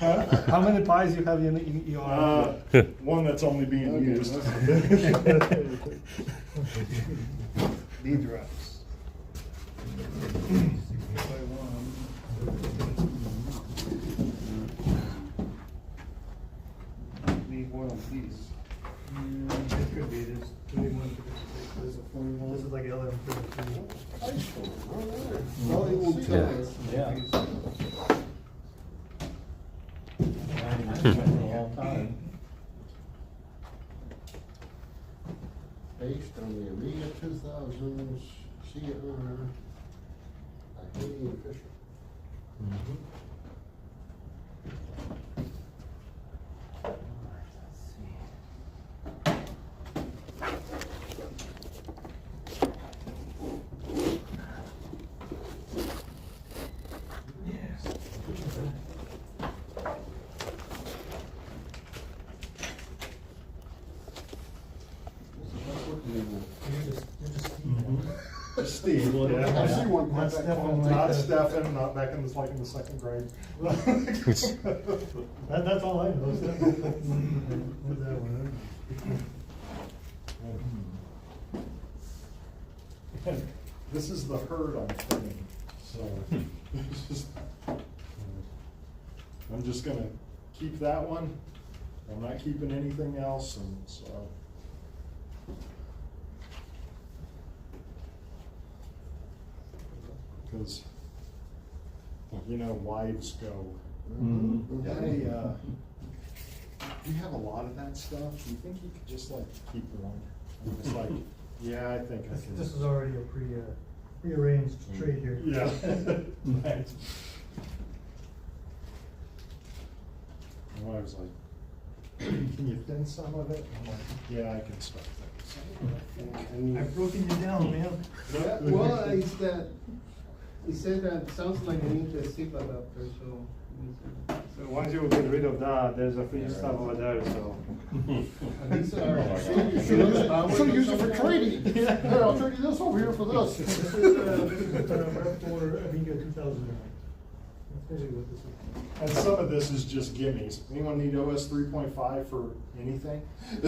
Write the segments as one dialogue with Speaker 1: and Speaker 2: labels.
Speaker 1: How many pies you have in your?
Speaker 2: One that's only being used.
Speaker 1: D drives. Need one of these.
Speaker 3: It could be, there's 21, there's a 41. This is like 11, 32.
Speaker 4: Well, they will tell us.
Speaker 5: Yeah.
Speaker 4: Based on the Amiga 2000's CR, Hayley Fisher.
Speaker 2: Steve, yeah.
Speaker 4: I see one.
Speaker 3: Not Stefan,
Speaker 2: Not
Speaker 3: like
Speaker 2: Stefan, not back in the, like in the second grade.
Speaker 3: That's all I know. Stefan. What's that one?
Speaker 2: This is the herd I'm trimming, so. I'm just gonna keep that one. I'm not keeping anything else, and so. Because, you know, wives go, hey, you have a lot of that stuff, do you think you could just like keep one? I'm just like, yeah, I think I can.
Speaker 3: This is already a prearranged trade here.
Speaker 2: Yeah. Right. My wife's like, can you thin some of it? I'm like, yeah, I can start that.
Speaker 3: I've broken you down, man.
Speaker 4: Yeah, well, it's that, he said that sounds like an interesting adapter, so.
Speaker 1: So once you get rid of that, there's a free stuff over there, so.
Speaker 4: These are.
Speaker 2: So use it for trading.
Speaker 4: Yeah, I'll trade you this over here for this.
Speaker 3: This is rep for Amiga 2009. That's basically what this is.
Speaker 2: And some of this is just gimmies. Anyone need OS 3.5 for anything?
Speaker 5: I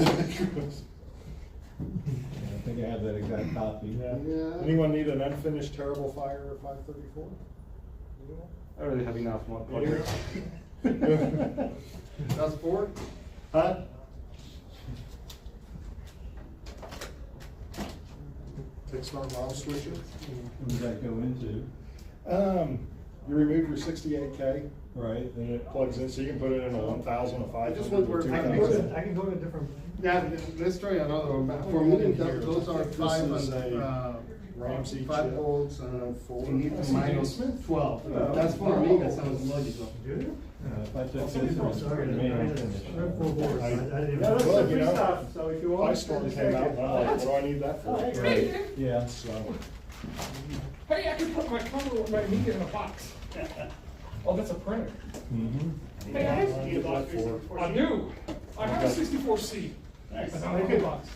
Speaker 5: think I have that exact copy.
Speaker 2: Yeah.
Speaker 4: Yeah.
Speaker 2: Anyone need an unfinished Terrible Fire 534?
Speaker 1: I already have enough more.
Speaker 4: That's four?
Speaker 2: Huh? Kickstart mouse switcher.
Speaker 5: What does that go into?
Speaker 2: You remove your 68K,
Speaker 5: Right.
Speaker 2: and it plugs in, so you can put it in a 1000, a 500,
Speaker 4: just want where-
Speaker 2: a
Speaker 3: I can go
Speaker 2: 2000.
Speaker 3: to, I can go to a different.
Speaker 4: Yeah, let's try another one, but for me, those are
Speaker 2: This
Speaker 4: five
Speaker 2: is
Speaker 4: and,
Speaker 2: a Ramsey
Speaker 4: 5
Speaker 2: chip.
Speaker 4: volts,
Speaker 2: Four.
Speaker 4: you need to minus
Speaker 2: Smith?
Speaker 4: 12. That's for me, that sounds logical.
Speaker 3: Do you?
Speaker 5: If I took this
Speaker 3: Oh,
Speaker 5: and
Speaker 3: sorry,
Speaker 5: made
Speaker 3: I
Speaker 5: it
Speaker 3: just
Speaker 5: finish.
Speaker 3: read 4 boards. I didn't even.
Speaker 1: Yeah, that's
Speaker 2: Well,
Speaker 1: the
Speaker 2: you
Speaker 1: free
Speaker 2: know,
Speaker 1: stuff, so if you want.
Speaker 2: Ice Storm came out, and I'm like, what do I need that for?
Speaker 5: Right. Yeah.
Speaker 2: So,
Speaker 6: Hey, I can put my Commodore, my Amiga in a box. Oh, that's a printer.
Speaker 5: Mm-hmm.
Speaker 6: Hey, I have,
Speaker 2: need that for.
Speaker 6: I do. I have a 64C.
Speaker 1: Nice.
Speaker 6: It's not in a box.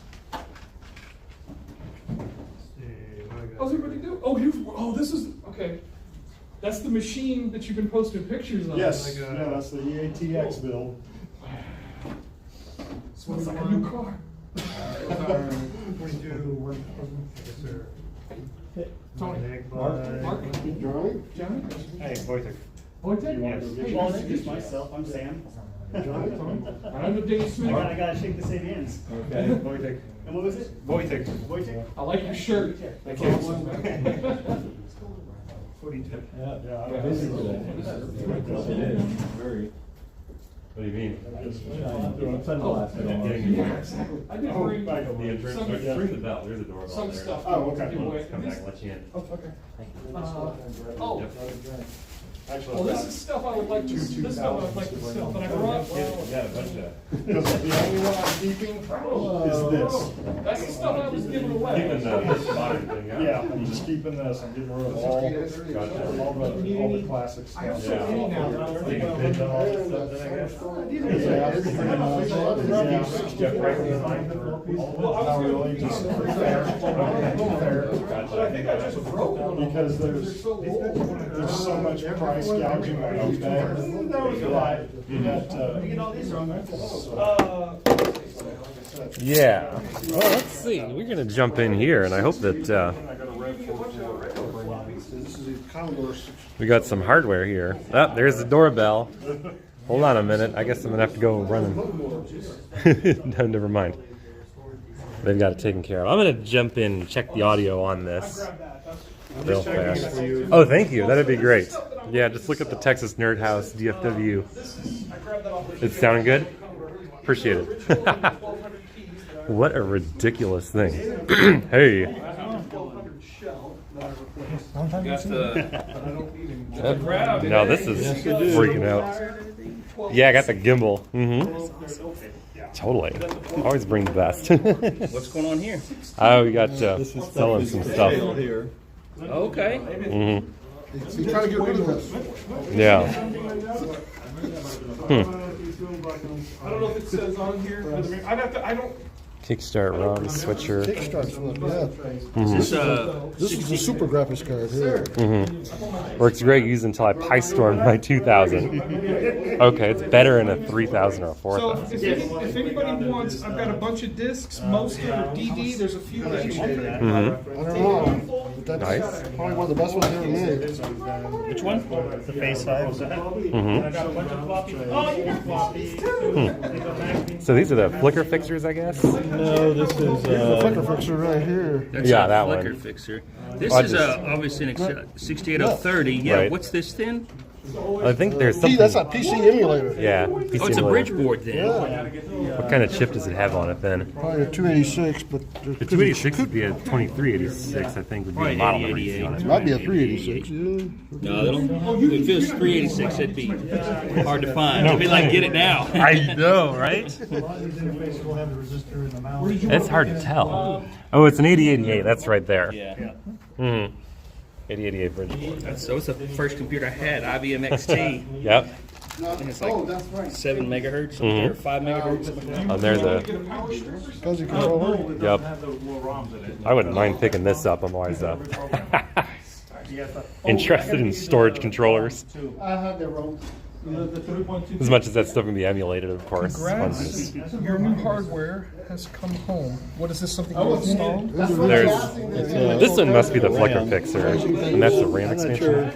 Speaker 6: How's everybody do? Oh, this is, okay. That's the machine that you've been posting pictures on.
Speaker 2: Yes,
Speaker 3: like,
Speaker 2: yeah, that's the EATX build.
Speaker 6: Smells like a new car.
Speaker 3: 42, 1000. Yes, sir.
Speaker 6: Tony.
Speaker 3: Mark.
Speaker 6: Mark.
Speaker 4: Johnny?
Speaker 6: Johnny?
Speaker 1: Hey, Wojtek.
Speaker 6: Wojtek?
Speaker 2: You want to go get
Speaker 6: Hey,
Speaker 2: yours?
Speaker 6: introduce
Speaker 7: myself, I'm Sam.
Speaker 6: Johnny, Tony. I'm the Dave Smith.
Speaker 7: I gotta shake the same hands.
Speaker 5: Okay.
Speaker 1: Wojtek.
Speaker 7: And what was it?
Speaker 1: Wojtek.
Speaker 7: Wojciech?
Speaker 6: I like your shirt. I can't.
Speaker 1: 42.
Speaker 5: Yeah.
Speaker 2: Yeah, I
Speaker 6: Yeah.
Speaker 5: Busy today. Yes, it is. Very.
Speaker 8: What do you mean?
Speaker 5: I'm sunglasses on.
Speaker 6: Yeah, exactly. I did
Speaker 2: Oh,
Speaker 6: bring
Speaker 2: back on
Speaker 8: The entrance,
Speaker 6: some,
Speaker 2: Yeah.
Speaker 8: ring the bell, there's a doorbell
Speaker 6: some
Speaker 8: there.
Speaker 6: stuff.
Speaker 2: Oh, okay.
Speaker 6: to give away.
Speaker 8: Come back and let you in.
Speaker 6: Oh, okay.
Speaker 2: Oh.
Speaker 6: Oh.
Speaker 2: Actually,
Speaker 6: Well, this is stuff I would like to, this stuff I would like to sell, but I brought,
Speaker 8: You got a bunch of.
Speaker 2: because the only one I'm keeping is this.
Speaker 6: that's the stuff I was giving away.
Speaker 8: Keeping the modern thing out.
Speaker 2: Yeah, I'm just keeping this, I'm getting rid of all the classic
Speaker 6: I have
Speaker 2: stuff.
Speaker 6: so many now.
Speaker 8: So you can bid on all this stuff then, I guess?
Speaker 2: Yeah, pretty much. Yeah.
Speaker 8: Jeff Franklin line for all
Speaker 6: Well, I was
Speaker 2: Not
Speaker 6: gonna-
Speaker 2: really, just fair. Fair.
Speaker 6: But I think I just broke one.
Speaker 2: Because there's so much price gouging on eBay.
Speaker 6: That was a lie.
Speaker 9: Yeah. Well, let's see. We're gonna jump in here, and I hope that we got some hardware here. Oh, there's the doorbell. Hold on a minute. I guess I'm gonna have to go run and no, never mind. They've got it taken care of. I'm gonna jump in and check the audio on this real fast. Oh, thank you. That'd be great. Yeah, just look at the Texas Nerd House DFW. It's sounding good? Appreciate it. What a ridiculous thing. Hey. No, this is freaking out. Yeah, I got the gimbal. Totally. Always bring the best.
Speaker 10: What's going on here?
Speaker 9: Oh, we got selling some stuff.
Speaker 10: Okay.
Speaker 4: You try to get rid of this.
Speaker 9: Yeah.
Speaker 6: I don't know if it says on here. I'd have to. I don't.
Speaker 9: Kickstart ROM switcher.
Speaker 4: Kickstart's one, yeah.
Speaker 10: This
Speaker 4: This is a super graphics card here.
Speaker 9: Works great using until I PyStormed my 2000. Okay, it's better in a 3000 or a
Speaker 6: So
Speaker 9: 4000.
Speaker 6: if anybody wants, I've got a bunch of discs. Most of them are DD. There's a few HD.
Speaker 4: I don't know. But
Speaker 9: Nice.
Speaker 4: that's probably one of the best ones ever made.
Speaker 10: Which one?
Speaker 7: The Phase 5.
Speaker 9: So these are the flicker fixers, I guess?
Speaker 5: No, this is,
Speaker 4: The flicker fixer right here.
Speaker 10: That's
Speaker 9: Yeah,
Speaker 10: a
Speaker 9: that
Speaker 10: flicker
Speaker 9: one.
Speaker 10: fixer. This
Speaker 9: I
Speaker 10: is
Speaker 9: just-
Speaker 10: obviously an 68030. Yeah,
Speaker 9: Right.
Speaker 10: what's this then?
Speaker 9: I think there's something.
Speaker 4: That's a PC emulator.
Speaker 9: Yeah.
Speaker 10: Oh,
Speaker 9: PC
Speaker 10: it's a
Speaker 9: emulator.
Speaker 10: bridge board then.
Speaker 9: What kind of chip does it have on it then?
Speaker 4: Probably a 286, but
Speaker 9: The 286 would be a 2386, I think, would be the
Speaker 10: Probably
Speaker 9: model number
Speaker 10: 8088.
Speaker 9: on it.
Speaker 4: might be a 386. Yeah.
Speaker 10: No, they don't. If it was 386, it'd be hard to find. It'd be like, get it now.
Speaker 9: I know, right?
Speaker 3: Interface will have the resistor in the mount.
Speaker 9: It's hard to tell. Oh, it's an 8088. That's right there.
Speaker 10: Yeah.
Speaker 9: 8088 bridge board.
Speaker 10: So it's the first computer I had, IBM XT.
Speaker 9: Yep.
Speaker 10: And it's like 7 megahertz or 5 megahertz.
Speaker 9: And there's a.
Speaker 4: Fuzzy controller.
Speaker 9: Yep. I wouldn't mind picking this up. I'm always interested in storage controllers.
Speaker 4: I had the ROM.
Speaker 9: As much as that stuff can be emulated, of course.
Speaker 6: Congrats. Your new hardware has come home. What is this? Something you installed?
Speaker 9: This one must be the flicker fixer, and that's the RAM expansion.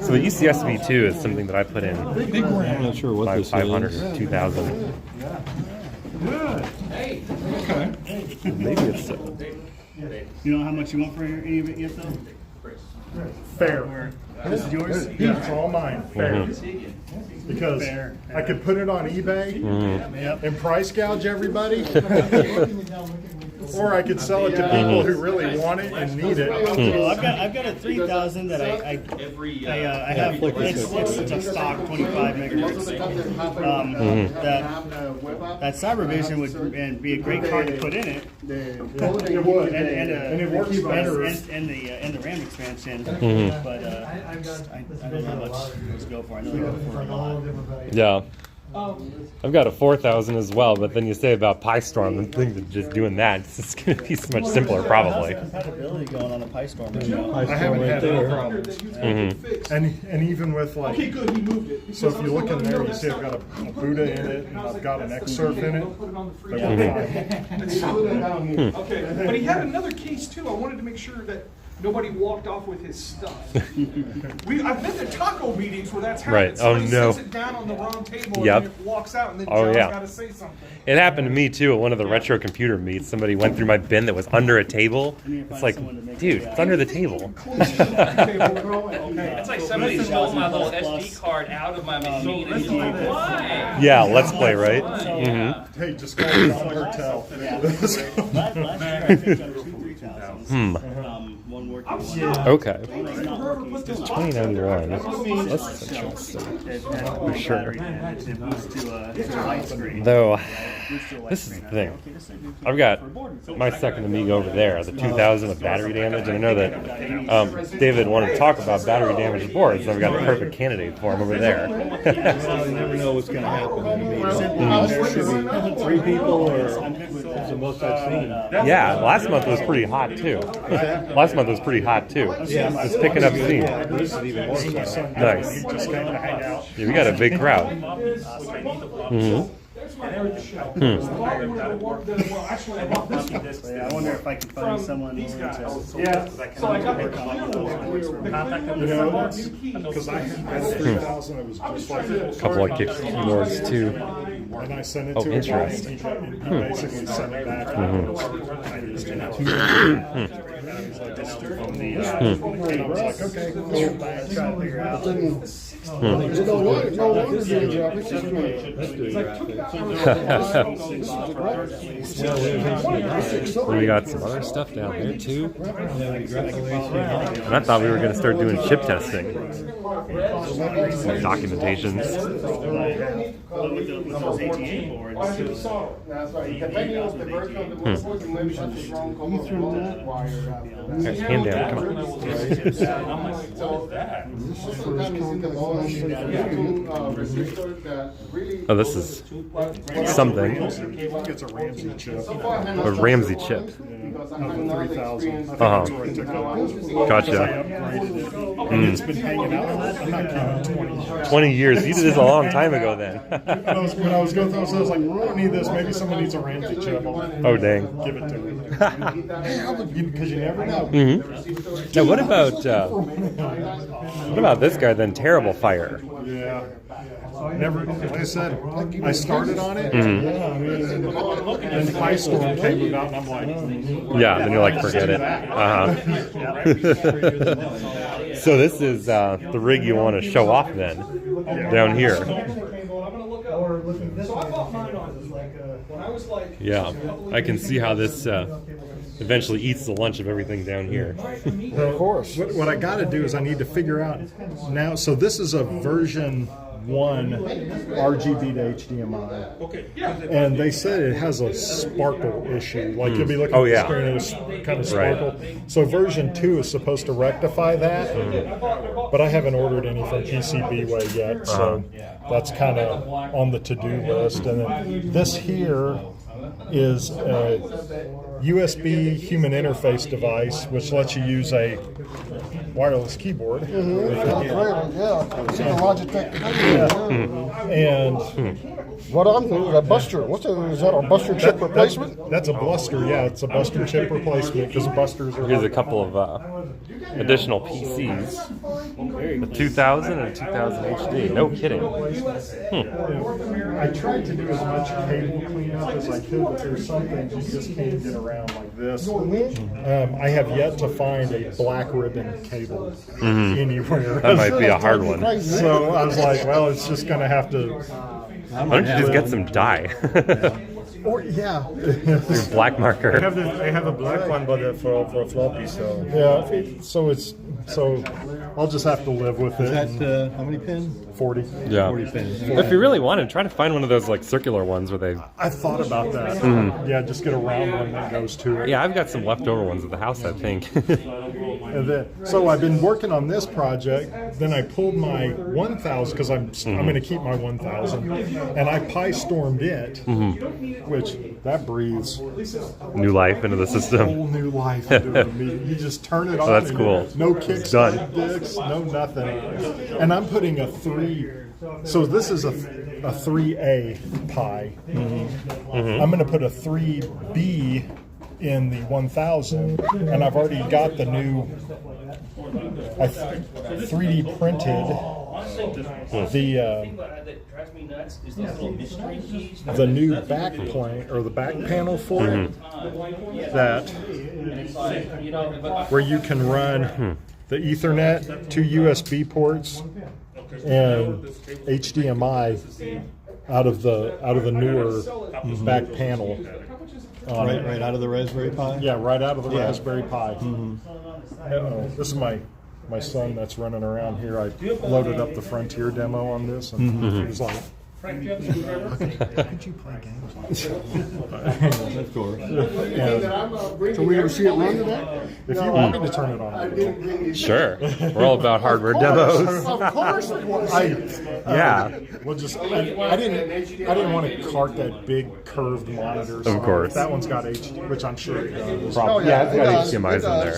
Speaker 9: So the ECSV2 is something that I put in
Speaker 5: I'm not sure what
Speaker 9: my
Speaker 5: this is.
Speaker 9: 500 or 2000. Maybe it's.
Speaker 7: You know how much you want for any of it yet, though?
Speaker 2: Fair.
Speaker 7: This is yours?
Speaker 2: Yeah, it's all mine. Fair. Because
Speaker 7: Fair.
Speaker 2: I could put it on eBay
Speaker 7: Yep.
Speaker 2: and price gouge everybody, or I could sell it to people who really want it and need it.
Speaker 7: Well, I've got a 3000 that I have. It's a stock 25 megahertz. That Cybervision would be a great card to put in it.
Speaker 2: It would, and it works better.
Speaker 7: And the RAM expansion. But I don't know how much those go for. I know they go for a lot.
Speaker 9: Yeah. I've got a 4000 as well, but then you say about PyStorm and things that just doing that, it's going to be so much simpler probably.
Speaker 7: Compatibility going on the PyStorm right now.
Speaker 2: I haven't had any
Speaker 5: there.
Speaker 2: problems. And even with like,
Speaker 6: Okay, good. He moved it.
Speaker 2: so if you look in there, you see I've got a Buddha in it, and I've got an Xsurf in it.
Speaker 6: Put it on the
Speaker 2: They
Speaker 6: fridge.
Speaker 2: work fine.
Speaker 6: Okay, but he had another case too. I wanted to make sure that nobody walked off with his stuff. I've been to taco meetings where that's happened.
Speaker 9: Right. Oh,
Speaker 6: Somebody
Speaker 9: no.
Speaker 6: sets it down on the wrong table
Speaker 9: Yep.
Speaker 6: and then it walks out, and then
Speaker 9: Oh,
Speaker 6: John's
Speaker 9: yeah.
Speaker 6: got to say something.
Speaker 9: It happened to me too at one of the retro computer meets. Somebody went through my bin that was under a table. It's like, dude, it's under the table.
Speaker 10: It's like somebody stole my little SD card out of my machine. And you're like, why?
Speaker 9: Yeah, let's play, right? Mm-hmm.
Speaker 2: Hey, just call me Hotel.
Speaker 7: Last year I picked up 2 3000s. One working one.
Speaker 9: Okay.
Speaker 6: It's
Speaker 9: 2091. That's interesting.
Speaker 7: For
Speaker 9: sure.
Speaker 7: It moves to widescreen.
Speaker 9: Though, this is the thing. I've got my second Amiga over there, the 2000 with battery damage, and I know that David wanted to talk about battery damaged boards, so I've got the perfect candidate for him over there.
Speaker 5: You never know what's going to happen. I mean, there should be 3 people, or it's the most I've seen.
Speaker 9: Yeah, last month was pretty hot too. too. Last month was pretty hot too.
Speaker 5: Yeah.
Speaker 9: It's picking up steam.
Speaker 5: This is even more so.
Speaker 9: Nice. Yeah, we got a big crowd. Mm-hmm.
Speaker 7: Yeah, I wonder if I can find someone willing to.
Speaker 1: Yeah.
Speaker 6: So I got the contact
Speaker 2: You know, because I had 3,000, it was just like
Speaker 9: A couple of keyboards too.
Speaker 2: and I sent it
Speaker 9: Oh,
Speaker 2: to him.
Speaker 9: interesting.
Speaker 2: He basically sent it back. And I was like, okay, cool.
Speaker 7: Trying to figure out.
Speaker 9: We got some other stuff down there too. And I thought we were going to start doing chip testing. Some documentations.
Speaker 4: That's right. Depending on the version of the motherboard, you maybe have the wrong Commodore wire.
Speaker 9: There's hand down. Come on.
Speaker 4: So sometimes it's in the volume, resistor that really.
Speaker 9: Oh, this is something.
Speaker 2: It's a Ramsey chip.
Speaker 4: So far, I have
Speaker 9: A
Speaker 4: not
Speaker 9: Ramsey
Speaker 4: tried
Speaker 9: chip.
Speaker 4: because I have not
Speaker 2: 3,000.
Speaker 4: experienced.
Speaker 9: Uh-huh. Gotcha.
Speaker 2: And it's been hanging out. I'm not counting 20 years.
Speaker 9: 20 years. You did this a long time ago then.
Speaker 2: When I was going through, I was like, we don't need this. Maybe someone needs a Ramsey chip.
Speaker 9: Oh, dang.
Speaker 2: Give it to me. Because you never know.
Speaker 9: Mm-hmm. Now, what about this guy then? Terrible Fire.
Speaker 2: Yeah. Never, like I said, I started on it.
Speaker 9: Mhm.
Speaker 2: Yeah, I mean, and Ice Storm came about, and I'm like,
Speaker 9: Yeah, then you're like, forget it. So this is the rig you want to show off then, down here. Yeah, I can see how this eventually eats the lunch of everything down here.
Speaker 2: of course. What I got to do is I need to figure out now. So this is a version 1 RGB to HDMI. Okay. And they said it has a sparkle issue. Like you'll be looking at the screen and it's kind of sparkle. So version 2 is supposed to rectify that. But I haven't ordered any from PCBWay yet, so that's kind of on the to-do list. And then this here is a USB human interface device, which lets you use a wireless keyboard. And
Speaker 11: what I'm doing is a Buster. Is that a Buster chip replacement?
Speaker 2: That's a Buster, yeah. It's a Buster chip replacement because Busters are.
Speaker 9: Here's a couple of additional PCs. A 2000 and a 2000 HD. No kidding.
Speaker 2: I tried to do as much cable cleanup as I could, but there's some things you just can't get around like this. I have yet to find a black ribbon cable anywhere.
Speaker 9: That might be a hard one.
Speaker 2: So I was like, well, it's just going to have to.
Speaker 9: Why don't you just get some dye?
Speaker 2: Or yeah,
Speaker 9: Your black marker.
Speaker 1: I have a black one, but for a floppy. So
Speaker 2: yeah. So I'll just have to live with it.
Speaker 5: Is that how many pin?
Speaker 2: 40.
Speaker 9: Yeah.
Speaker 5: 40 pins.
Speaker 9: If you really wanted, try to find one of those like circular ones where they.
Speaker 2: I thought about that. Yeah, just get a round one that goes to it.
Speaker 9: Yeah, I've got some leftover ones at the house, I think.
Speaker 2: And then, so I've been working on this project. Then I pulled my 1000 because I'm going to keep my 1000, and I Pi stormed it, which that breathes
Speaker 9: New life into the
Speaker 2: whole
Speaker 9: system.
Speaker 2: new life into it. You just turn it on.
Speaker 9: that's
Speaker 2: and
Speaker 9: cool.
Speaker 2: No
Speaker 9: It's done.
Speaker 2: kickstart, no nothing. And I'm putting a 3. So this is a 3A Pi. I'm going to put a 3B in the 1000, and I've already got the new. I 3D printed the new back plane or the back panel for it. That where you can run the Ethernet, 2 USB ports, and HDMI out of the newer back panel.
Speaker 5: Right out of the Raspberry Pi?
Speaker 2: Yeah, right out of the Raspberry Pi. This is my son that's running around here. I loaded up the Frontier demo on this, and he was like,
Speaker 6: Frank, do you have a screwdriver?
Speaker 2: How could you play games?
Speaker 5: Of course.
Speaker 11: So we ever see it run today?
Speaker 2: If you want me to turn it on.
Speaker 9: Sure. We're all about hardware demos.
Speaker 11: Of course it was.
Speaker 9: Yeah.
Speaker 2: We'll just. I didn't want to cart that big curved monitor.
Speaker 9: Of course.
Speaker 2: That one's got HD, which I'm sure it does.
Speaker 9: Probably. Yeah, it's got HDMI's in there.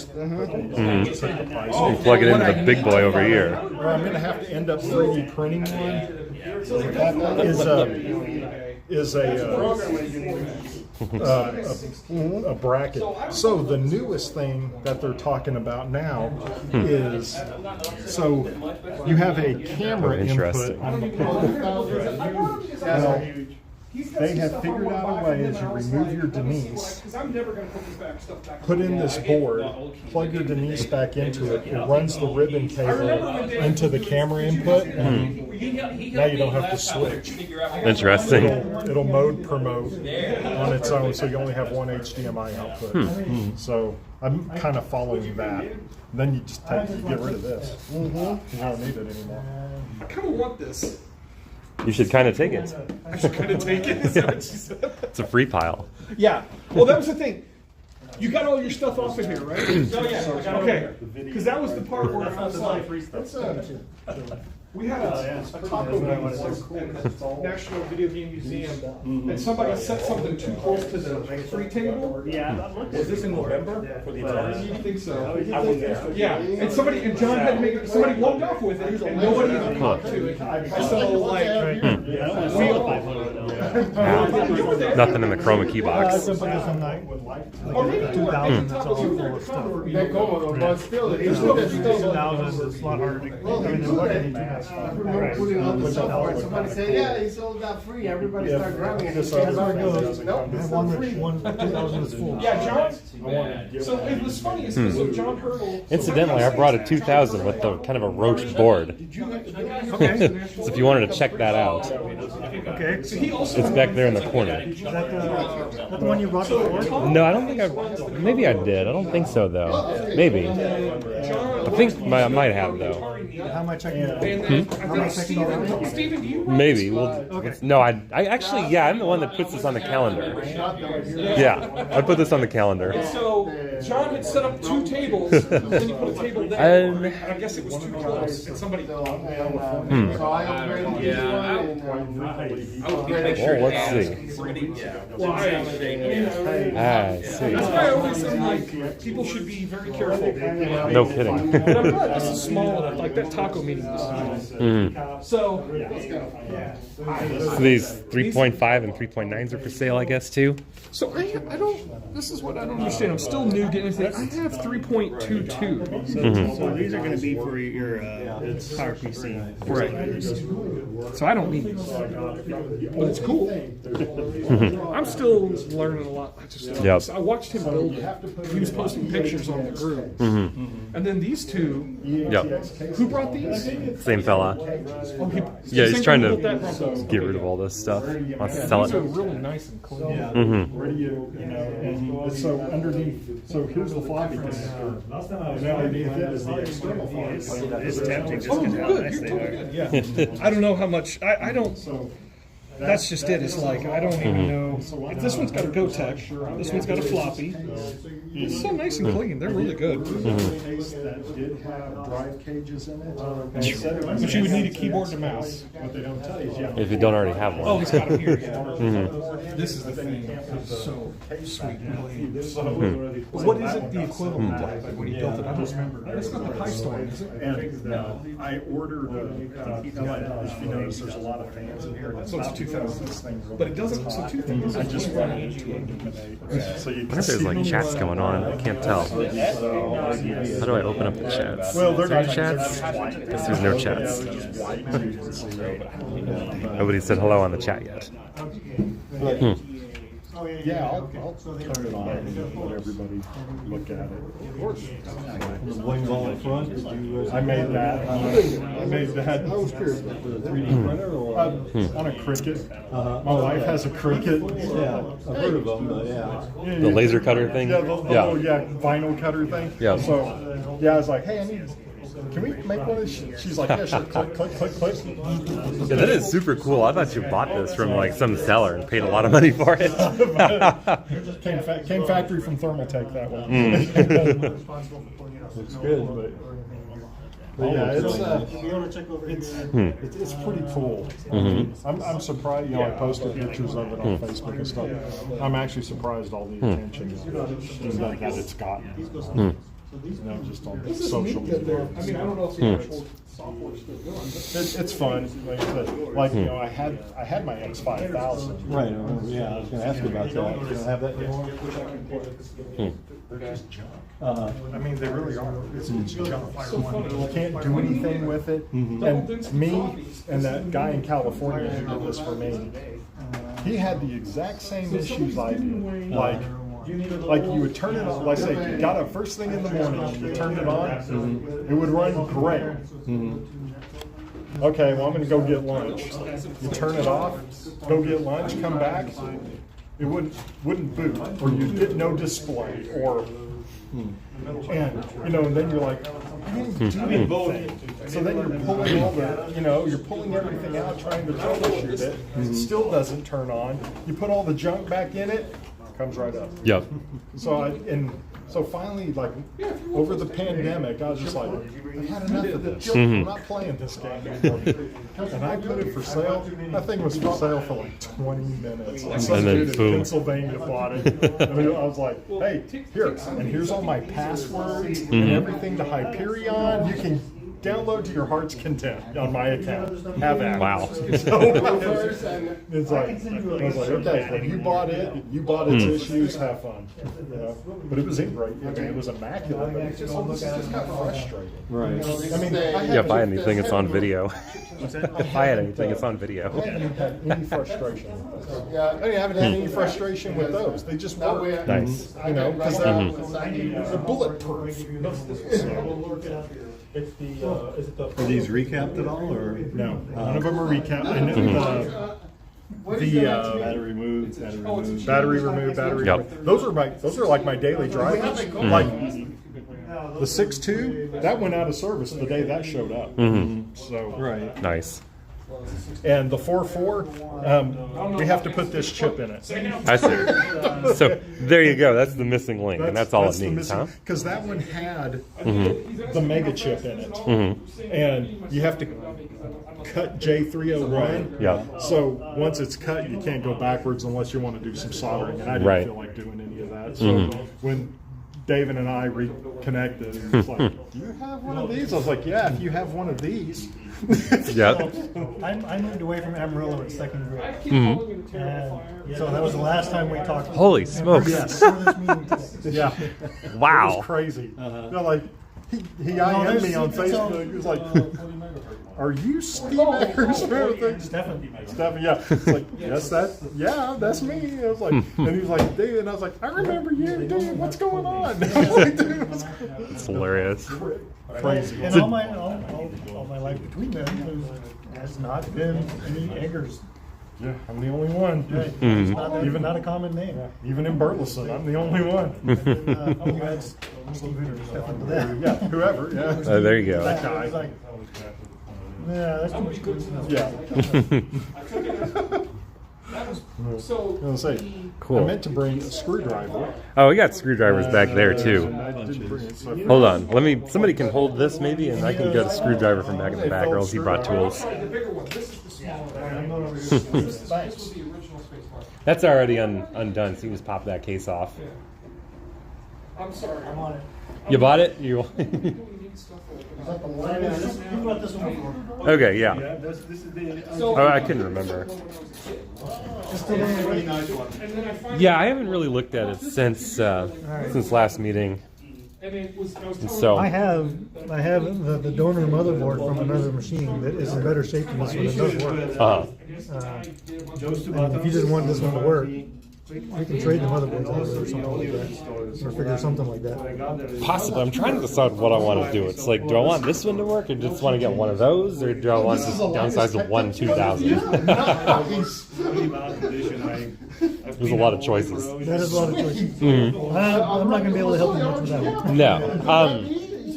Speaker 9: You can plug it into the big boy over here.
Speaker 2: Well, I'm going to have to end up 3D printing one. Is a bracket. So the newest thing that they're talking about now is, so you have a camera input on the pump. Well, they have figured out a way as you remove your Denise, put in this board, plug your Denise back into it, it runs the ribbon cable into the camera input, and now you don't have to switch.
Speaker 9: Interesting.
Speaker 2: It'll mode promote on its own, so you only have one HDMI output. So I'm kind of following that. Then you just get rid of this. You don't need it anymore.
Speaker 6: I kind of want this.
Speaker 9: You should kind of take it.
Speaker 6: I should kind of take it. Is that what you said?
Speaker 9: It's a free pile.
Speaker 6: Yeah. Well, that was the thing. You got all your stuff off of here, right? Oh, yeah. Okay. Because that was the part where I was like, we had a taco meeting at National Video Game Museum, and somebody set something too close to the free table.
Speaker 7: Yeah.
Speaker 6: Was this in November? For the Atari? I think so. Yeah. And John had to make it, somebody walked off with it, and nobody even talked to it. So, like, we all.
Speaker 9: Nothing in the chroma key box.
Speaker 6: Or maybe
Speaker 3: 2000, it's all full of stuff.
Speaker 4: But still,
Speaker 3: There's still 2000, it's a lot harder to, I mean, there's what anything that's
Speaker 4: I remember putting all the stuff where somebody said, yeah, he sold that free. Everybody started grabbing it.
Speaker 2: This other
Speaker 4: Nope, it's
Speaker 3: one
Speaker 4: not free.
Speaker 3: one 2000 is full.
Speaker 6: Yeah, John. So it was funny, is because of John Hurdle.
Speaker 9: Incidentally, I brought a 2000 with the kind of a roach board.
Speaker 3: Okay.
Speaker 9: So if you wanted to check that out,
Speaker 3: Okay. So
Speaker 9: it's back there in the corner.
Speaker 3: Is that the one you brought before?
Speaker 9: No, I don't think I. Maybe I did. I don't think so though. Maybe. I think I might have though.
Speaker 3: How am I checking that?
Speaker 6: How am I checking that? Steven, do you write
Speaker 9: Maybe.
Speaker 6: stuff?
Speaker 9: Well, no, I actually, yeah, I'm the one that puts this on the calendar. Yeah, I put this on the calendar.
Speaker 6: So John had set up 2 tables, and then he put a table there. And I guess it was too close, and somebody.
Speaker 4: So I upgraded this one and
Speaker 9: Oh, let's see.
Speaker 6: Well,
Speaker 9: I see.
Speaker 6: that's why I always say, like, people should be very careful.
Speaker 9: No kidding.
Speaker 6: But I'm glad this is small enough, like that taco meeting was. So,
Speaker 9: So these 3.5 and 3.9s are for sale, I guess, too.
Speaker 6: so I don't. This is what I don't understand. I'm still new getting into it. I have 3.22.
Speaker 7: So these are going to be for your Power PC.
Speaker 6: Right. So I don't need these, but it's cool. I'm still learning a lot.
Speaker 9: Yep.
Speaker 6: I watched him build it. He was posting pictures on the group. And then these two.
Speaker 9: Yep.
Speaker 6: Who brought these?
Speaker 9: Same fella.
Speaker 6: Oh,
Speaker 9: Yeah, he's
Speaker 6: same
Speaker 9: trying
Speaker 6: guy
Speaker 9: to
Speaker 6: who built that?
Speaker 9: get rid of all this stuff. Wants to sell
Speaker 6: These are
Speaker 9: it.
Speaker 6: really nice and clean.
Speaker 2: And so underneath, so here's the floppy disk. And underneath it is the external floppy disk.
Speaker 7: It's tempting just
Speaker 6: Oh,
Speaker 7: because
Speaker 6: you're
Speaker 7: how
Speaker 6: good.
Speaker 7: nice
Speaker 6: You're
Speaker 7: they
Speaker 6: totally
Speaker 7: are.
Speaker 6: good. Yeah. I don't know how much. I don't. That's just it. It's like I don't even know. If this one's got a GoTech. This one's got a floppy. It's so nice and clean. They're really good.
Speaker 2: That did have drive cages in it.
Speaker 6: But you would need a keyboard and a mouse.
Speaker 2: What they don't tell you is you have
Speaker 9: If you don't already have
Speaker 6: Oh,
Speaker 9: one.
Speaker 6: he's got them here. Yeah. This is the thing. It's so sweet and clean. What is it the equivalent of? Like when he built it? I don't remember. It's not the High Storm, is it?
Speaker 2: And I ordered, if you notice, there's a lot of fans in here.
Speaker 6: So it's a 2000. But it doesn't. So 2000.
Speaker 2: I just run it into it. So you
Speaker 9: I
Speaker 2: can
Speaker 9: wonder if there's like chats going on. I can't tell. How do I open up the chats?
Speaker 2: Well, they're
Speaker 9: Is there
Speaker 2: not
Speaker 9: chats? Guess there's no chats. Nobody said hello on the chat yet.
Speaker 2: Yeah, I'll turn it on and let everybody look at it.
Speaker 5: The wings all in front.
Speaker 2: I made that. I made that.
Speaker 11: I was curious about the
Speaker 5: 3D printer or?
Speaker 2: On a Cricut. My wife has a Cricut.
Speaker 5: Yeah, I've heard of them, but yeah.
Speaker 9: The laser cutter thing?
Speaker 2: Yeah, the little vinyl cutter thing.
Speaker 9: Yeah.
Speaker 2: So, yeah, I was like, hey, I need can we make one of these? She's like, yeah, sure. Click, click, click, click.
Speaker 9: Yeah, that is super cool. I thought you bought this from like some seller and paid a lot of money for it.
Speaker 2: Came factory from Thermaltake that one. Looks good, but yeah, it's pretty cool. I'm surprised. You know, I posted pictures of it on Facebook and stuff. I'm actually surprised all the attention that it's gotten. You know, just on social media.
Speaker 6: I mean, I don't know if the actual software is still going.
Speaker 2: It's fun. Like I said, like you know, I had my X5000.
Speaker 5: Right. Yeah, I was going to ask you about that. You don't have that anymore?
Speaker 2: They're just junk.
Speaker 5: Uh,
Speaker 2: I mean, they really are. It's junk. You can't do anything with it. And me and that guy in California who did this for me, he had the exact same issues I did. Like you would turn it on, like say you got up first thing in the morning and you turned it on, it would run great. Okay, well I'm gonna go get lunch. You turn it off, go get lunch, come back, it wouldn't boot, or you'd get no display, or and you know, and then you're like, I didn't do anything. So then you're pulling all the, you know, you're pulling everything out, trying to troubleshoot it. It still doesn't turn on. You put all the junk back in it. Comes right up.
Speaker 9: Yep.
Speaker 2: So finally, like over the pandemic, I was just like, I've had enough of this. I'm not playing this game anymore. And I put it for sale. That thing was for sale for like 20 minutes. And some dude in Pennsylvania bought it. And I was like, hey, here, and here's all my passwords and everything to Hyperion. You can download to your heart's content on my account. Have at it.
Speaker 9: Wow.
Speaker 2: So it's like, I was like, okay, well, you bought it, you bought its issues, have fun. You know? But it was great. I mean, it was immaculate, but it just got frustrating.
Speaker 5: right.
Speaker 2: I mean,
Speaker 9: Yeah, buy anything, it's on video. Buy anything, it's on video.
Speaker 2: I haven't had any frustration with those. Yeah, I haven't had any frustration with those. They just work.
Speaker 9: Nice.
Speaker 2: You know, because they're bulletproof.
Speaker 3: It's the, is it the?
Speaker 5: Are these recapped at all, or?
Speaker 2: No, none of them are recapped. I know
Speaker 5: Battery removed,
Speaker 2: battery removed.
Speaker 9: Yep.
Speaker 2: Those are like my daily drivers. Like the 6.2, that went out of service the day that showed up. So
Speaker 5: right.
Speaker 9: Nice.
Speaker 2: And the 4.4, we have to put this chip in it.
Speaker 9: I see. So there you go. That's the missing link, and that's all it needs, huh?
Speaker 2: Because that one had the mega chip in it, and you have to cut J301.
Speaker 9: Yeah.
Speaker 2: So once it's cut, you can't go backwards unless you want to do some soldering, and I didn't feel like doing any of that. So when David and I reconnected, and was like, "Do you have one of these?" I was like, "Yeah, if you have one of these."
Speaker 9: Yep.
Speaker 3: I moved away from Amarillo in second grade. And so that was the last time we talked.
Speaker 9: Holy smokes.
Speaker 2: Yeah.
Speaker 9: Wow.
Speaker 2: It was crazy. They're like, he IM'd me on Facebook. He was like, "Are you Steve Eckers?" Stephen, yeah. It's like, yes, that's me. I was like, and he was like, "Dude," and I was like, "I remember you, dude. What's going on?"
Speaker 9: It's hilarious.
Speaker 2: Crazy.
Speaker 3: And all my life between them has not been any Eggers.
Speaker 2: Yeah, I'm the only one.
Speaker 3: Right. It's not a common name.
Speaker 2: Even in Burleson, I'm the only one.
Speaker 3: You had Steve Hooter step into that.
Speaker 2: Yeah, whoever. Yeah.
Speaker 9: There you go.
Speaker 2: That guy.
Speaker 3: It's like, yeah, that's too much good.
Speaker 2: Yeah.
Speaker 1: So
Speaker 2: I was gonna say,
Speaker 9: Cool.
Speaker 2: I meant to bring a screwdriver.
Speaker 9: Oh, we got screwdrivers back there too.
Speaker 2: And I didn't bring it, so
Speaker 9: Hold on. Somebody can hold this maybe, and I can get a screwdriver from back in the back, or else he brought tools.
Speaker 1: the bigger one. This is the smaller one. This was the original Space Mark.
Speaker 9: That's already undone, so you can just pop that case off.
Speaker 1: I'm sorry. I'm on it.
Speaker 9: You bought it? You.
Speaker 3: You brought this one before.
Speaker 9: Okay, yeah.
Speaker 3: This is the.
Speaker 9: Oh, I couldn't remember. Yeah, I haven't really looked at it since last meeting. And so
Speaker 3: I have the donor motherboard from another machine that is in better shape than this one. It does work. And if you just want this one to work, we can trade the motherboards out or something like that, or figure something like that.
Speaker 9: Possibly. I'm trying to decide what I want to do. It's like, do I want this one to work, or just want to get one of those, or do I want to just downsize to one 2000? There's a lot of choices.
Speaker 3: That is a lot of choices. I'm not going to be able to help you much with that one.
Speaker 9: No.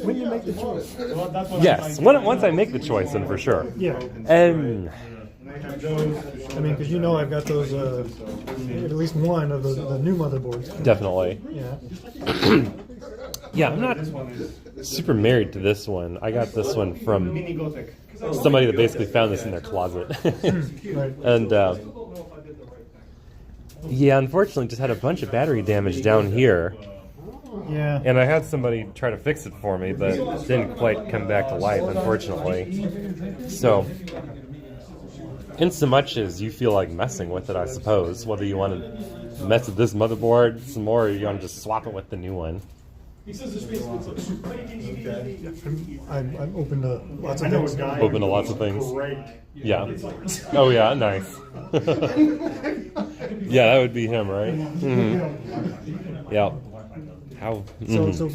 Speaker 3: when you make the choice.
Speaker 9: Yes, once I make the choice, then for sure.
Speaker 3: Yeah.
Speaker 9: And
Speaker 3: I mean, because you know I've got those, at least one of the new motherboards.
Speaker 9: definitely.
Speaker 3: Yeah.
Speaker 9: Yeah, I'm not super married to this one. I got this one from somebody that basically found this in their closet.
Speaker 3: Right.
Speaker 9: And yeah, unfortunately, just had a bunch of battery damage down here.
Speaker 3: Yeah.
Speaker 9: And I had somebody try to fix it for me, but it didn't quite come back to life, unfortunately. So, in so much as you feel like messing with it, I suppose, whether you want to mess with this motherboard some more or you want to just swap it with the new one.
Speaker 3: I'm open to lots of things.
Speaker 9: Open to lots of things. Yeah. Oh yeah, nice. Yeah, that would be him, right? Mm-hmm. Yeah. How? Mm-hmm.
Speaker 3: So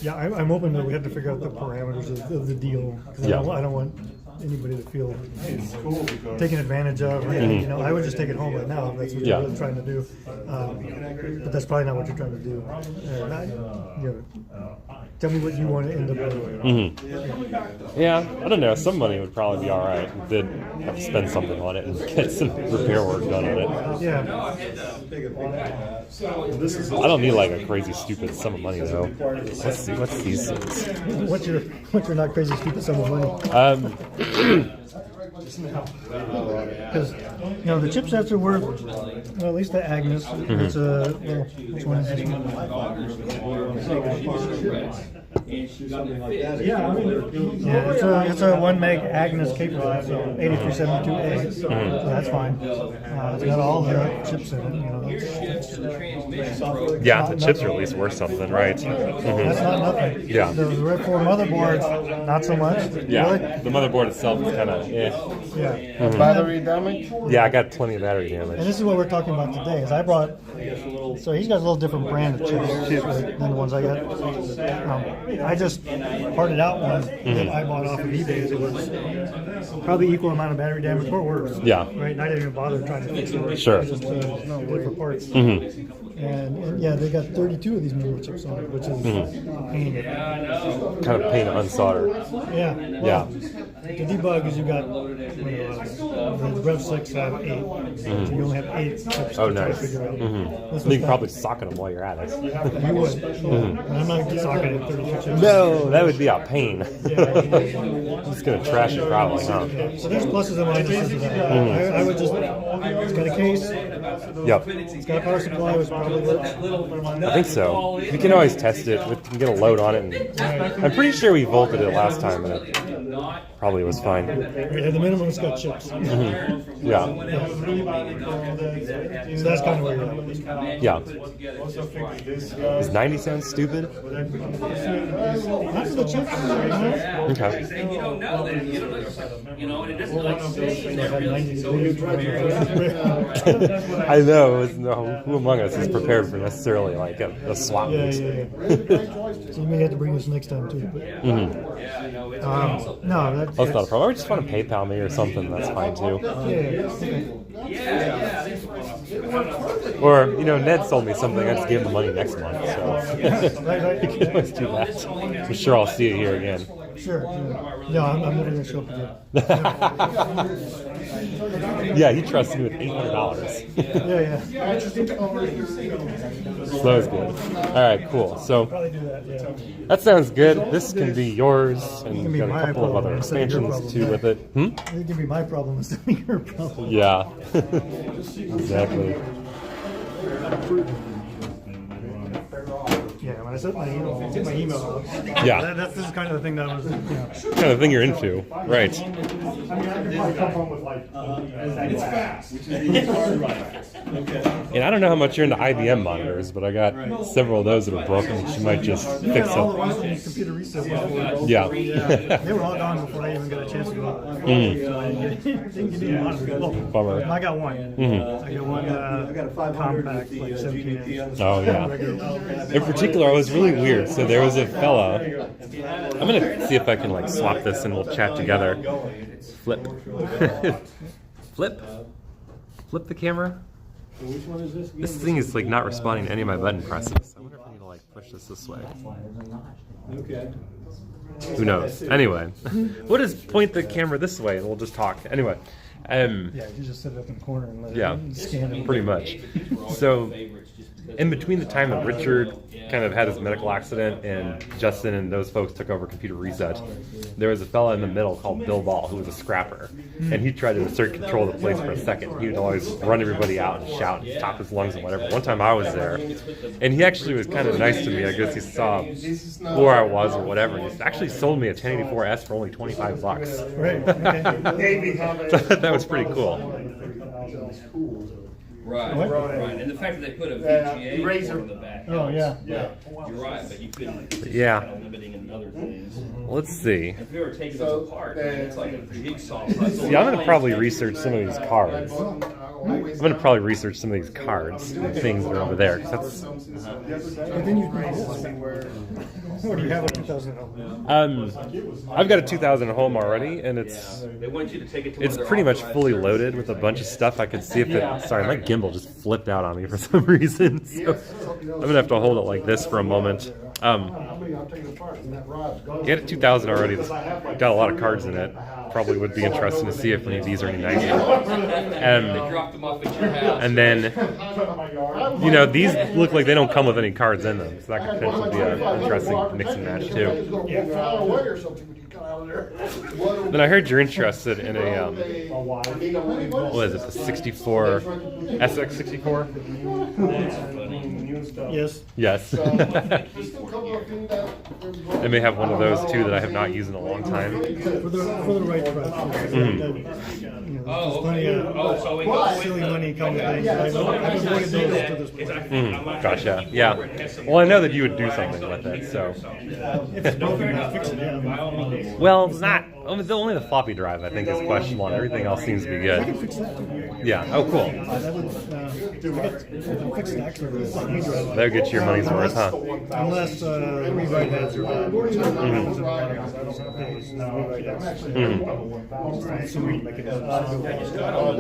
Speaker 3: yeah, I'm open to. We have to figure out the parameters of the deal. 'Cause I don't want anybody to feel taken advantage of.
Speaker 9: Mm-hmm.
Speaker 3: You know, I would just take it home right now if that's what you're really trying to do. But that's probably not what you're trying to do. Tell me what you want to end up with.
Speaker 9: Mm-hmm. Yeah, I don't know. Some money would probably be all right. Did have to spend something on it and get some repair work done on it.
Speaker 3: Yeah.
Speaker 9: I don't need like a crazy stupid sum of money though. Let's see what's these things.
Speaker 3: What's your not crazy stupid sum of money? Because you know the chipsets are worth, well, at least the Agnes. It's a which one is this one? Yeah, it's a 1 meg Agnes capable, so 8372A. So that's fine. It's got all the chips in it.
Speaker 9: Yeah, the chips are at least worth something, right?
Speaker 3: That's not nothing.
Speaker 9: Yeah.
Speaker 3: The Red 4 motherboard, not so much.
Speaker 9: Yeah,
Speaker 3: Really?
Speaker 9: the motherboard itself is kind of
Speaker 3: Yeah.
Speaker 11: Battery damage?
Speaker 9: Yeah, I got plenty of battery damage.
Speaker 3: And this is what we're talking about today. Is I brought, so he's got a little different brand of chips than the ones I got. I just parted out one that I bought off of eBay. It was probably equal amount of battery damage or worse.
Speaker 9: Yeah.
Speaker 3: Right. And I didn't even bother trying to fix it.
Speaker 9: Sure.
Speaker 3: Just different parts. And yeah, they got 32 of these memory chips on it, which is a pain.
Speaker 9: Kind of pain to unsolder.
Speaker 3: Yeah.
Speaker 9: Yeah.
Speaker 3: The debug is you got the Rev 6 have 8. So you only have 8 chips
Speaker 9: Oh,
Speaker 3: to try to
Speaker 9: nice.
Speaker 3: figure out.
Speaker 9: You can probably socket them while you're at it.
Speaker 3: You would. And I'm not socketing 32 chips.
Speaker 9: No, that would be a pain. I'm just gonna trash it probably, huh?
Speaker 3: So there's pluses and minuses to that. I would just, it's got a case.
Speaker 9: Yep.
Speaker 3: It's got a power supply, which probably works.
Speaker 9: I think so. You can always test it. We can get a load on it. And I'm pretty sure we volted it last time, and it probably was fine.
Speaker 3: At the minimum, it's got chips.
Speaker 9: Yeah.
Speaker 3: So that's kind of where you're at.
Speaker 9: Yeah. Is 90 sound stupid?
Speaker 3: Not for the chips.
Speaker 9: Okay.
Speaker 10: You don't know that. You know, and it doesn't like
Speaker 9: I know. Who among us is prepared for necessarily like a swap meet?
Speaker 3: So you may have to bring this next time too. But, no,
Speaker 9: that's not a problem. Or just want to PayPal me or something. That's fine too. Or, Ned sold me something. I just gave him the money next month. So you can always do that. I'm sure I'll see you here again.
Speaker 3: Sure. No, I'm never going to show up again.
Speaker 9: Yeah, he trusts me with $800.
Speaker 3: Yeah.
Speaker 9: So that was good. All right, cool. So that sounds good. This can be yours, and you've got a couple of other expansions too with it.
Speaker 3: It can be my problem instead of your problem.
Speaker 9: Yeah, exactly.
Speaker 3: Yeah, when I set my email out.
Speaker 9: Yeah.
Speaker 3: This is kind of the thing that was,
Speaker 9: kind of thing you're into, right?
Speaker 2: I mean, I could probably come home with like, it's fast.
Speaker 9: And I don't know how much you're into IBM monitors, but I got several of those that are broken that you might just fix
Speaker 3: all the ones
Speaker 9: up.
Speaker 3: from the computer reset before.
Speaker 9: Yeah.
Speaker 3: They were all gone before I even got a chance to go. Didn't get any monitors. Well,
Speaker 9: Bummer.
Speaker 3: I got one. I got one compact, like 17 inch.
Speaker 9: Oh, yeah. In particular, it was really weird. So there was a fella. I'm going to see if I can like swap this and we'll chat together. Flip. Flip the camera.
Speaker 4: Which one is this?
Speaker 9: This thing is like not responding to any of my button presses. I wonder if I need to like push this way.
Speaker 1: Okay.
Speaker 9: Who knows? Anyway, we'll just point the camera this way and we'll just talk. Anyway.
Speaker 3: Yeah, you just set it up in the corner and let it scan it.
Speaker 9: Pretty much. So, in between the time that Richard kind of had his medical accident and Justin and those folks took over Computer Reset, there was a fella in the middle called Bill Ball who was a scrapper. And he tried to assert control of the place for a second. He would always run everybody out and shout and stop his lungs and whatever. One time I was there, and he actually was kind of nice to me. I guess he saw where I was or whatever. He actually sold me a 1084S for only $25.
Speaker 3: Right, okay.
Speaker 9: That was pretty cool.
Speaker 10: Right,
Speaker 3: What?
Speaker 10: right. And the fact that they put a VGA port on the back.
Speaker 3: Oh, yeah.
Speaker 10: You're right, but you couldn't. It's
Speaker 9: Yeah.
Speaker 10: kind of limiting in other things.
Speaker 9: Let's see.
Speaker 10: If you were taking those apart, man, it's like a jigsaw puzzle.
Speaker 9: See, I'm going to probably research some of these cards. I'm going to probably research some of these cards and things that are over there. 'Cause
Speaker 3: But then you what do you have a 2000 at home?
Speaker 9: I've got a 2000 at home already, and
Speaker 10: They want you to take it to
Speaker 9: it's
Speaker 10: one of
Speaker 9: pretty
Speaker 10: their
Speaker 9: much fully loaded with a bunch of stuff. I could see if it. Sorry, my gimbal just flipped out on me for some reason. So I'm gonna have to hold it like this for a moment. Get a 2000 already. It's got a lot of cards in it. Probably would be interesting to see if any of these are any nicer.
Speaker 10: dropped them off at your house.
Speaker 9: And then, you know, these look like they don't come with any cards in them, so that could potentially be an interesting mix and match too. Then I heard you're interested in a what is it, the 64 SX64?
Speaker 3: Yes.
Speaker 9: Yes. I may have one of those too that I have not used in a long time.
Speaker 3: For the right price. There's plenty of silly money coming in. I've avoided those to this point.
Speaker 9: Gotcha. Yeah. Well, I know that you would do something with it, so.
Speaker 3: If it's broken, I'll fix it. Yeah.
Speaker 9: Well, not only the floppy drive I think is questionable, and everything else seems to be
Speaker 3: I can
Speaker 9: good.
Speaker 3: fix that.
Speaker 9: Yeah. Oh, cool.
Speaker 3: That would fix the actual floppy drive.
Speaker 9: That would get you your money's worth, huh?
Speaker 3: Unless the rewrite heads are bad.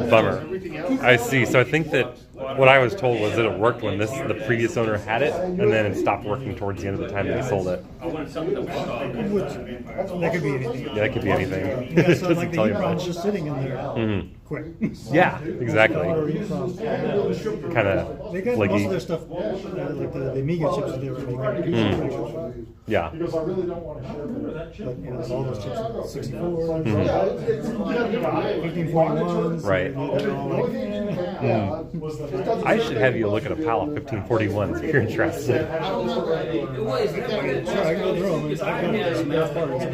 Speaker 9: Bummer. I see. So I think that what I was told was that it worked when the previous owner had it, and then it stopped working towards the end of the time they sold it.
Speaker 3: That could be anything.
Speaker 9: Yeah, that could be anything.
Speaker 3: Yeah,
Speaker 9: It
Speaker 3: so
Speaker 9: doesn't
Speaker 3: like the
Speaker 9: tell you
Speaker 3: EEPROM's
Speaker 9: much.
Speaker 3: just sitting in there. Quick.
Speaker 9: Yeah, exactly. Kind of
Speaker 3: They got most of
Speaker 9: flaky.
Speaker 3: their stuff, like the Amiga chips that they were making.
Speaker 9: Yeah.
Speaker 3: But, all those chips, 64s, 1541s.
Speaker 9: Right. I should have you look at a pile of 1541s if you're interested.
Speaker 3: Sure, I go through them. I've got spare parts.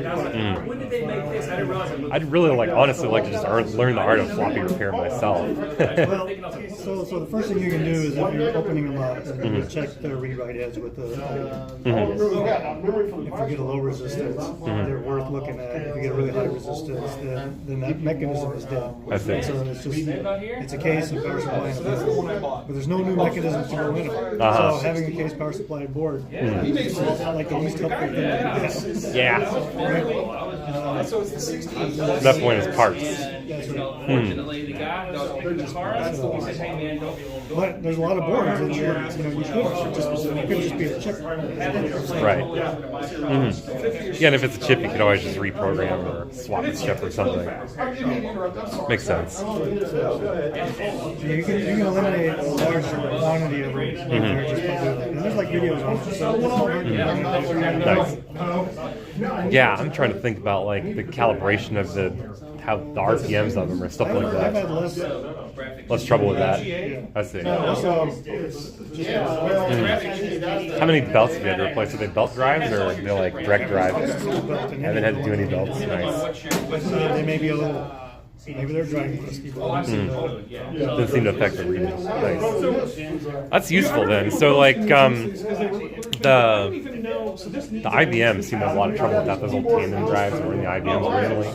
Speaker 1: When did they make this? I didn't realize it.
Speaker 9: I'd really honestly like to just learn the art of floppy repair myself.
Speaker 3: Well, so the first thing you can do is if you're opening them up, you check the rewrite heads with the. If you get a low resistance, they're worth looking at. If you get a really high resistance, then that mechanism is dead.
Speaker 9: I see.
Speaker 3: So it's a case and power supply, but there's no new mechanisms to go in it. So having a case power supply board is like the least helpful thing that you have.
Speaker 9: Yeah.
Speaker 3: So it's the 60s.
Speaker 9: That point is parts.
Speaker 3: That's right.
Speaker 10: Fortunately, the guy that was picking the car up, he said, "Hey man, don't."
Speaker 3: But there's a lot of boards, and you could just be a chip.
Speaker 9: Right. Yeah, and if it's a chip, you could always just reprogram or swap the chip or something. Makes sense.
Speaker 3: You can eliminate a large quantity of it. And there's like videos on it.
Speaker 9: Nice. Yeah, I'm trying to think about like the calibration of how the RPMs of them or stuff like
Speaker 3: I've had
Speaker 9: that. Less trouble with that. I see. How many belts have you had to replace? Are they belt drives or are they like direct drive? Haven't had to do any belts. Nice.
Speaker 3: They may be a little. Maybe they're driving risky.
Speaker 9: Doesn't seem to affect the reading. Nice. That's useful then. So like the IBMs seem to have a lot of trouble with that. Those old tandem drives that were in the IBMs originally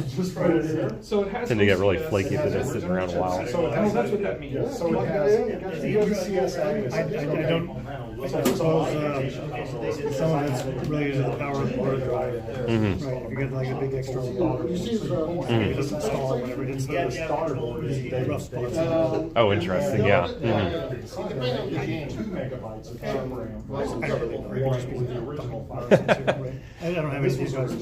Speaker 9: tend to get really flaky if they're just sitting around a while.
Speaker 6: That's what that means.
Speaker 3: I don't. I suppose some of it's related to the power of the board drive. Right. If you get like a big external motor, it doesn't stall whenever it hits the starter board. It's rough spots.
Speaker 9: Oh, interesting. Yeah.
Speaker 3: I don't really know. I don't have any of these guys.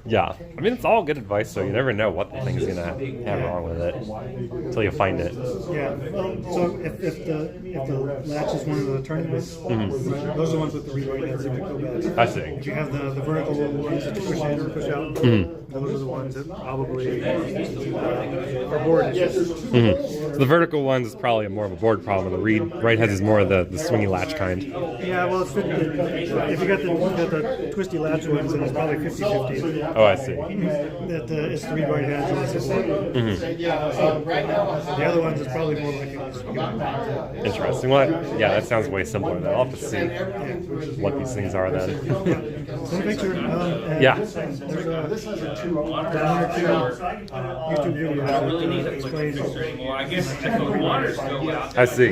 Speaker 9: Yeah, I mean it's all good advice, so you never know what the thing's gonna have wrong with it until you find it.
Speaker 3: Yeah. Well, so if the latch is one of the turning ones, those are the ones with the read-write heads and the co-latch.
Speaker 9: I see.
Speaker 3: If you have the vertical ones that you push in or push out, those are the ones that probably are board issues.
Speaker 9: So the vertical ones is probably more of a board problem. The read-write heads is more of the swingy latch kind.
Speaker 3: Yeah, well, if you got the twisty latch ones, then it's probably 50-50.
Speaker 9: Oh, I see.
Speaker 3: That it's the read-write heads and it's the board. The other ones is probably more like
Speaker 9: Interesting. Well, yeah, that sounds way simpler. Then I'll have to see what these things are then.
Speaker 3: Send a picture.
Speaker 9: Yeah.
Speaker 3: There's one or two YouTube videos that explain.
Speaker 10: Well, I guess if the waters go out.
Speaker 9: I see.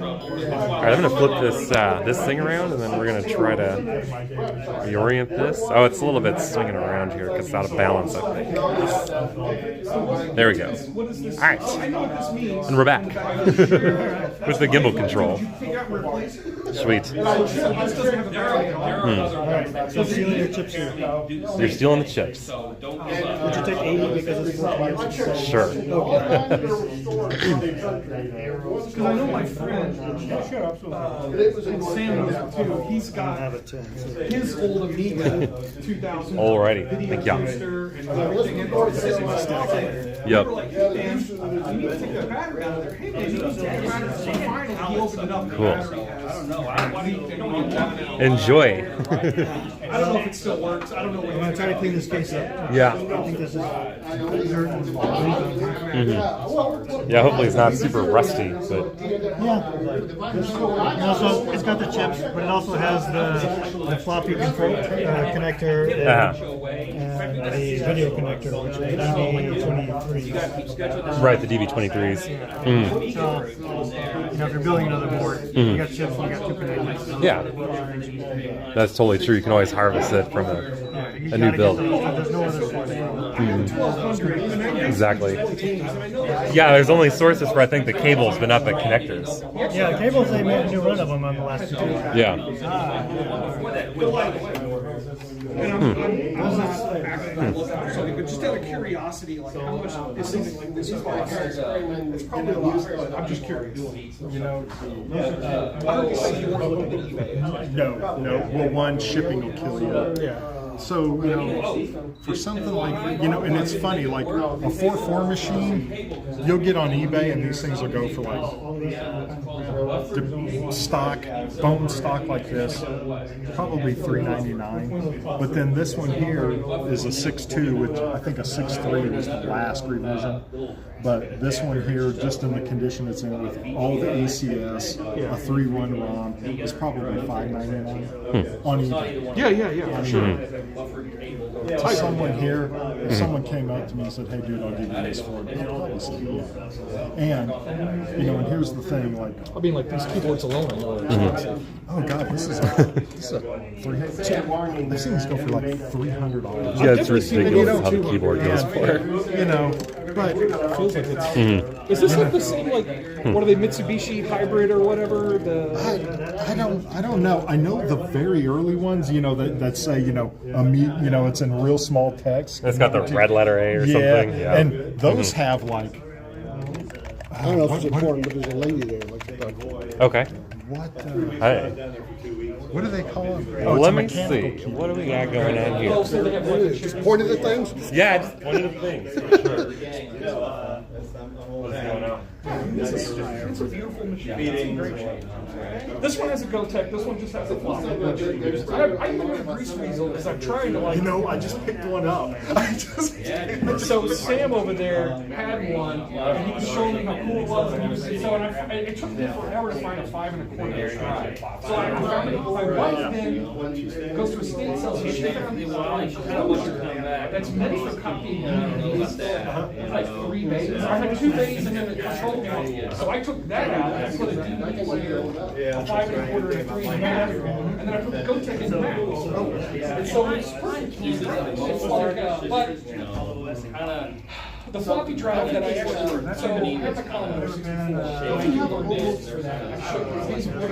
Speaker 9: All right, I'm gonna flip this this thing around, and then we're gonna try to reorient this. Oh, it's a little bit swinging around here because it's out of balance, I think. There we go. All right, and we're back with the gimbal control. Sweet.
Speaker 3: So stealing your chips here.
Speaker 9: You're stealing the chips.
Speaker 3: Would you take 80 because it's 40?
Speaker 9: Sure.
Speaker 6: Because I know my friend, and Sam knows him too, he's got his old Amiga 2000.
Speaker 9: Alrighty. Thank you.
Speaker 6: And everything, and it's sitting in my stack.
Speaker 9: Yep.
Speaker 6: We're like, hey, man, you need to take that battery out of there. Hey, man, you need to take the battery out. So finally, he opened it up. And
Speaker 9: Cool.
Speaker 6: the battery has. I don't know.
Speaker 9: Enjoy.
Speaker 6: I don't know if it still works. I don't know what
Speaker 3: I'm going to try to clean this case up.
Speaker 9: Yeah.
Speaker 3: I think this is dirt and
Speaker 9: Yeah, hopefully it's not super rusty, but
Speaker 3: yeah. And also, it's got the chips, but it also has the floppy control connector and the video connector, which is DB23.
Speaker 9: right, the DB23s.
Speaker 3: So, if you're building another board, you got chips and you got two connectors.
Speaker 9: Yeah, that's totally true. You can always harvest it from a new build.
Speaker 3: There's no other source.
Speaker 9: Exactly. Yeah, there's only sources for I think the cable's been up at connectors.
Speaker 3: Yeah, the cables, they made a new run of them on the last two.
Speaker 9: Yeah.
Speaker 6: Just out of curiosity, like how much is something like this cost? It's probably a lot. I'm just curious.
Speaker 2: You know, no. Well, one, shipping will kill you.
Speaker 3: Yeah.
Speaker 2: So, you know, for something like, you know, and it's funny, like a 4.4 machine, you'll get on eBay and these things will go for like stock, bone stock like this, probably $3.99. But then this one here is a 6.2, which I think a 6.3 was the last revision. But this one here, just in the condition it's in with all the ACS, a 3.1 ROM, is probably $5.99 on eBay.
Speaker 6: Yeah, for sure.
Speaker 2: To someone here, if someone came up to me and said, "Hey, dude, I'll give you this for it," I'd probably say yeah. And you know, and here's the thing, like,
Speaker 6: I mean, like these keyboards alone, I know are expensive.
Speaker 2: oh god, this is a $300. These things go for like $300.
Speaker 9: Yeah, it's ridiculous how the keyboard goes for.
Speaker 2: You know, but
Speaker 6: It feels like it's. Is this like the same, like, what are they, Mitsubishi hybrid or whatever?
Speaker 2: I don't know. I know the very early ones, you know, that say, you know, it's in real small text.
Speaker 9: It's got the red letter A or something. Yeah.
Speaker 2: And those have like.
Speaker 11: I don't know if it's important, but there's a lady there.
Speaker 9: Okay.
Speaker 2: What?
Speaker 9: Hey.
Speaker 2: What do they call them?
Speaker 9: Let me see. What do we got going on here?
Speaker 11: Just pointed at things?
Speaker 9: Yeah, just one of the things. For sure. What's going on?
Speaker 6: It's a beautiful machine. It's in great shape. This one has a GoTech. This one just has a flop. I even have a grease weasel because I'm trying to like.
Speaker 2: You know, I just picked one up.
Speaker 6: So Sam over there had one, and he was showing me how cool it was. And he was so, and it took me forever to find a 5 1/4 inch drive. So I found it. My wife then goes to a state sale, so she found this that's meant for copying DVDs. Like 3 bays. I had 2 bays and then a control panel. So I took that out and put a DVD player, a 5 1/4 and a 3 1/2, and then I put the GoTech in the back. And so it's perfect. It's like, but The floppy drive that I actually, so I have the Commodore 64. If you have a board for that, I showed you these board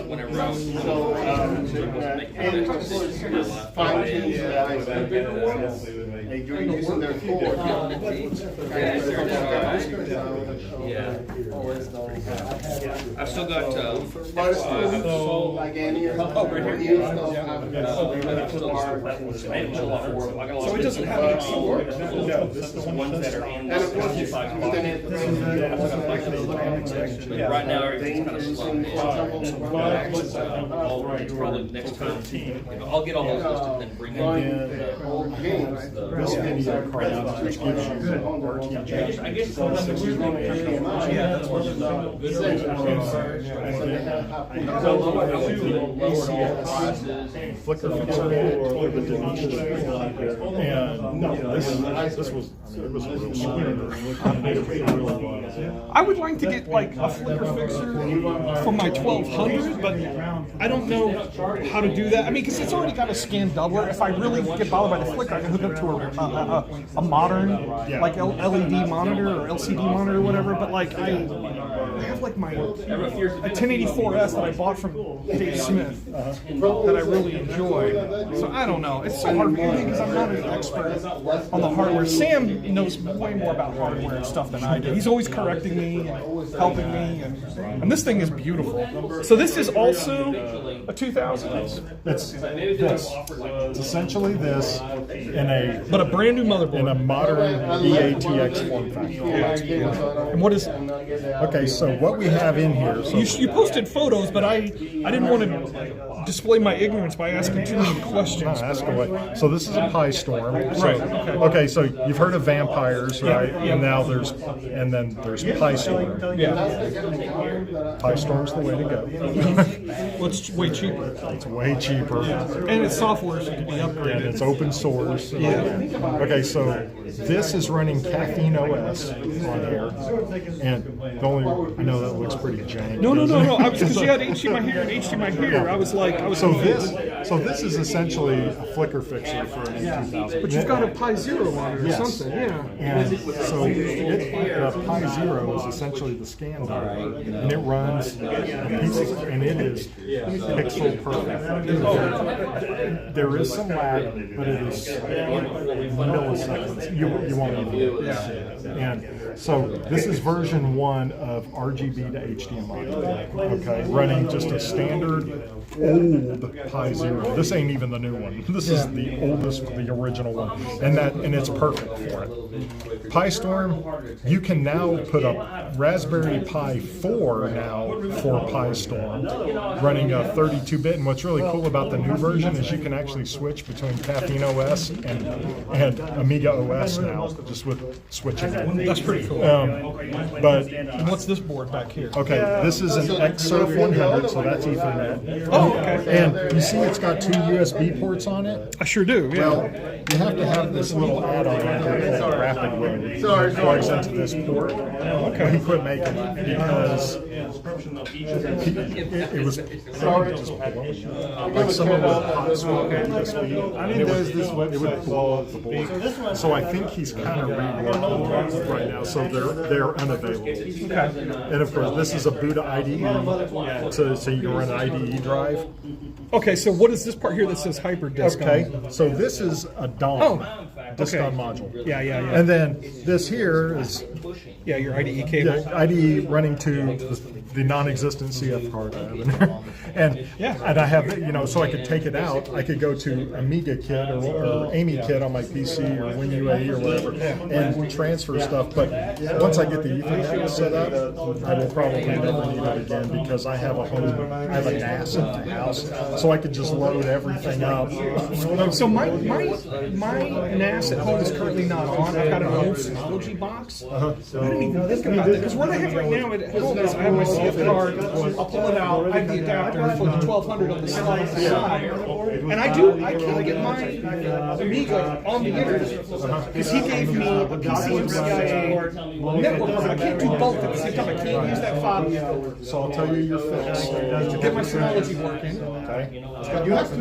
Speaker 10: Whenever I was
Speaker 4: fine tunes you're using their core.
Speaker 10: I've still got
Speaker 4: Like any of
Speaker 6: So it doesn't have any keyboard?
Speaker 8: No, this is the ones that are in.
Speaker 4: And of course,
Speaker 10: right now everything's kind of slow. Probably next time. I'll get all those listed and then bring in
Speaker 4: old games.
Speaker 2: This video card, which gives you RTJ.
Speaker 10: I guess
Speaker 2: Flicker fixer with the Denise. And no, this was, I mean, it was a real sweater.
Speaker 6: I would like to get like a flicker fixer for my 1200, but I don't know how to do that. I mean, because it's already got a scan doubler. If I really get bothered by the flicker, I can hook up to a modern, like LED monitor or LCD monitor or whatever. But like I have like my a 1084S that I bought from Dave Smith that I really enjoy. So I don't know. It's so hard for me because I'm not an expert on the hardware. Sam knows way more about hardware and stuff than I do. He's always correcting me and helping me, and this thing is beautiful. So this is also a 2000.
Speaker 2: It's this. It's essentially this in a
Speaker 6: brand new motherboard
Speaker 2: in a modern EATX form factor.
Speaker 6: And what is?
Speaker 2: Okay, so what we have in here. So
Speaker 6: You posted photos, but I didn't want to display my ignorance by asking too many questions.
Speaker 2: ask away. So this is a Pi Storm.
Speaker 6: Right.
Speaker 2: Okay, so you've heard of vampires, right?
Speaker 6: Yeah.
Speaker 2: And now there's Pi Storm.
Speaker 6: Yeah.
Speaker 2: Pi Storm's the way to go.
Speaker 6: Well, it's way cheaper.
Speaker 2: It's way cheaper.
Speaker 6: And it's software, so it can be upgraded.
Speaker 2: And it's open source.
Speaker 6: Yeah.
Speaker 2: Okay, so this is running Caffeine OS on here, and the only I know that looks pretty jank.
Speaker 6: No. Because you had HDMI here and HDMI here. I was
Speaker 2: So this is essentially a flicker fixer for an M2000.
Speaker 6: But you've got a Pi Zero on it or something, yeah.
Speaker 2: And so the Pi Zero is essentially the scan dial, and it runs a piece of, and it is pixel perfect. There is some lag, but it is milliseconds. You won't even see it. And so this is version 1 of RGB to HDMI. Okay, running just a standard old Pi Zero. This ain't even the new one. This is the oldest, the original one, and it's perfect for it. Pi Storm, you can now put a Raspberry Pi 4 now for Pi Storm, running a 32-bit. And what's really cool about the new version is you can actually switch between Caffeine OS and Amiga OS now, just with switching it.
Speaker 6: That's pretty cool.
Speaker 2: But
Speaker 6: what's this board back here?
Speaker 2: Okay, this is an Xsurf 100, so that's Ethernet.
Speaker 6: Oh, okay.
Speaker 2: And you see it's got 2 USB ports on it?
Speaker 6: I sure do, yeah.
Speaker 2: Well, you have to have this little add-on on here called Rapid Load. It plugs into this port. Okay. He quit making it because it was probably just blowing. Like someone with a hot swap at the speed. It would blow up the board. So I think he's kind of reworking right now, so they're unavailable. Okay. And of course, this is a Buddha IDE, so you can run an IDE drive.
Speaker 6: Okay, so what is this part here that says hyperdisk?
Speaker 2: Okay, so this is a DOM, disk-on module.
Speaker 6: Yeah.
Speaker 2: And then this here is
Speaker 6: your IDE cable.
Speaker 2: IDE running to the non-existent CF card I have in there. And I have, so I could take it out. I could go to Amiga Kit or Amy Kit on my PC or WinUAE or whatever and transfer stuff. But once I get the Ethernet set up, I will probably never need it again because I have a NAS at the house, so I could just load everything up.
Speaker 6: So my NAS at home is currently not on. I've got an old Synology box. I didn't even think about that because what I have right now at home is I have my CF card. I'll pull it out. I have the adapter for the 1200 on the side. And I can't get my Amiga on the internet because he gave me a PC and CIA network. I can't do both at the same time. I can't use that file.
Speaker 2: So I'll tell you your fix.
Speaker 6: To get my Synology working.
Speaker 2: Okay. You have to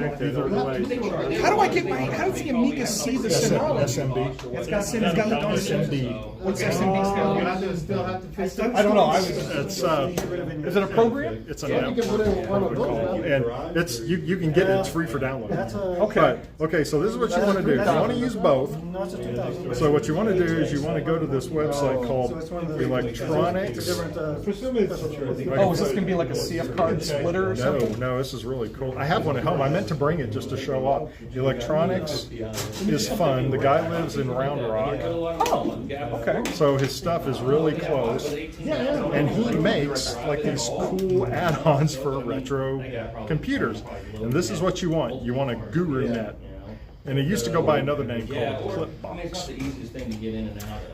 Speaker 6: How do I get my? How does the Amiga see the Synology?
Speaker 2: SMB.
Speaker 6: It's got SMB. What's SMB stand for?
Speaker 2: I don't know. Is
Speaker 6: it a program?
Speaker 2: It's an app. And it's you can get it. It's free for download.
Speaker 6: Okay.
Speaker 2: Okay. So this is what you want to do. You want to use both. So what you want to do is you want to go to this website called Electronics.
Speaker 6: Oh, is this gonna be like a CF card splitter or something?
Speaker 2: No, this is really cool. I have one at home. I meant to bring it just to show up. Electronics is fun. The guy lives in Round Rock.
Speaker 6: Oh, okay.
Speaker 2: So his stuff is really close. And he makes like these cool add-ons for retro computers. And this is what you want. You want a GuruNet. And it used to go by another name called Clipbox.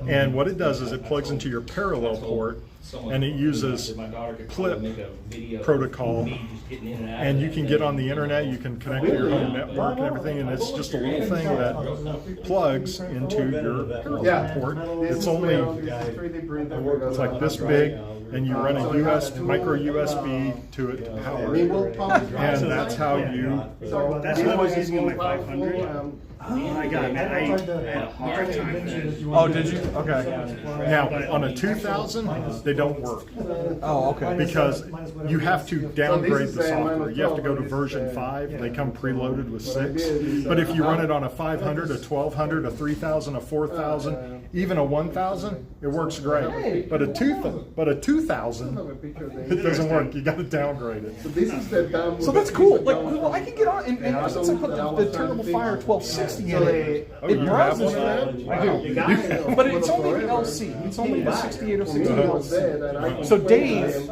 Speaker 2: And what it does is it plugs into your parallel port, and it uses clip protocol, and you can get on the internet, you can connect to your home network and everything, and it's just a little thing that plugs into your parallel port. It's only, it's like this big, and you run a micro USB to it to power it. And that's how you...
Speaker 3: That's what I was using on my 500. I got it. I had a hard time.
Speaker 6: Oh, did you? Okay.
Speaker 2: Now, on a 2000, they don't work.
Speaker 6: Oh, okay.
Speaker 2: Because you have to downgrade the software. You have to go to version 5. They come preloaded with 6. But if you run it on a 500, a 1200, a 3000, a 4000, even a 1000, it works great. But a 2000, it doesn't work. You got to downgrade it.
Speaker 6: So that's cool. Like, well, I can get on, and since I put the Terrible Fire 1260 in it, it browses that. I do. But it's only the LC. It's only the 6806 LC. So Dave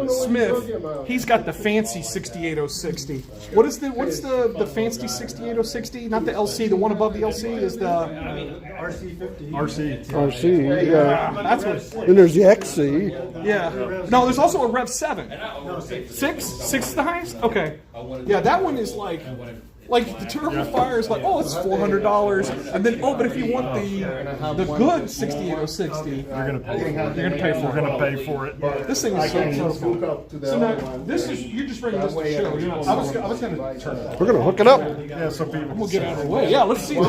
Speaker 6: Smith, he's got the fancy 68060. What's the fancy 68060? Not the LC. The one above the LC is the
Speaker 11: RC, yeah.
Speaker 6: That's what.
Speaker 11: Then there's the XC.
Speaker 6: Yeah. No, there's also a Rev 7. 6? 6 is the highest? Okay. Yeah, that one is like the Terrible Fire is like, oh, it's $400, and then but if you want the good 68060, you're gonna pay for it. This thing is so cool. So now this is you're just bringing this to show. I was gonna turn it.
Speaker 11: We're gonna hook it up.
Speaker 2: Yeah, so people.
Speaker 6: I'm gonna get out of the way. Yeah, let's see. Is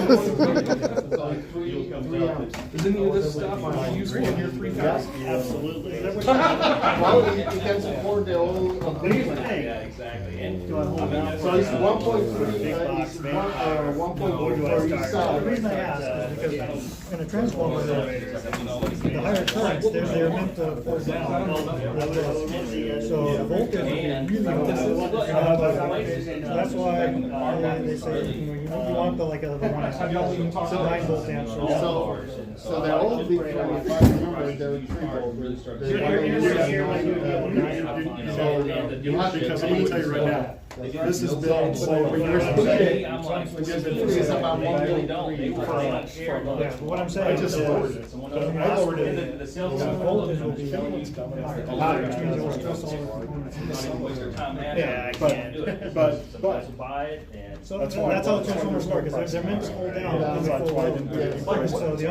Speaker 6: any of this stuff useful in your 3000?
Speaker 3: Absolutely.
Speaker 4: Well, you can support the old agreement.
Speaker 8: Yeah, exactly. And
Speaker 4: So it's 1.3. 1.4 for each
Speaker 3: The
Speaker 4: side.
Speaker 3: reason I ask is because in a transformer, the higher currents, they're meant to pull down. So the voltage is really low. That's why they say you want the 9 volt amps.
Speaker 4: So they're all big 25. Remember, they're 3 volt.
Speaker 2: Because I'm going to tell you right now, this has been slowly.
Speaker 4: It's about 1.3.
Speaker 3: Yeah, what I'm saying is, I lowered it. The voltage will be higher, which means it will stress all the components.
Speaker 8: Yeah, I can't do it.
Speaker 2: But
Speaker 8: Buy it and.
Speaker 3: So that's how the transformers start, because they're meant to hold down.
Speaker 2: That's why I didn't do it.
Speaker 3: So the
Speaker 6: I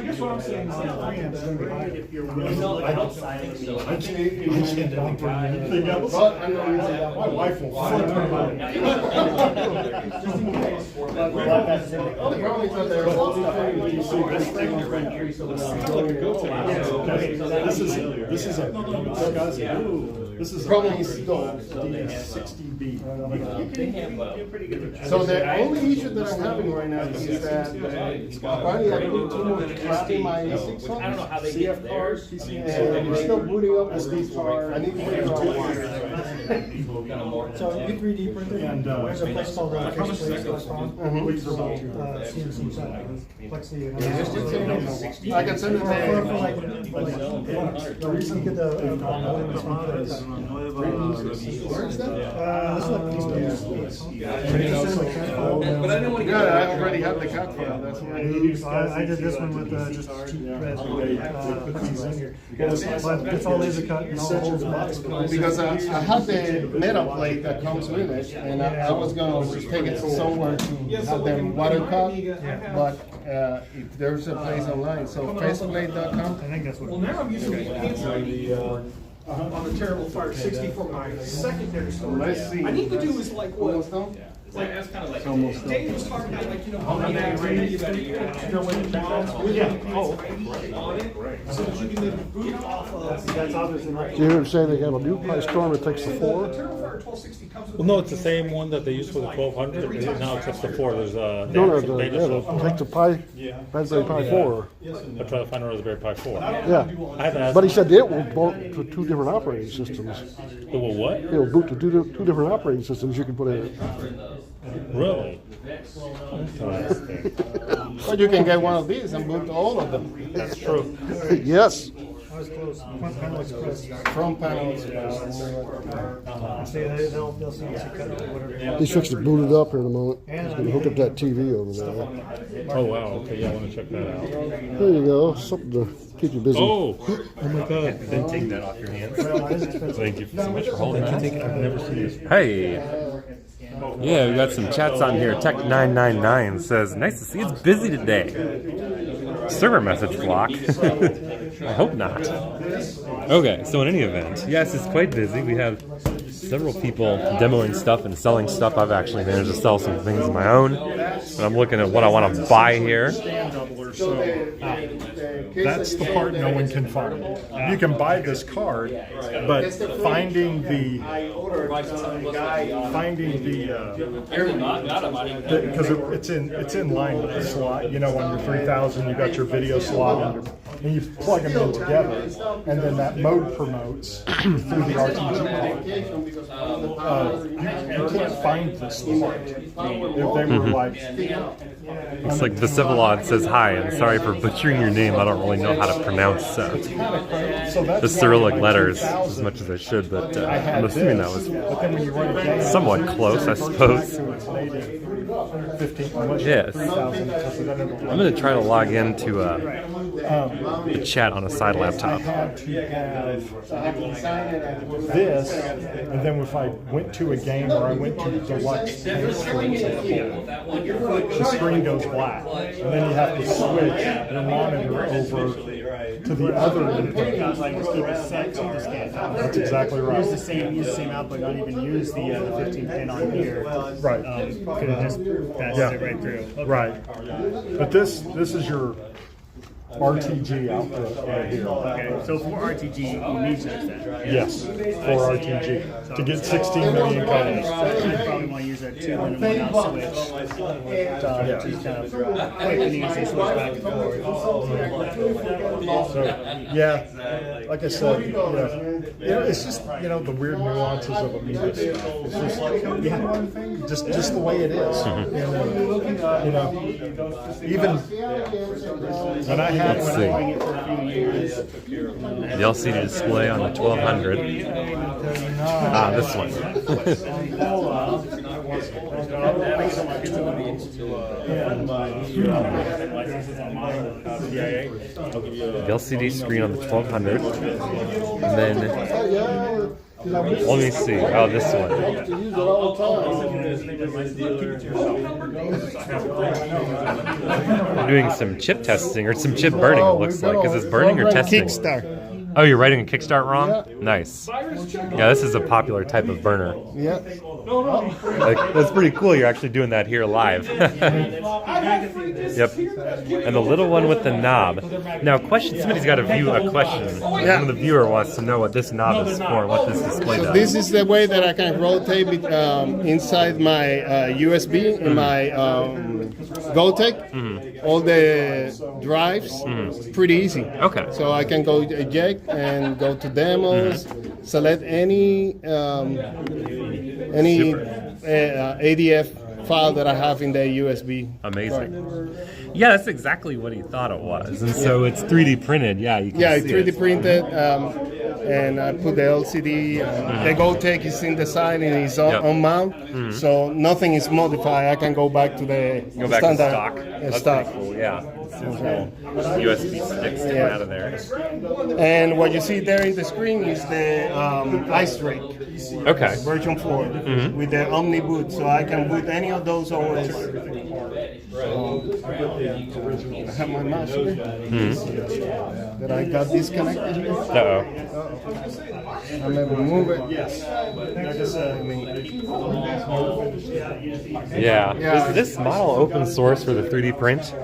Speaker 6: guess what I'm saying is
Speaker 3: preamp is going to be higher.
Speaker 8: If you're really outside, so
Speaker 2: I can't downgrade anything else. My wife will flip about it.
Speaker 4: The problem is that they're all
Speaker 2: This is a
Speaker 4: Probably still.
Speaker 2: 60B.
Speaker 4: So the only issue that I'm having right now is that apparently I put too much crap in my A6
Speaker 8: I don't know how they
Speaker 4: CF
Speaker 8: get there.
Speaker 4: cards, and we're still booting up SD cards. I need to figure out why.
Speaker 3: So U3D printer,
Speaker 2: And,
Speaker 3: there's a place called fixplace.com. CNC side, Plexi.
Speaker 4: I can send it to
Speaker 3: The reason you get the
Speaker 4: Where's that?
Speaker 3: This is like these days.
Speaker 4: But I know when I already have the cat file. That's why
Speaker 3: I did this one with just cheap red cookies in here. But it's all laser cut and all holes box.
Speaker 4: because I have the metal plate that comes with it, and I was gonna take it somewhere to have them water cut, but if there's a place online, so faceplate.com.
Speaker 3: I think that's what.
Speaker 6: Well, now I'm using the cancel on the Terrible Fire 60 for my secondary storage.
Speaker 4: Let's see.
Speaker 6: I need to do is like what?
Speaker 4: Almost done?
Speaker 6: Like, that's kind of like, Dave was talking about, like, you know, how many apps you know, when the bombs with ID on it, so that you can then boot off of.
Speaker 3: That's obviously not.
Speaker 11: Do you hear him say they have a new price storm that takes the 4?
Speaker 6: Terrible Fire 1260 comes with.
Speaker 5: Well, no, it's the same one that they used for the 1200. Now it's just the 4. There's a.
Speaker 11: No, no, take the Pi, Raspberry Pi 4.
Speaker 5: I'm trying to find a Raspberry Pi 4.
Speaker 11: Yeah.
Speaker 5: I haven't asked.
Speaker 11: But he said it will boot to 2 different operating systems.
Speaker 5: It will what?
Speaker 11: It will boot to 2 different operating systems you can put in it.
Speaker 5: Really?
Speaker 4: But you can get one of these and boot all of them.
Speaker 5: That's true.
Speaker 11: Yes.
Speaker 3: I was close. Front panel express.
Speaker 4: Front panels.
Speaker 3: See, they'll see us cut it, whatever.
Speaker 11: He's fixing to boot it up here in a moment. He's going to hook up that TV over there.
Speaker 5: Oh wow. Okay, yeah, I want to check that out.
Speaker 11: There you go. Something to keep you busy.
Speaker 5: Oh my God!
Speaker 9: Then take that off your hands. Thank you so much for holding
Speaker 5: I've
Speaker 9: that.
Speaker 5: never seen this.
Speaker 9: Hey. Yeah, we got some chats on here. Tech999 says, nice to see it's busy today. Server message block. I hope not. Okay, so in any event, yes, it's quite busy. We have several people demoing stuff and selling stuff. I've actually managed to sell some things of my own. And I'm looking at what I want to buy here.
Speaker 2: So that's the part no one can find. You can buy this card, but finding the because it's in line with the slot. You know, on your 3000, you got your video slot, and you plug them in together, and then that mode promotes through the RTG port. You can't find this part. If they were like.
Speaker 9: Looks like Vasivilod says hi, and sorry for butchering your name. I don't really know how to pronounce the Cyrillic letters as much as I should, but I'm assuming that was somewhat close, I suppose. Yes. I'm going to try to log into a chat on a side laptop.
Speaker 2: I had to have this, and then if I went to a game or I went to the deluxe pace, for example, the screen goes black, and then you have to switch your monitor over to the other input. That's exactly right.
Speaker 3: Use the same output, not even use the 15 pin on here.
Speaker 2: Right.
Speaker 3: Could have just passed it right through. Okay.
Speaker 2: Right. But this is your RTG output right here.
Speaker 3: Okay, so for RTG, you need to use that.
Speaker 2: Yes, for RTG. To get 16 million colors.
Speaker 3: So you probably want to use that 2 and 1 out switch. To kind of quick and easy switch back and forth.
Speaker 2: So, yeah, like I said, it's just, the weird nuances of Amiga stuff. It's just, just the way it is. Even when I had
Speaker 9: Let's see. The LCD display on the 1200. Ah, this one. The LCD screen on the 1200. And then, let me see. Oh, this one. We're doing some chip testing, or some chip burning, it looks like. Is this burning or testing?
Speaker 11: Kickstart.
Speaker 9: Oh, you're writing a Kickstart ROM?
Speaker 11: Yeah.
Speaker 9: Nice. Yeah, this is a popular type of burner.
Speaker 11: Yeah.
Speaker 9: That's pretty cool. You're actually doing that here live. Yep. And the little one with the knob. Now, question. Somebody's got a question. One of the viewer wants to know what this knob is for, what this display does.
Speaker 4: This is the way that I can rotate inside my USB in my GoTech. All the drives. It's pretty easy.
Speaker 9: Okay.
Speaker 4: So I can go eject and go to demos, select any ADF file that I have in the USB.
Speaker 9: Amazing. Yeah, that's exactly what he thought it was. And so it's 3D printed. Yeah, you can see
Speaker 4: 3D
Speaker 9: it.
Speaker 4: printed. and I put the LCD. The Gotek is in the side and it's on mount, so nothing is modified. I can go back to the standard
Speaker 9: to stock. That's
Speaker 4: stock.
Speaker 9: pretty cool. Yeah. USB sticks sticking out of there.
Speaker 4: And what you see there in the screen is the ice rake.
Speaker 9: Okay.
Speaker 4: Version 4 with the Omni boot, so I can boot any of those OS. I have my mouse here. That I got disconnected here.
Speaker 9: Uh-oh.
Speaker 4: I'm gonna remove it.
Speaker 9: Yeah. Is this model open source for the 3D print?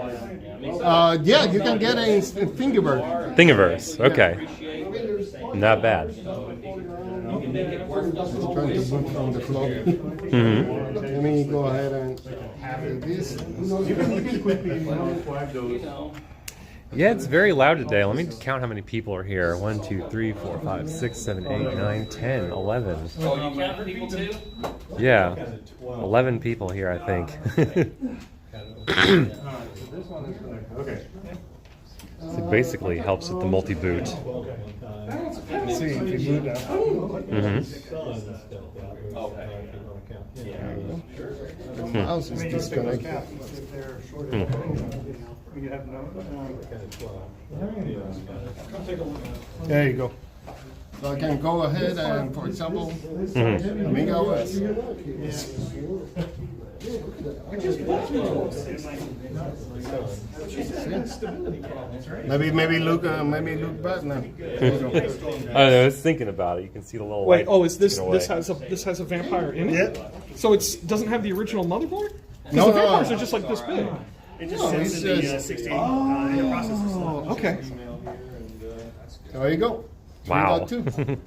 Speaker 4: Yeah, you can get it in Thingiverse.
Speaker 9: Thingiverse. Okay. Not bad.
Speaker 4: Trying to boot from the floor. Let me go ahead and do this.
Speaker 9: Yeah, it's very loud today. Let me count how many people are here. 1, 2, 3, 4, 5, 6, 7, 8, 9, 10, 11.
Speaker 10: Oh, you count people too?
Speaker 9: Yeah. 11 people here, I think. So it basically helps with the multi-boot.
Speaker 4: Let's see if you boot now. The mouse is disconnected. There you go. So I can go ahead and, for example, Amiga OS. Maybe look back now.
Speaker 9: I was thinking about it. You can see the little.
Speaker 6: Wait,
Speaker 9: light
Speaker 6: is this
Speaker 9: ticking away.
Speaker 6: this has a vampire in it?
Speaker 4: Yeah.
Speaker 6: So it doesn't have the original motherboard?
Speaker 4: No,
Speaker 6: the vampires are just like this big.
Speaker 7: It just sits in the 16 processor slot.
Speaker 6: Oh, okay.
Speaker 4: There you go.
Speaker 9: Wow.
Speaker 4: 3.2.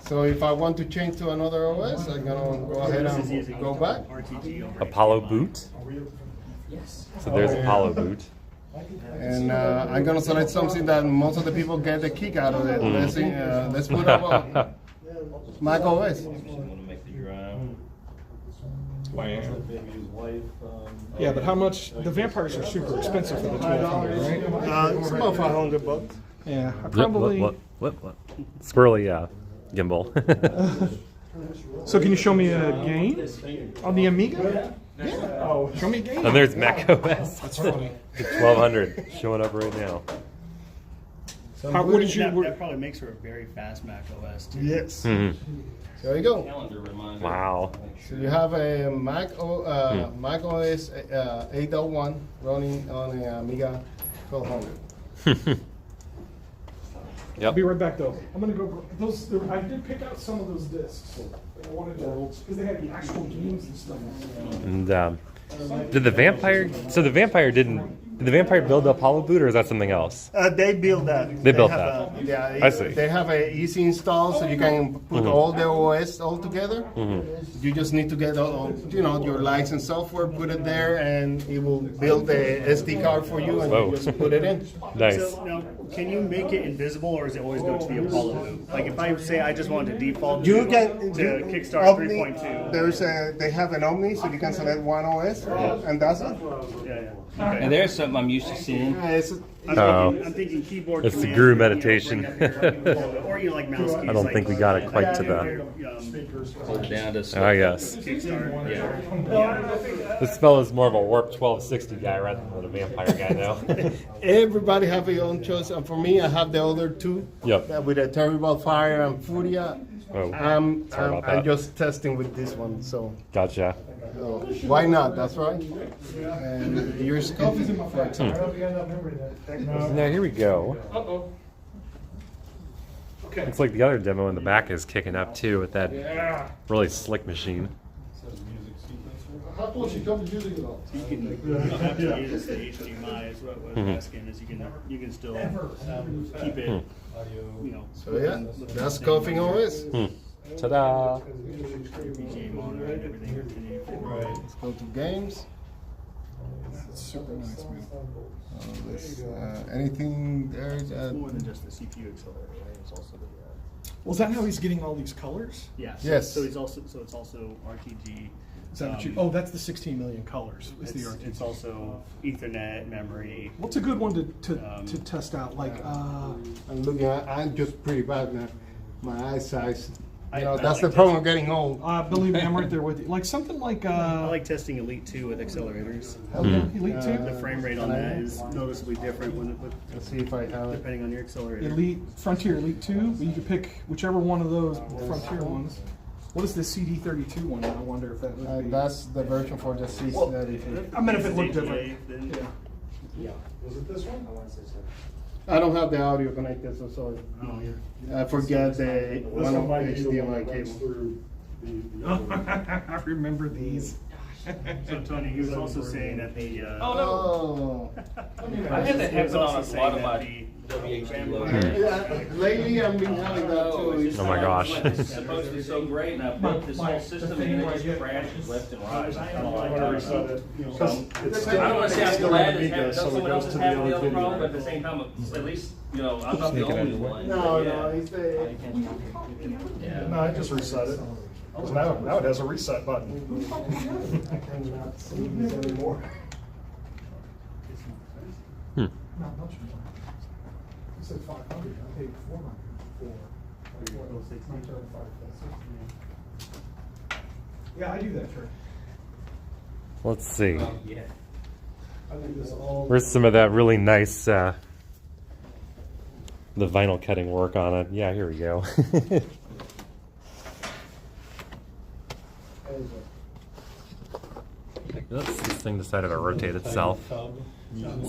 Speaker 4: So if I want to change to another OS, I'm gonna go ahead and go back.
Speaker 9: Apollo boot. So there's Apollo boot.
Speaker 4: And I'm gonna select something that most of the people get a kick out of it. Let's put up Mac OS.
Speaker 6: Yeah, but how much? The vampires are super expensive for the 1200, right?
Speaker 4: It's about $500.
Speaker 6: Yeah, I probably.
Speaker 9: What? Squirrely, yeah. Gimbal.
Speaker 6: So can you show me a game on the Amiga? Yeah. Oh, show me a game.
Speaker 9: And there's Mac OS.
Speaker 6: That's funny.
Speaker 9: 1200 showing up right now.
Speaker 6: What did you?
Speaker 7: That probably makes her a very fast Mac OS too.
Speaker 4: Yes.
Speaker 9: Mm-hmm.
Speaker 4: There you go.
Speaker 9: Wow.
Speaker 4: So you have a Mac OS 8.1 running on a Amiga 1200.
Speaker 6: I'll be right back though. I'm gonna go. I did pick out some of those discs. I wanted to because they had the actual games and stuff.
Speaker 9: And did the vampire? So the vampire didn't. Did the vampire build the Apollo boot, or is that something else?
Speaker 4: They built that.
Speaker 9: They built
Speaker 4: have
Speaker 9: that.
Speaker 4: Yeah,
Speaker 9: I see.
Speaker 4: They have a easy install, so you can put all the OS all together. You just need to get your licensed software, put it there, and it will build the SD card for you, and you just put it in.
Speaker 9: Nice.
Speaker 7: So now, can you make it invisible, or does it always go to the Apollo boot? Like if I say I just want to default
Speaker 4: You
Speaker 7: to
Speaker 4: can
Speaker 7: Kickstart
Speaker 4: Omni,
Speaker 7: 3.2.
Speaker 4: They have an Omni, so you can select one OS, and that's it.
Speaker 7: Yeah.
Speaker 10: And there's something I'm used to seeing.
Speaker 7: I'm thinking keyboard.
Speaker 9: It's the
Speaker 7: command,
Speaker 9: guru meditation.
Speaker 7: or you like mouse keys.
Speaker 9: I don't think we got it quite to the.
Speaker 10: Hold down to
Speaker 9: I guess.
Speaker 7: Kickstart. Yeah.
Speaker 9: This fella's more of a Warp 1260 guy rather than a vampire guy now.
Speaker 4: Everybody have their own choice, and for me, I have the other two.
Speaker 9: Yep.
Speaker 4: With a Terrible Fire and Furia.
Speaker 9: Oh,
Speaker 4: I'm
Speaker 9: that.
Speaker 4: just testing with this one, so.
Speaker 9: Gotcha.
Speaker 4: Why not? That's right. And here's coffee, for example.
Speaker 9: Now here we go.
Speaker 6: Uh-oh. Okay.
Speaker 9: It's like the other demo in the back is kicking up too with that really slick machine.
Speaker 11: How close you come to using it all?
Speaker 7: You don't have to use the HDMI is what I'm asking is you can still keep it
Speaker 4: So yeah, that's Coughing OS.
Speaker 9: Ta-da!
Speaker 7: BGA monitor and everything.
Speaker 4: Let's go to games.
Speaker 6: It's super nice, man.
Speaker 4: Anything there?
Speaker 7: More than just the CPU accelerator, right? It's also the.
Speaker 6: Well, is that how he's getting all these colors?
Speaker 7: Yeah.
Speaker 4: Yes.
Speaker 7: So it's also RTG.
Speaker 6: Is that what you? Oh, that's the 16 million colors. Is the
Speaker 7: It's,
Speaker 6: RTG.
Speaker 7: it's also Ethernet memory.
Speaker 6: What's a good one to test out? Like,
Speaker 4: I'm looking at. I'm just pretty bad now. my eyesight. You know, that's the problem of getting old.
Speaker 6: Believe me, I'm right there with you. Like something like
Speaker 7: I like testing Elite 2 with accelerators.
Speaker 6: Elite 2.
Speaker 7: The frame rate on that is noticeably different
Speaker 4: Let's see if I have it.
Speaker 7: depending on your accelerator.
Speaker 6: Elite Frontier Elite 2. But you could pick whichever one of those Frontier ones. What is the CD32 one? I wonder if that would be.
Speaker 4: That's the version for the C32.
Speaker 6: I mean, if it looked different. Yeah.
Speaker 2: Was it this one?
Speaker 4: I don't have the audio connected, so sorry.
Speaker 7: Oh, yeah.
Speaker 4: I forget the
Speaker 2: This
Speaker 4: one of
Speaker 2: might be the one
Speaker 4: HDMI
Speaker 2: that runs
Speaker 4: cable.
Speaker 2: through the
Speaker 6: I remember these.
Speaker 7: So Tony, he was also saying that the
Speaker 4: Oh.
Speaker 8: I had that happen on a lot of my WHD loaders.
Speaker 4: Yeah, lately I've been having that too.
Speaker 9: Oh my gosh.
Speaker 8: It's supposed to be so great, and I built this whole system, and it just crashes left and right. I kind of like,
Speaker 2: I want to reset it.
Speaker 8: I don't want to say I'm glad it's happened,
Speaker 2: so it
Speaker 8: someone
Speaker 2: goes
Speaker 8: else
Speaker 2: to
Speaker 8: is
Speaker 2: the
Speaker 8: having
Speaker 2: other
Speaker 8: the other
Speaker 2: video.
Speaker 8: problem, but at the same time, at least, you know, I'm not the only one.
Speaker 4: No,
Speaker 8: Yeah.
Speaker 4: no, it's the.
Speaker 8: Yeah.
Speaker 2: No, I just reset it. So now it has a reset button.
Speaker 4: I cannot see this anymore.
Speaker 2: Not much more. You said 500, I paid 400 for.
Speaker 6: Yeah, I do that trick.
Speaker 9: Let's see.
Speaker 8: Yeah.
Speaker 2: I think this all.
Speaker 9: Where's some of that really nice the vinyl cutting work on it? Yeah, here we go. Oops, this thing decided to rotate itself.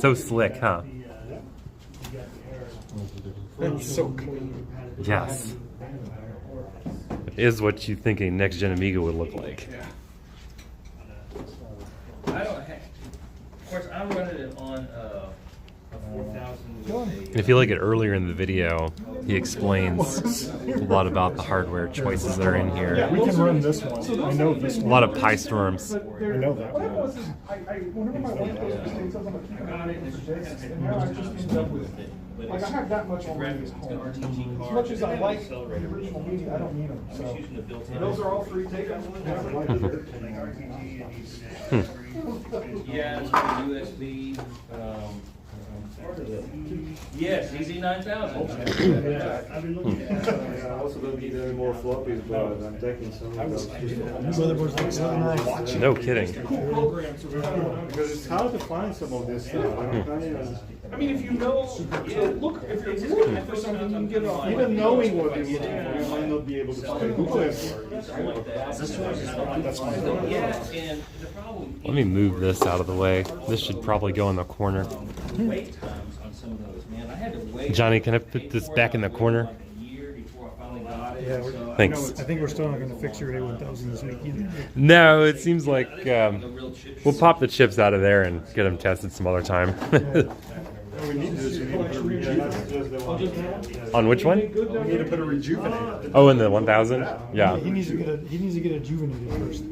Speaker 9: So slick, huh?
Speaker 6: It's so clean.
Speaker 9: Yes. It is what you think a next-gen Amiga would look like.
Speaker 8: I don't have, of course, I'm running it on a 4000.
Speaker 9: If you look at earlier in the video, he explains a lot about the hardware choices that are in here.
Speaker 2: We can run this one. I know this
Speaker 9: A
Speaker 2: one.
Speaker 9: lot of Pi Storms.
Speaker 2: I know that
Speaker 6: What it
Speaker 2: one.
Speaker 6: was is, whenever my wife goes to States, I was like, I got it, and now I just ended up with, like, I have that much already at home. As much as I like the original media, I don't need them, so. Those are all free, take them.
Speaker 8: Yeah, it's got USB. Yes, EZ9000.
Speaker 1: I also don't need any more floppies, but I'm taking some of those.
Speaker 3: Motherboards look so nice.
Speaker 9: No kidding.
Speaker 1: Because it's hard to find some of this stuff.
Speaker 6: I mean, if you know, look, if you're looking for something, you can get it on.
Speaker 1: Even knowing what you're looking for, you might not be able to find Google it.
Speaker 8: Yeah, and the problem.
Speaker 9: Let me move this out of the way. This should probably go in the corner.
Speaker 8: Wait times on some of those, man. I had to wait.
Speaker 9: Johnny, can I put this back in the corner?
Speaker 8: Like a year before I finally got it.
Speaker 3: Yeah,
Speaker 8: So I
Speaker 9: Thanks.
Speaker 3: I think we're still not going to fix your A1000 this week either.
Speaker 9: No, it seems like we'll pop the chips out of there and get them tested some other time.
Speaker 2: We need to put a rejuvenate.
Speaker 9: On which one?
Speaker 2: We need to put a rejuvenate.
Speaker 9: Oh, in the 1000? Yeah.
Speaker 3: He needs to get a juvenated first.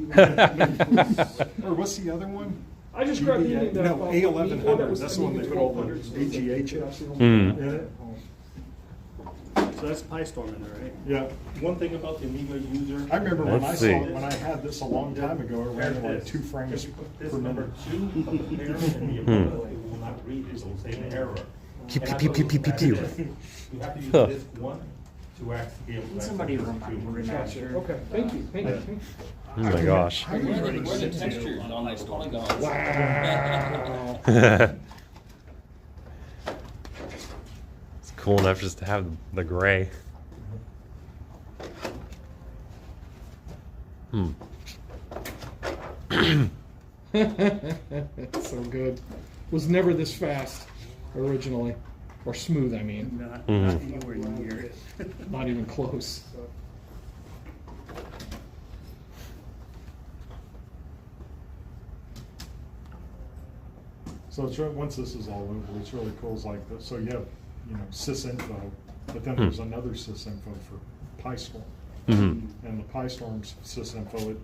Speaker 2: Or what's the other one?
Speaker 6: I just grabbed the that.
Speaker 2: No, A1100. That's the one they put all the AGA chips
Speaker 9: Mm.
Speaker 2: in it.
Speaker 7: So that's Pi Storm in there, right?
Speaker 2: Yeah.
Speaker 5: One thing about the Amiga user.
Speaker 2: I remember when I
Speaker 9: Let's
Speaker 2: saw
Speaker 9: see.
Speaker 2: it, when I had this a long time ago, it ran like 2 frames per minute.
Speaker 5: 2 of the parent and the ability will not read it, it will say an error.
Speaker 9: Pew,
Speaker 5: And I
Speaker 9: pew, pew,
Speaker 5: thought
Speaker 9: pew, pew, pew.
Speaker 5: You have to use
Speaker 9: Huh.
Speaker 5: this one to actually be able to.
Speaker 7: Somebody
Speaker 5: access the two.
Speaker 6: Okay, thank you, thank you.
Speaker 9: Oh my gosh.
Speaker 8: Where are the textures on those polygons?
Speaker 9: It's cool enough just to have the gray.
Speaker 6: So good. Was never this fast originally, or smooth, I mean,
Speaker 7: Not
Speaker 9: Mhm.
Speaker 7: anywhere near it.
Speaker 6: not even close.
Speaker 2: So it's, once this is all over, it's really cool. It's like, so you have, sysinfo, but then there's another sysinfo for PyStorm.
Speaker 9: Mhm.
Speaker 2: And the PyStorm's sysinfo, it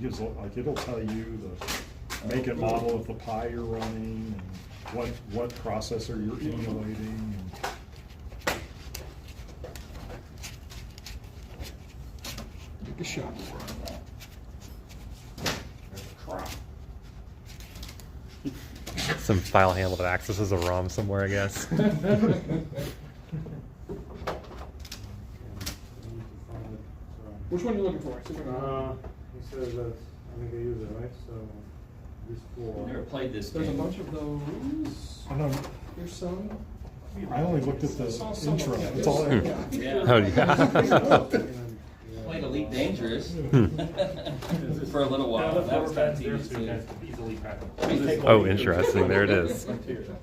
Speaker 2: gives, like, it'll tell you the make and model of the Pi you're running, and what processor you're emulating. And
Speaker 6: Take a shot.
Speaker 9: Some file handle that accesses a ROM somewhere, I guess.
Speaker 6: Which one are you looking for? See if I can-
Speaker 1: He says that Amiga user, right? So this
Speaker 8: I've never
Speaker 1: four.
Speaker 8: played this
Speaker 6: There's a
Speaker 8: game.
Speaker 6: bunch of those.
Speaker 2: I know.
Speaker 6: Here's some.
Speaker 2: I only looked at the intro. That's all I
Speaker 8: Yeah.
Speaker 9: Oh yeah.
Speaker 8: Played Elite Dangerous for a little while. That was kind of tedious too.
Speaker 9: Oh, interesting. There it is.
Speaker 6: I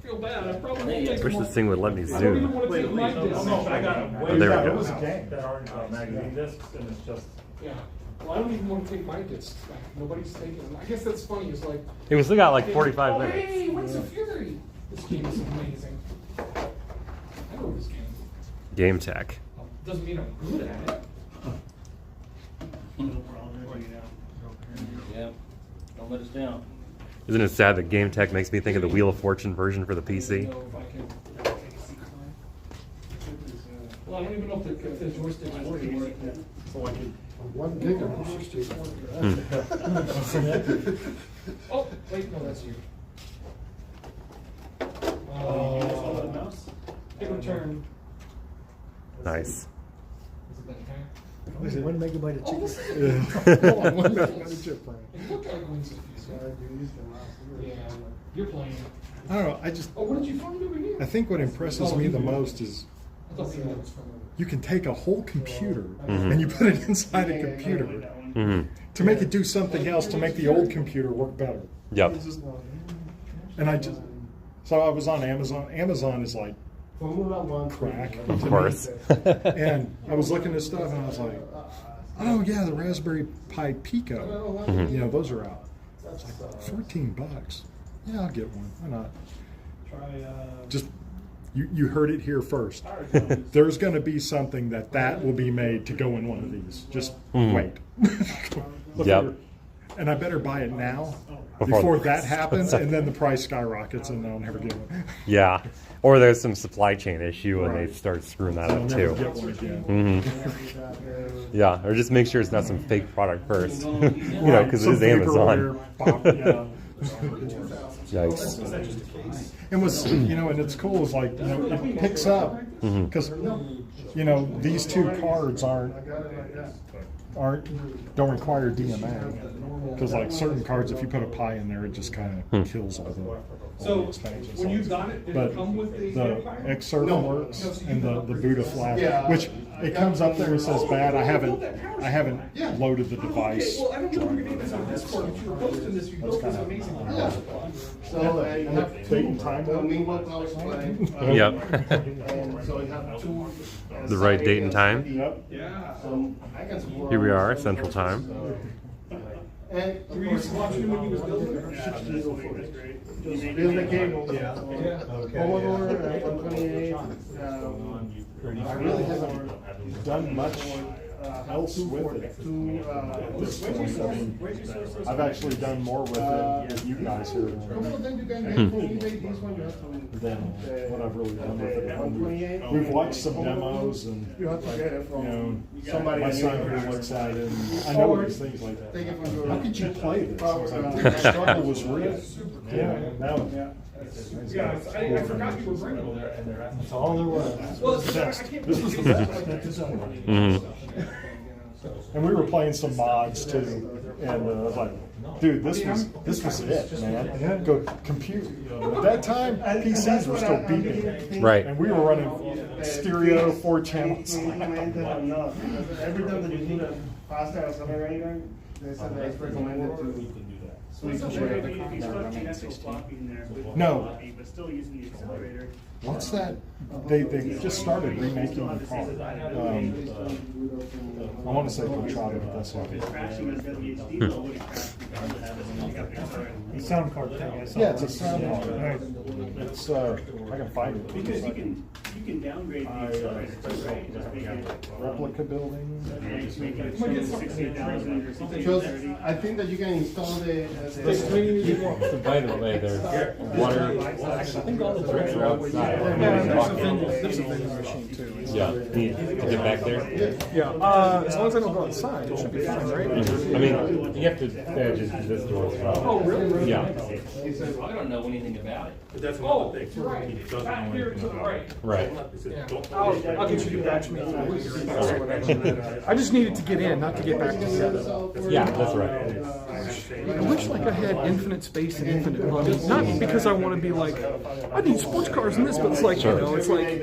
Speaker 6: feel bad. I probably won't take
Speaker 9: Wish
Speaker 6: them
Speaker 9: this
Speaker 6: all.
Speaker 9: thing would let me
Speaker 6: I don't even
Speaker 9: zoom.
Speaker 6: want to take my disc.
Speaker 9: Oh, there we
Speaker 2: It
Speaker 9: go.
Speaker 2: was a game.
Speaker 1: That aren't magazine discs, and it's just.
Speaker 6: Yeah. Well, I don't even want to take my discs back. Nobody's taking them. I guess that's funny. It's like.
Speaker 9: It was still got like
Speaker 6: oh,
Speaker 9: 45 minutes.
Speaker 6: Hey, Wings of Fury. This game is amazing. I know this game.
Speaker 9: Game Tech.
Speaker 6: Doesn't mean I'm good at it.
Speaker 8: Yeah. Don't let us down.
Speaker 9: Isn't it sad that Game Tech makes me think of the Wheel of Fortune version for the PC?
Speaker 6: Well, I don't even know if the joystick is working.
Speaker 2: So like it,
Speaker 11: 1 gig of
Speaker 6: Oh, wait, no, that's you. Hit return.
Speaker 9: Nice.
Speaker 6: Is it that time?
Speaker 3: What is it, 1 megabyte of
Speaker 6: Oh,
Speaker 3: chicken?
Speaker 6: this is
Speaker 11: Hold on, 1 megabyte of chip, Brian.
Speaker 6: It looked like Wings of Fury. Yeah, you're playing.
Speaker 2: I don't know. I just.
Speaker 6: Oh, what did you find over here?
Speaker 2: I think what impresses me the most is
Speaker 6: I thought maybe that was from.
Speaker 2: you can take a whole computer and you put it inside a computer to make it do something else to make the old computer work better.
Speaker 9: Yep.
Speaker 2: And I just. So I was on Amazon. Amazon is like crack.
Speaker 9: Of course.
Speaker 2: And I was looking at stuff and I was like, oh yeah, the Raspberry Pi Pico. You know, those are out. It's like $14. Yeah, I'll get one. Why not? Just you heard it here first. There's going to be something that will be made to go in one of these. Just wait. Look
Speaker 9: Yep.
Speaker 2: here. And I better buy it now
Speaker 9: Before
Speaker 2: before
Speaker 9: the
Speaker 2: that
Speaker 9: price
Speaker 2: happens,
Speaker 9: goes up.
Speaker 2: and then the price skyrockets, and I'll never get one.
Speaker 9: Yeah. Or there's some supply chain issue and they start screwing that
Speaker 2: I'll
Speaker 9: up
Speaker 2: never
Speaker 9: too.
Speaker 2: get one again.
Speaker 9: Yeah, or just make sure it's not some fake product first. You know, because it is Amazon. Yikes.
Speaker 2: And what's and it's cool is like it picks up because these two cards don't require DMA because like certain cards, if you put a Pi in there, it just kind of kills all the expansions.
Speaker 6: When you got it, did it come with the
Speaker 2: Xserve works and the Buddha Flash, which it comes up there and says bad. I haven't loaded the device.
Speaker 6: Well, I don't know if your name is on Discord, but you were posting this, you built this amazing.
Speaker 4: So I have
Speaker 2: date and time.
Speaker 4: Amiga power supply.
Speaker 9: Yep.
Speaker 4: And so I have 2.
Speaker 9: The right date and time.
Speaker 2: Yep.
Speaker 6: Yeah.
Speaker 4: I can support.
Speaker 9: Here we are, Central Time.
Speaker 4: And
Speaker 6: Were you used to watching him when he was building it?
Speaker 4: just build the cable.
Speaker 6: Yeah.
Speaker 4: Commodore 128. I really haven't
Speaker 2: Done much else with it. At this point, I mean, I've actually done more with it with you guys here
Speaker 4: Then you can get from eBay this one. You have to.
Speaker 2: than what I've really done with it.
Speaker 4: 128.
Speaker 2: We've watched some demos and
Speaker 4: You have to get it from
Speaker 2: somebody. My son here looks at it. And I know these things like that.
Speaker 4: Take it from your.
Speaker 2: How could you play this? I was like, the struggle was real. Yeah. Now.
Speaker 6: Yeah, I forgot you were bringing it.
Speaker 3: That's all there was.
Speaker 6: Well, it's, I can't
Speaker 2: This was the best. And we were playing some mods too, and I was like, dude, this was it, man. Go compute. At that time, PCs were still beeping,
Speaker 9: Right.
Speaker 2: and we were running stereo 4 channels.
Speaker 4: Every time that you need a faster accelerator, they said that it's recommended to switch to
Speaker 2: No.
Speaker 12: But still using the accelerator.
Speaker 2: What's that? They just started remaking the car. I want to say Contrada, but that's not it.
Speaker 12: Crashing as WHD, but it would crash regardless.
Speaker 3: The sound card thing. I saw.
Speaker 2: Yeah, it's a sound card. It's I can find it.
Speaker 12: Because you can downgrade the accelerator too, right? Just make it
Speaker 2: Replica building.
Speaker 12: just make it 60,000 or something.
Speaker 4: Because I think that you can install the
Speaker 9: By the way, there's water. I think all the drinks are outside.
Speaker 11: There's a vending machine too.
Speaker 9: Yeah. Need to get back there.
Speaker 11: Yeah, as long as I don't go outside, it should be fine, right?
Speaker 9: I mean, you have to just use this door as well.
Speaker 6: Oh, really?
Speaker 9: Yeah.
Speaker 8: I don't know anything about it. But that's
Speaker 6: Oh, right. Back here to the right.
Speaker 9: Right.
Speaker 6: Yeah. I'll get you to batch me for a week or whatever. I just needed to get in, not to get back to the other.
Speaker 9: Yeah, that's right.
Speaker 6: I wish like I had infinite space and infinite money. Not because I want to be like, I need sports cars and this, but it's like, you know, it's like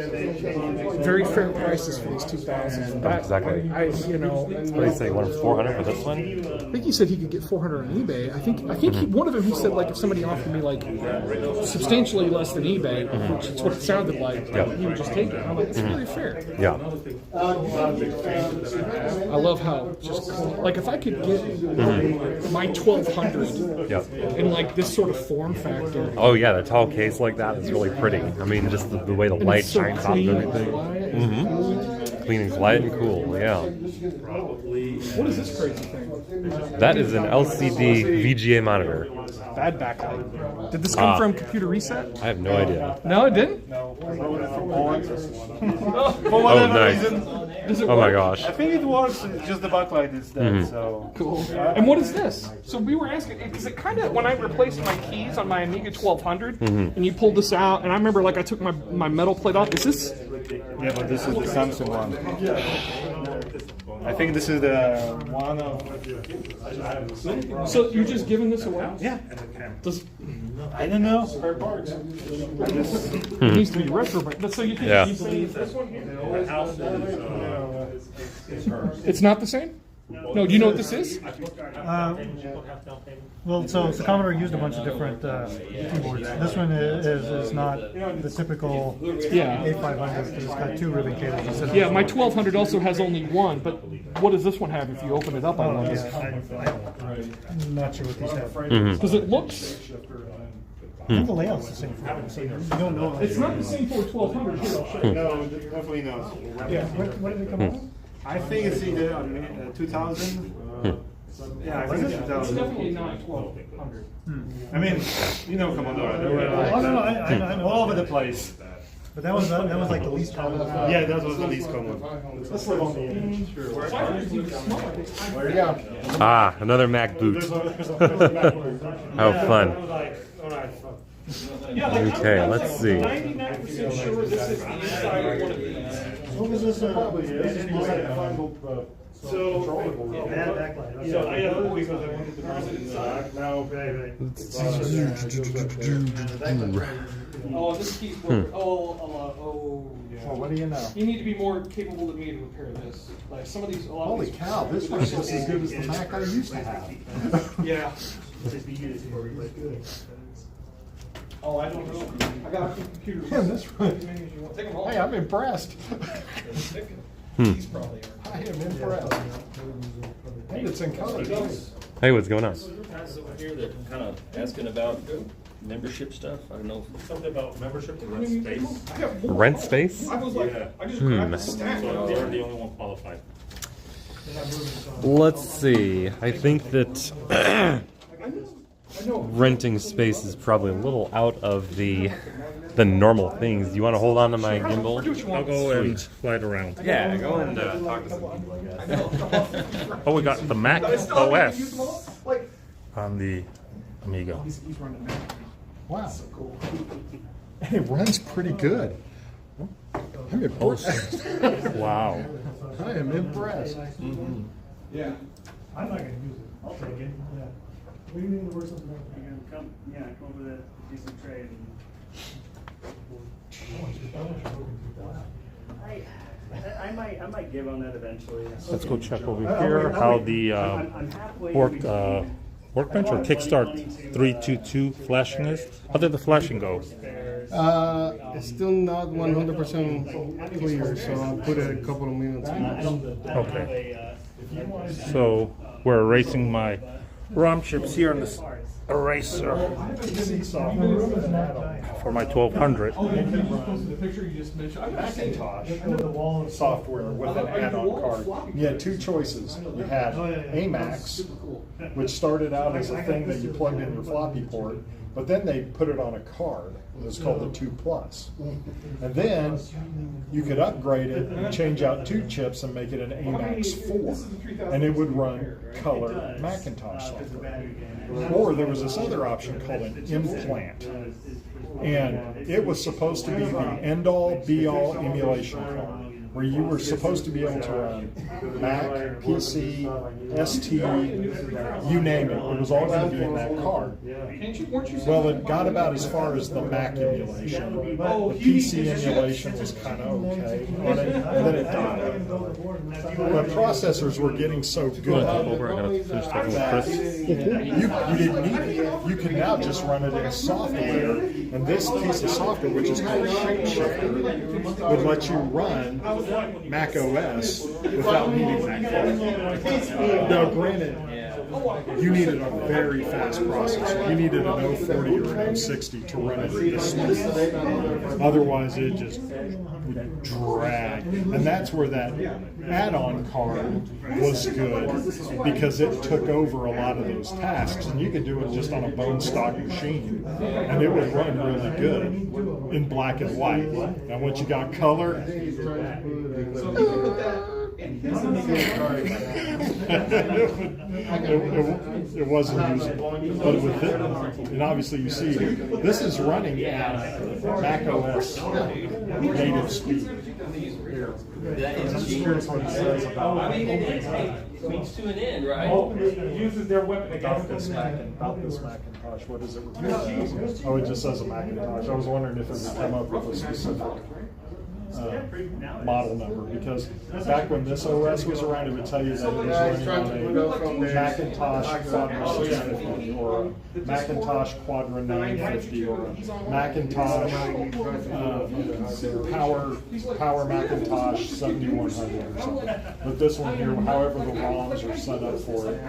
Speaker 6: very fair prices for these 2000s.
Speaker 9: Exactly.
Speaker 6: What
Speaker 9: do you say? 400 for this one?
Speaker 6: I think he said he could get 400 on eBay. I think one of them he said like if somebody offered me like substantially less than eBay, which is what it sounded like, he would just take it. I'm like, it's really fair.
Speaker 9: Yeah.
Speaker 6: I love how just like if I could get my 1200 in like this sort of form factor.
Speaker 9: Oh yeah, the tall case like that is really pretty. I mean, just the way the light shines off of everything. Clean and quiet and cool. Yeah.
Speaker 6: What is this crazy thing?
Speaker 9: That is an LCD VGA monitor.
Speaker 6: Bad backlight. Did this come from Computer Reset?
Speaker 9: I have no idea.
Speaker 6: No, it didn't?
Speaker 1: No.
Speaker 9: Oh, nice. Oh my gosh.
Speaker 1: I think it works, just the backlight is dead, so.
Speaker 6: Cool. And what is this? So we were asking, because it kind of, when I replaced my keys on my Amiga 1200, and you pulled this out, and I remember like I took my metal plate off. Is this?
Speaker 1: Yeah, but this is the Samsung one. I think this is the one of.
Speaker 6: So you're just giving this away?
Speaker 1: Yeah.
Speaker 6: Does,
Speaker 1: I don't know.
Speaker 6: It needs to be retro, but so you can keep this one here? It's not the same? No, do you know what this is?
Speaker 3: Well, so the Commodore used a bunch of different keyboards. This one is not the typical 8500. It's got 2 ribbon cables.
Speaker 6: Yeah, my 1200 also has only one, but what does this one have if you open it up?
Speaker 3: I'm not sure what these have.
Speaker 6: Because it looks...
Speaker 3: I think the layout's the same for it, so you don't know.
Speaker 6: It's not the same for 1200 here, I'll show you.
Speaker 1: No, definitely not.
Speaker 6: Yeah.
Speaker 3: What did it come out?
Speaker 1: I think it's either 2000. Yeah, I think it's 2000.
Speaker 6: It's definitely not 1200.
Speaker 1: I mean, you know Commodore. They were like,
Speaker 3: I'm
Speaker 1: all over the place.
Speaker 3: But that was like the least common.
Speaker 1: Yeah, that was the least common.
Speaker 3: Let's live on the edge.
Speaker 1: There you go.
Speaker 9: Ah, another Mac boot. How fun. Okay, let's see.
Speaker 6: 99% sure this is the inside of one of these.
Speaker 3: What was this?
Speaker 1: Probably So I had it because I wanted to press it inside. Now,
Speaker 6: Oh, this keeps working.
Speaker 2: Well, what do you know?
Speaker 6: You need to be more capable than me to repair this. Like some of these, a lot of
Speaker 2: Holy
Speaker 6: these.
Speaker 2: cow, this one's just as good as the Mac I used to have.
Speaker 6: Yeah. Oh, I don't know. I got a computer.
Speaker 2: Yeah, this one.
Speaker 6: Take them all.
Speaker 2: Hey, I'm impressed.
Speaker 6: These probably are.
Speaker 2: I am impressed. And it's in color, too.
Speaker 9: Hey, what's going on?
Speaker 10: Guys over here that kind of asking about membership stuff. I don't know.
Speaker 12: Something about membership to rent space.
Speaker 9: Rent space?
Speaker 6: I was like, I just grabbed a stack.
Speaker 12: So they're the only one qualified.
Speaker 9: Let's see. I think that renting space is probably a little out of the normal things. Do you want to hold on to my gimbal?
Speaker 12: I'll go and slide around.
Speaker 9: Yeah, go and talk to some people, I guess.
Speaker 12: Oh, we got the Mac OS on the Amiga.
Speaker 2: Wow. And it runs pretty good. I'm impressed.
Speaker 12: Wow.
Speaker 2: I am impressed.
Speaker 6: Yeah.
Speaker 3: I'm not going to use it. I'll take it. Yeah. We need to work something out.
Speaker 12: Come over there, do some trade. I might give on that eventually. Let's go check over here how the Workbench or Kickstart 322 flashing is. How did the flashing go?
Speaker 4: It's still not 100% clear, so I'll put it a couple of minutes.
Speaker 12: Okay. So we're erasing my ROM chips here on this eraser for my 1200.
Speaker 6: The picture you just mentioned. I've
Speaker 2: Macintosh software with an add-on card. You had 2 choices. You had Amax, which started out as a thing that you plugged in your floppy port, But then they put it on a card. It was called the 2 Plus. And then you could upgrade it and change out 2 chips and make it an AMAX 4. And it would run color Macintosh software. Or there was this other option called an implant. And it was supposed to be the end-all, be-all emulation card, where you were supposed to be able to run Mac, PC, ST, you name it. It was all going to be in that card. Well, it got about as far as the Mac emulation. The PC emulation was kind of okay on it, and then it died. The processors were getting so good that you didn't need it. You can now just run it in software, and this piece of software, which is called Shapeshifter, would let you run Mac OS without needing that card. Now, granted, you needed a very fast processor. You needed an 040 or an 060 to run it this way. Otherwise, it just would drag. And that's where that add-on card was good, because it took over a lot of those tasks. And you could do it just on a bone stock machine, and it would run really good in black and white. Now, once you got color, it wasn't usable. But with it, and obviously you see, this is running at Mac OS native speed. Here's what it says about
Speaker 8: it means to an end, right?
Speaker 2: It uses their weapon about this Macintosh. What does it replace? Oh, it just says a Macintosh. I was wondering if it would come up with a specific model number, because back when this OS was around, it would tell you that it was running on a Macintosh Quadra 650 or a Macintosh Quadra 950 or a Macintosh Power Macintosh 7100 or something. But this one here, however the ROMs are set up for it,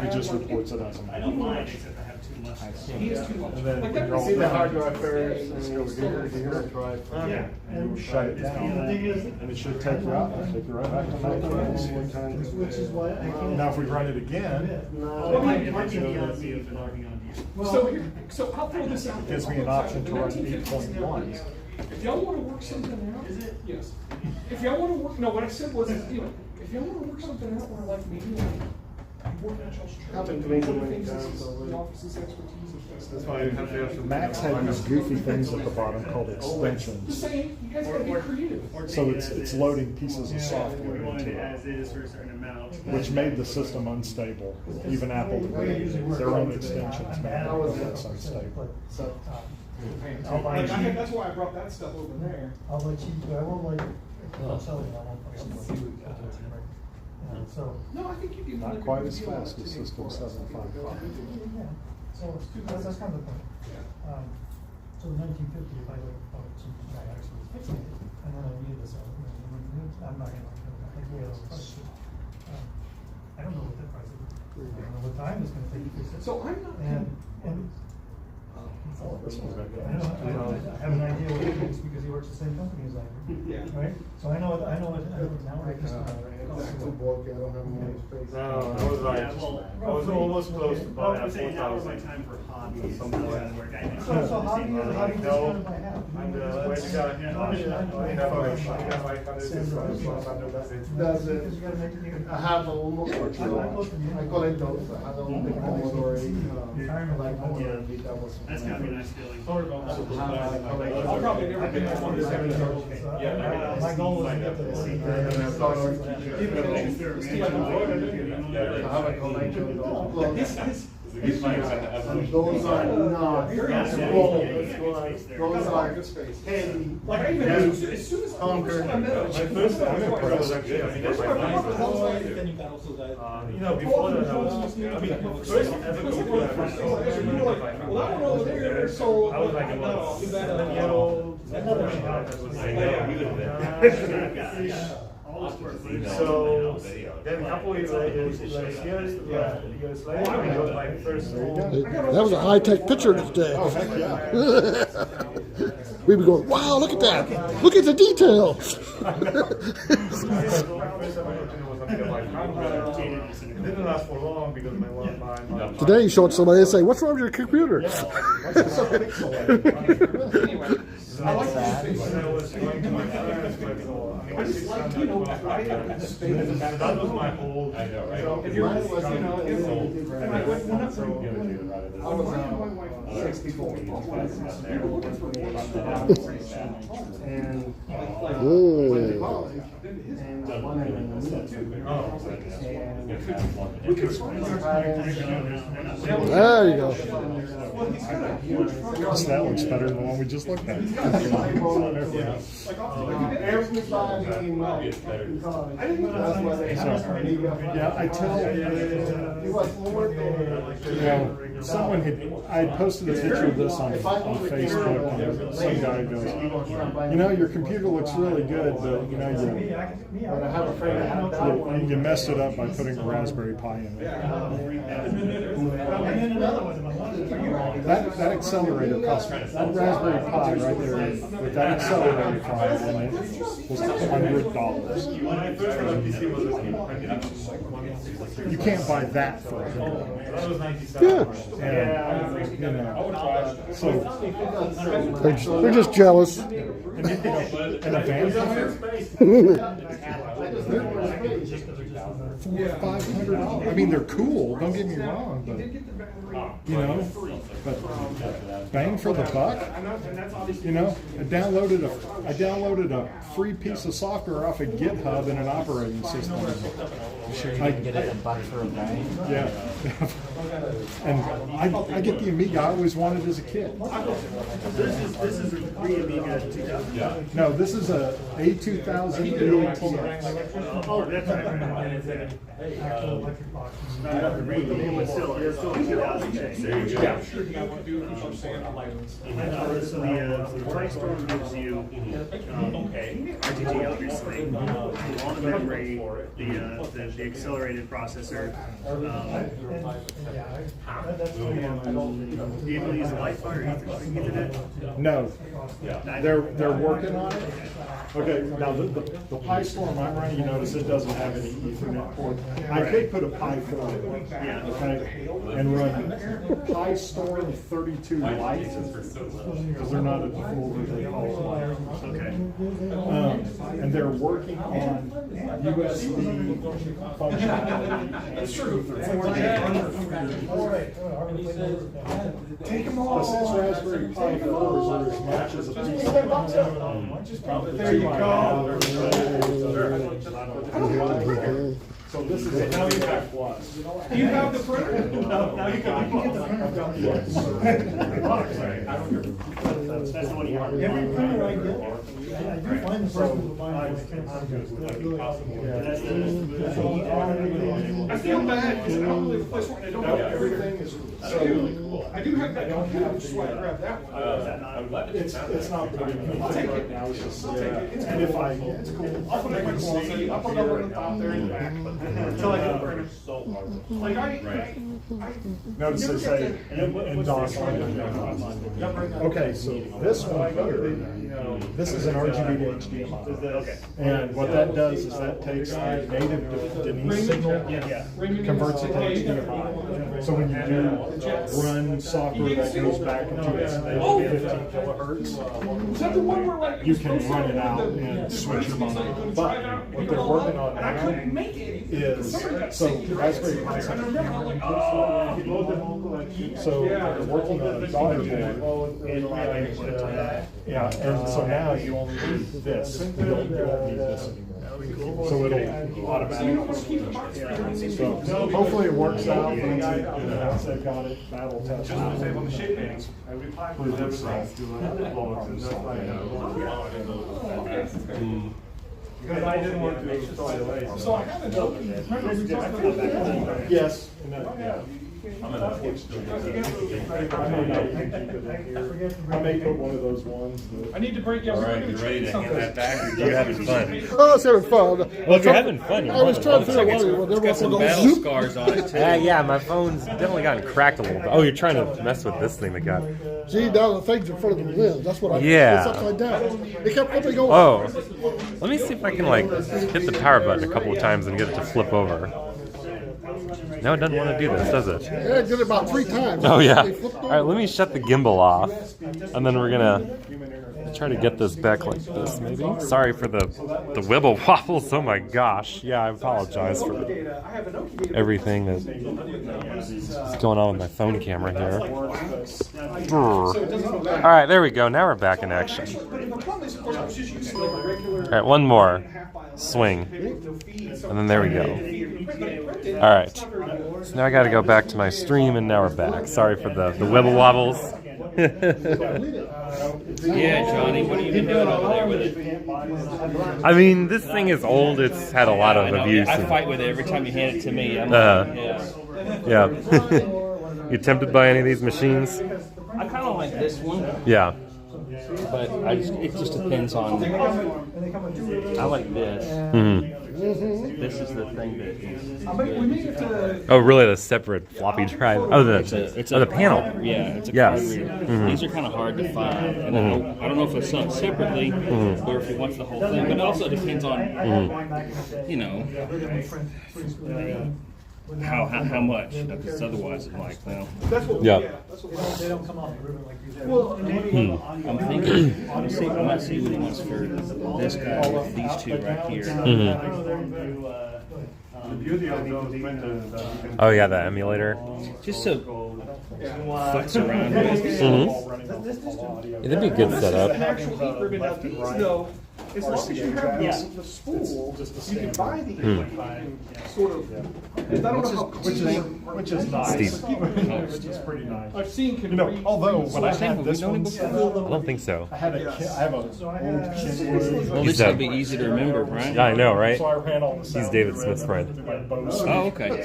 Speaker 2: it just reports it as a Macintosh. And then when you're all done, the hard drive first, and go here, drive, and you shut it down, and it should take you out, take you right back to Mac OS. Now, if we run it again,
Speaker 6: so I'll throw this out.
Speaker 2: It gives me an option to run 8.1.
Speaker 6: If y'all want to work something out, yes. If y'all want to work, no, what I said was, if y'all want to work something out where like maybe
Speaker 2: that's why you have to have some. Macs had these goofy things at the bottom called extensions. So it's loading pieces of software into it, which made the system unstable. Even Apple did their own extensions made it unstable.
Speaker 6: That's why I brought that stuff over there.
Speaker 3: I'll let you. I won't let you. I'll tell you. I won't. So
Speaker 6: no, I think you can.
Speaker 2: Not quite as fast as System 755.
Speaker 3: Yeah. So that's kind of the point. So in 1950, if I look at some guy actually fixing it, and then I needed this, I'm not going to. I think we have a price. I don't know what the price is. I don't know what time it's going to take to fix it.
Speaker 6: So I'm not.
Speaker 3: I have an idea what he thinks because he works the same company as I do. Yeah. Right? So I know now I can start.
Speaker 1: No, I was almost close to buying a 4,000.
Speaker 3: Time for hobby. So hobby is by half.
Speaker 1: I'm the way to go.
Speaker 4: Does it? I have almost. I call it those. I have a Commodore.
Speaker 10: That's gotta be a nice feeling.
Speaker 6: I'll probably never get that one.
Speaker 3: My goal is to get to the scene.
Speaker 4: Those are not small. Those are heavy.
Speaker 6: Like I even as soon as
Speaker 1: You know, before that, I was, first ever computer I sold.
Speaker 6: Well, that one over there sold.
Speaker 1: I was like, well, I know, you would have been. So then a couple years later, years later, I got my first.
Speaker 11: That was a high-tech picture today.
Speaker 2: Oh, heck yeah.
Speaker 11: We'd be going, wow, look at that. Look at the detail.
Speaker 1: get my contract. It didn't last for long because my
Speaker 11: Today you show it to somebody and say, "What's wrong with your computer?"
Speaker 1: I like that. When I was going to my friends, that was my whole.
Speaker 2: I know, right?
Speaker 1: If you're
Speaker 2: Mine was, you know,
Speaker 1: I was
Speaker 2: 64.
Speaker 11: Mm. There you go.
Speaker 2: That looks better than the one we just looked at. Yeah, I tell someone I posted a picture of this on Facebook, and some guy goes, "You know, your computer looks really good, but you know, you messed it up by putting a Raspberry Pi in it." That accelerator cost, that Raspberry Pi right there with that accelerator card in it was $100. You can't buy that for $100.
Speaker 11: Yeah.
Speaker 2: And, you know, so
Speaker 11: They're just jealous.
Speaker 2: and a vampire. $500. I mean, they're cool. Don't get me wrong, but you know, but bang for the buck. You know, I downloaded a free piece of software off of GitHub in an operating system.
Speaker 3: You sure you didn't get it a buck for a bang?
Speaker 2: Yeah. And I get the Amiga I always wanted as a kid.
Speaker 3: This is a pre-Amiga 2000.
Speaker 2: No, this is a A2000 EATX.
Speaker 3: Oh, that's right. Actual electric box. But still, it's still 2006.
Speaker 2: Yeah.
Speaker 3: The Play Store gives you RTG, obviously, all the memory, the accelerated processor. Do you able to use a Wi-Fi or Ethernet?
Speaker 2: No, they're working on it. Okay, now the Pi Storm I'm running, you notice it doesn't have any Ethernet port. I could put a Pi 4 in it, okay, and run Pi Storm 32 Lite, because they're not at the full version, they call it Lite.
Speaker 3: Okay.
Speaker 2: And they're working on USB functionality. That's true. Take them all. Since Raspberry Pi 4s are as much as a piece of there you go. So this is it. Now you have plus.
Speaker 6: Do you have the printer?
Speaker 3: No, now you can get the printer. That's the one you want.
Speaker 1: Every printer I get, I do find the person who buys it.
Speaker 6: I feel bad because I don't live in a place where I don't have
Speaker 2: Everything is so.
Speaker 6: I do have that computer, so I grab that one.
Speaker 2: It's not pretty.
Speaker 6: I'll take it.
Speaker 2: Now it's just and if I
Speaker 6: I'll put it in my closet. I'll put it over on the top there in the back. Until I get the printer. Like I
Speaker 2: notice they say endorse. Okay, so this one here, this is an RGB to HDMI. And what that does is that takes the native Denise signal, converts it to HDMI. So when you do run software that goes back into its native 15 kilohertz, you can run it out and switch your monitor. But what they're working on now is, so Raspberry Pi has a camera input. So they're working on a daughter board. And so now you only need this. You don't need this anymore. So it'll automatically. So hopefully it works out. Once they've got it battle tested.
Speaker 1: On the shape paintings,
Speaker 2: Prove itself.
Speaker 1: because I didn't want to throw it away.
Speaker 6: So I have another printer.
Speaker 2: Yes. I may put one of those ones.
Speaker 6: I need to break you.
Speaker 9: All right, you ready to hand that back? Or you having fun?
Speaker 11: Oh, I was having fun.
Speaker 9: Well, if you're having fun,
Speaker 11: I was trying to figure out what
Speaker 10: It's got some battle scars on it too.
Speaker 9: Yeah, my phone's definitely gotten cracked a little bit. Oh, you're trying to mess with this thing that got.
Speaker 11: See, now the thing's in front of the lens. That's what I
Speaker 9: Yeah.
Speaker 11: It's upside down. It kept flipping over.
Speaker 9: Oh, let me see if I can like hit the power button a couple of times and get it to flip over. No, it doesn't want to do this, does it?
Speaker 11: Yeah, it did it about 3 times.
Speaker 9: Oh yeah.
Speaker 11: They flipped
Speaker 9: All right, let me shut the gimbal off, and then we're gonna try to get this back like this, maybe. Sorry for the wibble wobbles. Oh my gosh. Yeah, I apologize for everything that's going on with my phone camera here. All right, there we go. Now we're back in action. All right, one more swing, and then there we go. All right, so now I got to go back to my stream, and now we're back. Sorry for the wibble wobbles.
Speaker 10: Yeah, Johnny, what have you been doing over there with it?
Speaker 9: I mean, this thing is old. It's had a lot of abuse.
Speaker 10: I fight with it every time you hand it to me. I'm
Speaker 9: Yeah. You tempted by any of these machines?
Speaker 10: I kind of like this one.
Speaker 9: Yeah.
Speaker 10: But it just depends on. I like this.
Speaker 9: Mm-hmm.
Speaker 10: This is the thing that.
Speaker 9: Oh, really? The separate floppy drive? Oh, the panel.
Speaker 10: Yeah, it's a
Speaker 9: yes.
Speaker 10: Mm-hmm. These are kind of hard to find, and I don't know if it's something separately or if he wants the whole thing. But it also depends on, you know, how much. Because otherwise, it's like, well,
Speaker 9: yeah.
Speaker 3: They don't come off the ribbon like you said.
Speaker 10: I'm thinking, I might see what he wants for this guy with these two right here.
Speaker 9: Oh yeah, the emulator.
Speaker 10: Just so futz around with.
Speaker 9: Yeah, that'd be a good setup.
Speaker 6: As long as you have the spool, you can buy the sort of. I don't know how
Speaker 2: which is nice. Which is pretty nice.
Speaker 6: I've seen.
Speaker 2: You know, although when I had this one,
Speaker 9: I don't think so.
Speaker 2: I have an old Kenwood.
Speaker 10: Well, this would be easy to remember, right?
Speaker 9: Yeah, I know, right?
Speaker 2: So I ran all the
Speaker 9: He's
Speaker 2: sound
Speaker 9: David
Speaker 2: through
Speaker 9: Smith's
Speaker 2: it
Speaker 9: friend.
Speaker 2: through my Bose.
Speaker 10: Oh, okay.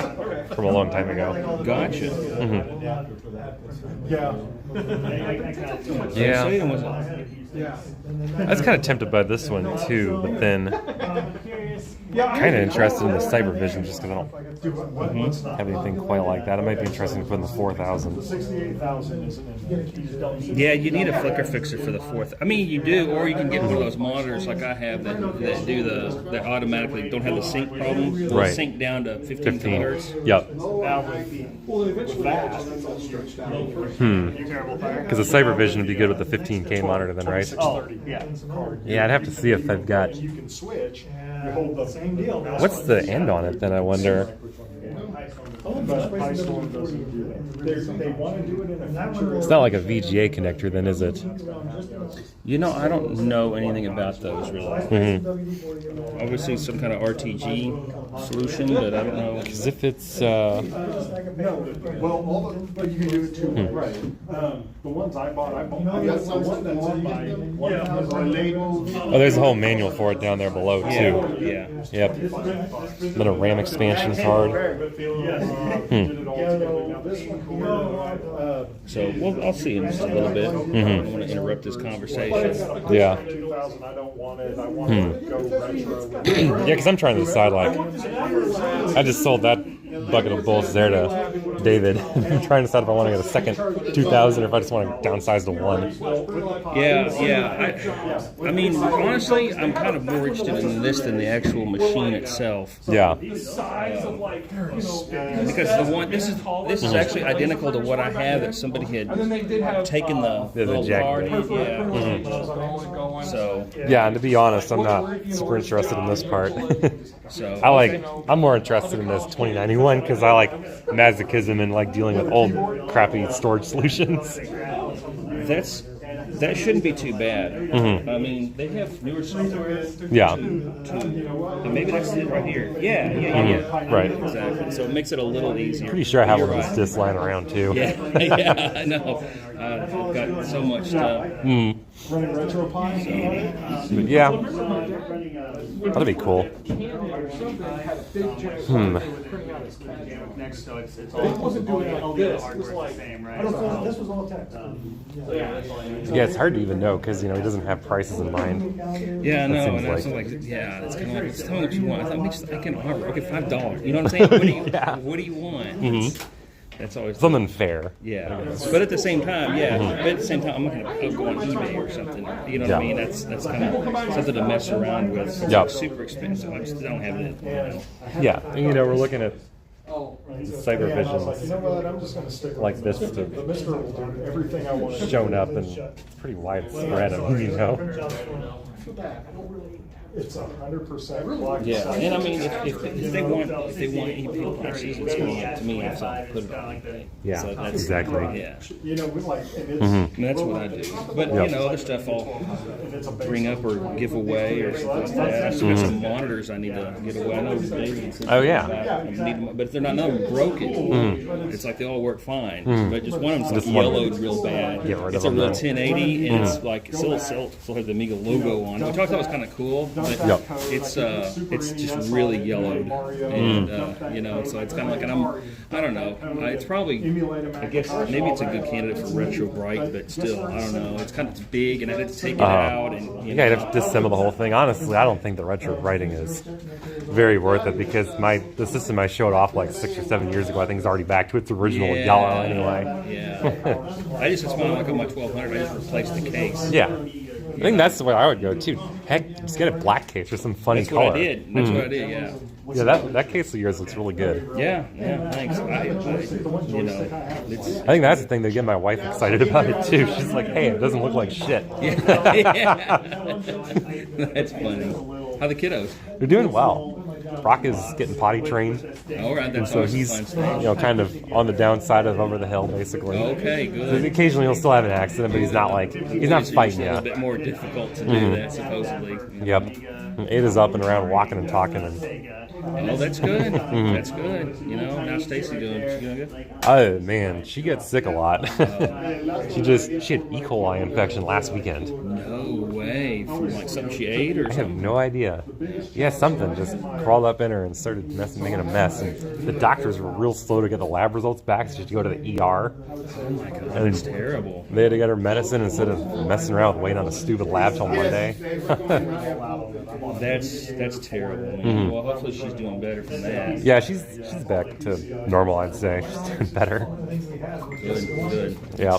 Speaker 9: From a long time ago.
Speaker 10: Gotcha.
Speaker 9: Mm-hmm.
Speaker 2: Yeah.
Speaker 9: Yeah. I was kind of tempted by this one too, but then kind of interested in the Cyber Vision just because I don't have anything quite like that. It might be interesting to put in the 4000.
Speaker 2: 68,000 isn't.
Speaker 10: Yeah, you need a flicker fixer for the fourth. I mean, you do, or you can get one of those monitors like I have that do that automatically don't have the sync problem. They'll sync down to 15 kilohertz.
Speaker 9: Yep.
Speaker 2: With that,
Speaker 9: because the Cyber Vision would be good with the 15K monitor then, right?
Speaker 2: Oh, yeah.
Speaker 9: Yeah, I'd have to see if they've got.
Speaker 2: You can switch. You hold the same deal.
Speaker 9: What's the end on it then? I wonder.
Speaker 2: But iStorm doesn't do that. They want to do it in a future.
Speaker 9: It's not like a VGA connector, then, is it?
Speaker 10: You know, I don't know anything about those really.
Speaker 9: Mm-hmm.
Speaker 10: Obviously, some kind of RTG solution, but I don't know.
Speaker 9: Because if it's.
Speaker 2: No, well, but you can do it too. Right. The ones I bought. I got some one that's in my one has a label.
Speaker 9: Oh, there's a whole manual for it down there below too.
Speaker 10: Yeah.
Speaker 9: Yep. Then a RAM expansion card.
Speaker 10: So I'll see in just a little bit. I don't want to interrupt this conversation.
Speaker 9: Yeah.
Speaker 2: 2000, I don't want it. I want to go retro.
Speaker 9: Yeah, because I'm trying to decide, like, I just sold that bucket of bullets there to David. I'm trying to decide if I want to get a second 2000 or if I just want to downsize to one.
Speaker 10: Yeah. I mean, honestly, I'm kind of more interested in this than the actual machine itself.
Speaker 9: Yeah.
Speaker 10: Because the one this is actually identical to what I have that somebody had taken the
Speaker 9: jack.
Speaker 10: card. So
Speaker 9: yeah, and to be honest, I'm not super interested in this part.
Speaker 10: So
Speaker 9: I'm more interested in this 2091 because I like masochism and like dealing with old crappy storage solutions.
Speaker 10: That shouldn't be too bad. I mean, they have newer software.
Speaker 9: Yeah.
Speaker 10: And maybe that's it right here. Yeah.
Speaker 9: Right.
Speaker 10: Exactly. So it makes it a little easier.
Speaker 9: Pretty sure I have one of these discs lying around too.
Speaker 10: Yeah, I know. I've got so much stuff.
Speaker 2: running RetroPie.
Speaker 9: But yeah, that'd be cool.
Speaker 1: Next, so it's
Speaker 6: It
Speaker 1: all
Speaker 6: wasn't doing it like this. It was like,
Speaker 1: same, right?
Speaker 3: I don't know, this was all text.
Speaker 9: Yeah, it's hard to even know because he doesn't have prices in mind.
Speaker 10: Yeah,
Speaker 9: That
Speaker 10: no,
Speaker 9: seems
Speaker 10: and
Speaker 9: like-
Speaker 10: it's like, yeah, it's kind of like, it's tell me what you want. I can offer, okay, $5. You know what I'm saying? What do you,
Speaker 9: Yeah.
Speaker 10: what do you want?
Speaker 9: Mhm.
Speaker 10: That's always
Speaker 9: Something fair.
Speaker 10: Yeah, but at the same time, yeah. But at the same time, I'm not gonna go on eBay or something. You know what I mean? That's kind of something to mess around with. It's
Speaker 9: Yeah.
Speaker 10: like super expensive. I just don't have it. You know.
Speaker 9: Yeah, and, we're looking at cyber
Speaker 2: Yeah, and I was like,
Speaker 9: visions
Speaker 2: you know what, I'm just gonna stick
Speaker 9: like
Speaker 2: with
Speaker 9: this
Speaker 2: The Mister will do everything I want.
Speaker 9: showing up and it's pretty widespread.
Speaker 2: It's 100% block.
Speaker 10: Yeah, and I mean, if they want EP prices, it's going to me. I have to put it on eBay.
Speaker 9: Yeah,
Speaker 10: so that's,
Speaker 9: exactly.
Speaker 10: Yeah,
Speaker 2: You know, we like, and it's.
Speaker 9: Mhm.
Speaker 10: and that's what I do. But
Speaker 9: Yep.
Speaker 10: other stuff I'll bring up or give away or something like that. I still got some monitors I need to give away. I know David said
Speaker 9: Oh, yeah.
Speaker 10: I need them, but if they're not none of them broken,
Speaker 9: Mhm.
Speaker 10: it's like they all work fine.
Speaker 9: Mhm.
Speaker 10: But just one of them's like
Speaker 9: Just one.
Speaker 10: yellowed real bad.
Speaker 9: Get rid
Speaker 10: It's
Speaker 9: of
Speaker 10: a
Speaker 9: them
Speaker 10: real
Speaker 9: then.
Speaker 10: 1080, and it's
Speaker 9: Mhm.
Speaker 10: like still has the Amiga logo on it, which I thought was kind of cool. But
Speaker 9: Yep.
Speaker 10: It's just really yellowed, and so it's kind of like, and I don't know. It's probably, I guess maybe it's a good candidate for retro bright, but still, I don't know. It's kind of big, and I had to take it out, and
Speaker 9: You'd have to disassemble the whole thing. Honestly, I don't think the retro writing is very worth it because the system I showed off like 6 or 7 years ago, I think is already back to its original yellow anyway.
Speaker 10: Yeah, I just when I got my 1200, I just replaced the case.
Speaker 9: Yeah. I think that's the way I would go too. Heck, just get a black case or some funny
Speaker 10: That's
Speaker 9: color.
Speaker 10: what I did. That's what I did. Yeah.
Speaker 9: Yeah, that case of yours looks really good.
Speaker 10: Yeah, thanks. I
Speaker 9: think that's the thing that get my wife excited about it too. She's like, "Hey, it doesn't look like shit."
Speaker 10: Yeah. That's funny. How the kiddos?
Speaker 9: They're doing well. Brock is getting potty trained.
Speaker 10: All right, that's
Speaker 9: so
Speaker 10: always a
Speaker 9: he's
Speaker 10: fun stage.
Speaker 9: kind of on the downside of over the hill, basically.
Speaker 10: Okay, good.
Speaker 9: So occasionally he'll still have an accident, but he's not fighting
Speaker 10: A
Speaker 9: yet.
Speaker 10: little bit more difficult to do that, supposedly.
Speaker 9: Yep. And Ada's up and around walking and talking and.
Speaker 10: Oh, that's good.
Speaker 9: Mhm.
Speaker 10: That's good. Now Stacy doing good?
Speaker 9: Oh man, she gets sick a lot. she had E. coli infection last weekend.
Speaker 10: No way. From like something she ate or
Speaker 9: I have
Speaker 10: something?
Speaker 9: no idea. Yeah, something just crawled up in her and started making a mess. And the doctors were real slow to get the lab results back, so she had to go to the ER.
Speaker 10: Oh my god,
Speaker 9: And
Speaker 10: that's terrible.
Speaker 9: They had to get her medicine instead of messing around with waiting on a stupid lab till Monday.
Speaker 10: That's terrible, man.
Speaker 9: Mhm.
Speaker 10: Well, hopefully she's doing better from that.
Speaker 9: Yeah, she's back to normal, I'd say. She's doing better.
Speaker 10: Good.
Speaker 9: Yeah.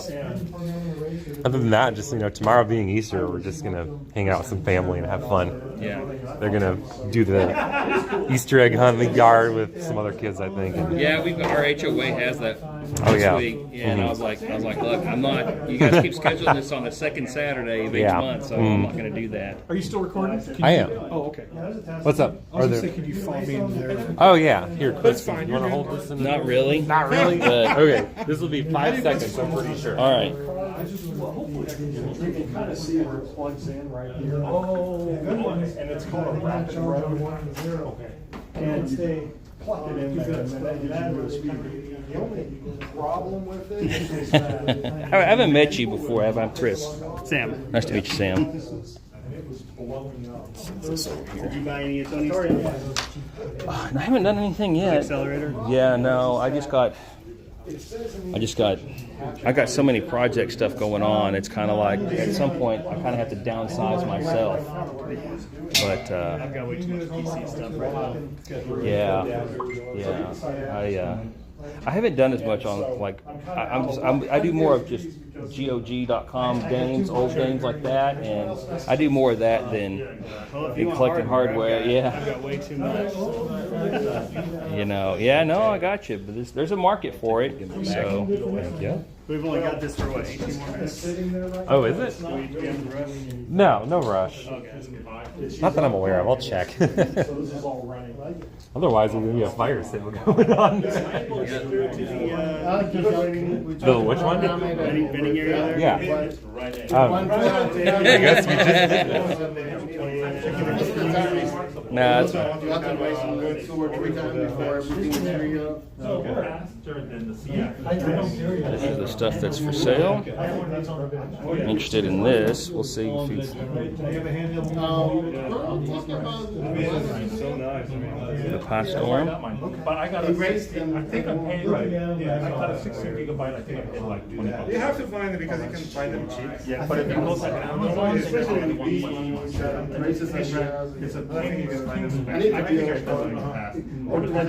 Speaker 9: Other than that, just tomorrow being Easter, we're just gonna hang out with some family and have fun.
Speaker 10: Yeah.
Speaker 9: They're gonna do the Easter egg hunt in the yard with some other kids, I think. And
Speaker 10: Yeah, our HOA has that
Speaker 9: Oh,
Speaker 10: this
Speaker 9: yeah.
Speaker 10: week. Yeah, and
Speaker 9: Mhm.
Speaker 10: I was like, look, I'm not. You guys keep scheduling this on the second Saturday of each
Speaker 9: Yeah.
Speaker 10: month, so
Speaker 9: Mhm.
Speaker 10: I'm not going to do that.
Speaker 6: Are you still recording?
Speaker 9: I am.
Speaker 6: Oh, okay.
Speaker 9: What's up?
Speaker 6: I was
Speaker 9: Are
Speaker 6: just
Speaker 9: there-
Speaker 6: thinking you follow me in there.
Speaker 9: Oh yeah, here, Chris.
Speaker 6: That's fine.
Speaker 9: You want to
Speaker 6: You're
Speaker 9: hold
Speaker 6: good.
Speaker 9: this? In the
Speaker 10: Not really.
Speaker 9: Not really.
Speaker 10: But-
Speaker 9: Okay, this will be 5 seconds. I'm pretty sure.
Speaker 10: All right.
Speaker 2: You can kind of see where it plugs in right here. Oh, and it's called a rapid road. And they plug it in there, and then that gives you USB. The only problem with it is that
Speaker 10: I haven't met you before, have I? Chris.
Speaker 8: Sam.
Speaker 10: Nice to meet you, Sam.
Speaker 2: it was blowing up.
Speaker 8: Did you buy any of Tony's stuff?
Speaker 10: I haven't done anything yet.
Speaker 8: Accelerator?
Speaker 10: Yeah, no. I got so many project stuff going on. It's kind of like at some point I kind of have to downsize myself. But
Speaker 8: I've got way too much PC stuff right now.
Speaker 10: yeah. I haven't done as much on like I do more of just GOG.com games, old games like that, and I do more of that than collecting hardware.
Speaker 8: I've
Speaker 10: Yeah,
Speaker 8: got way too much.
Speaker 10: Yeah, no, I got you. But there's a market for it. So yeah.
Speaker 8: We've only got this for 18 more minutes.
Speaker 9: Oh, is it?
Speaker 8: Do we have to rush?
Speaker 9: No, no rush.
Speaker 8: Okay, that's good.
Speaker 9: Not that I'm aware of. I'll check.
Speaker 2: So this is all running.
Speaker 9: Otherwise, there's gonna be a fire sale going on.
Speaker 8: To
Speaker 9: The which one?
Speaker 8: vending area there?
Speaker 9: Yeah. I guess we just did it.
Speaker 10: Nah, that's
Speaker 4: You have to wait some good 2 or 3 times before everything's free up.
Speaker 10: This is the stuff that's for sale. I'm interested in this. We'll see if it's the Pi Storm.
Speaker 12: But I got a 60. I think I paid like, I got a 60 gigabyte. I think I paid like $20.
Speaker 1: You have to find it because you can find them cheap.
Speaker 12: Yeah, but if you go to Amazon,
Speaker 1: especially these prices like that, it's a thing you can find them. I think I told you in the past. Or the one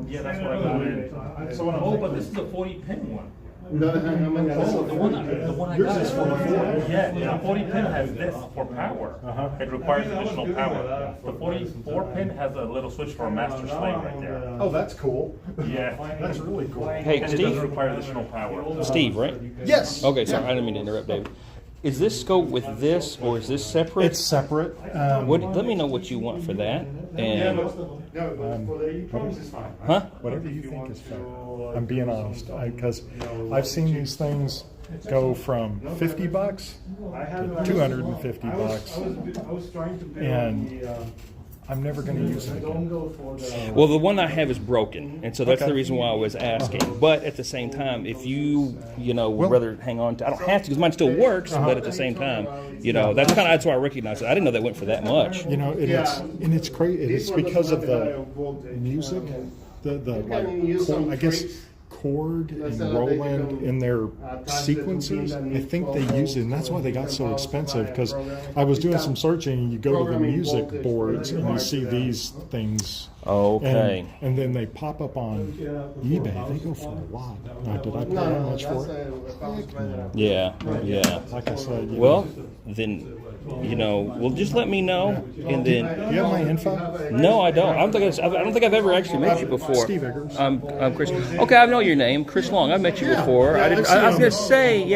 Speaker 12: yeah, that's what I got in. So but this is a 40-pin one.
Speaker 4: The
Speaker 12: one I got is 44. Yeah, the 40 pin has this for power. It requires additional power. The 44 pin has a little switch for a master slave right there.
Speaker 2: Oh, that's cool.
Speaker 12: Yeah,
Speaker 2: That's really cool.
Speaker 10: Hey,
Speaker 12: and it
Speaker 10: Steve?
Speaker 12: doesn't require additional power.
Speaker 10: Steve, right?
Speaker 2: Yes.
Speaker 10: Okay, sorry, I didn't mean to interrupt, David. Is this go with this, or is this separate?
Speaker 2: It's separate.
Speaker 10: Let me know what you want for that. And huh?
Speaker 2: Whatever you think is fair. I'm being honest, because I've seen these things go from $50 to $250, and I'm never going to use it again.
Speaker 10: Well, the one I have is broken, and so that's the reason why I was asking. But at the same time, if you would rather hang on to, I don't have to because mine still works. But at the same time, that's why I recognize it. I didn't know they went for that much.
Speaker 2: It's crazy. It's because of the music, I guess Chord and Roland in their sequencers. I think they use it, and that's why they got so expensive. Because I was doing some searching, and you go to the music boards, and you see these things.
Speaker 10: Okay.
Speaker 2: And then they pop up on eBay. They go for a lot. Now, did I pay that much for it?
Speaker 10: Yeah.
Speaker 2: Like I said.
Speaker 10: Then. Well, just let me know, and then.
Speaker 2: Do you have my info?
Speaker 10: No, I don't. I don't think I've ever actually met you before.
Speaker 2: Steve Eggers.
Speaker 10: I'm Chris. Okay, I know your name, Chris Long. I've met you before. I was gonna say.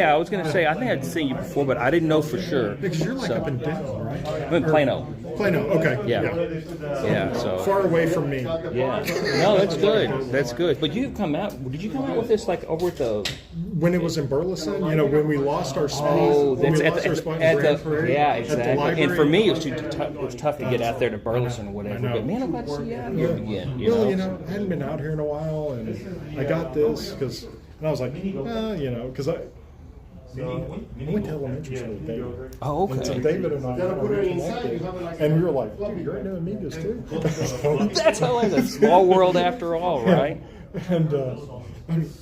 Speaker 10: I think I'd seen you before, but I didn't know for sure.
Speaker 2: Because you're like up in Denver, right?
Speaker 10: I'm in Plano.
Speaker 2: Okay.
Speaker 10: Yeah. So
Speaker 2: far away from me.
Speaker 10: Yeah. No, that's good. That's good. But you've come out. Did you come out with this like over at the?
Speaker 2: When it was in Burleson, when we lost our spot.
Speaker 10: Oh, that's
Speaker 2: at the
Speaker 10: yeah, exactly. And for me, it was tough to get out there to Burleson or whatever. But man, I'm glad to see you out here again.
Speaker 2: I hadn't been out here in a while, and I got this and I was like, because I went to elementary school with David.
Speaker 10: Oh, okay.
Speaker 2: And so David and I were reconnected, and we were like, you're into Amigas too?
Speaker 10: That's hilarious. A small world after all, right?
Speaker 2: And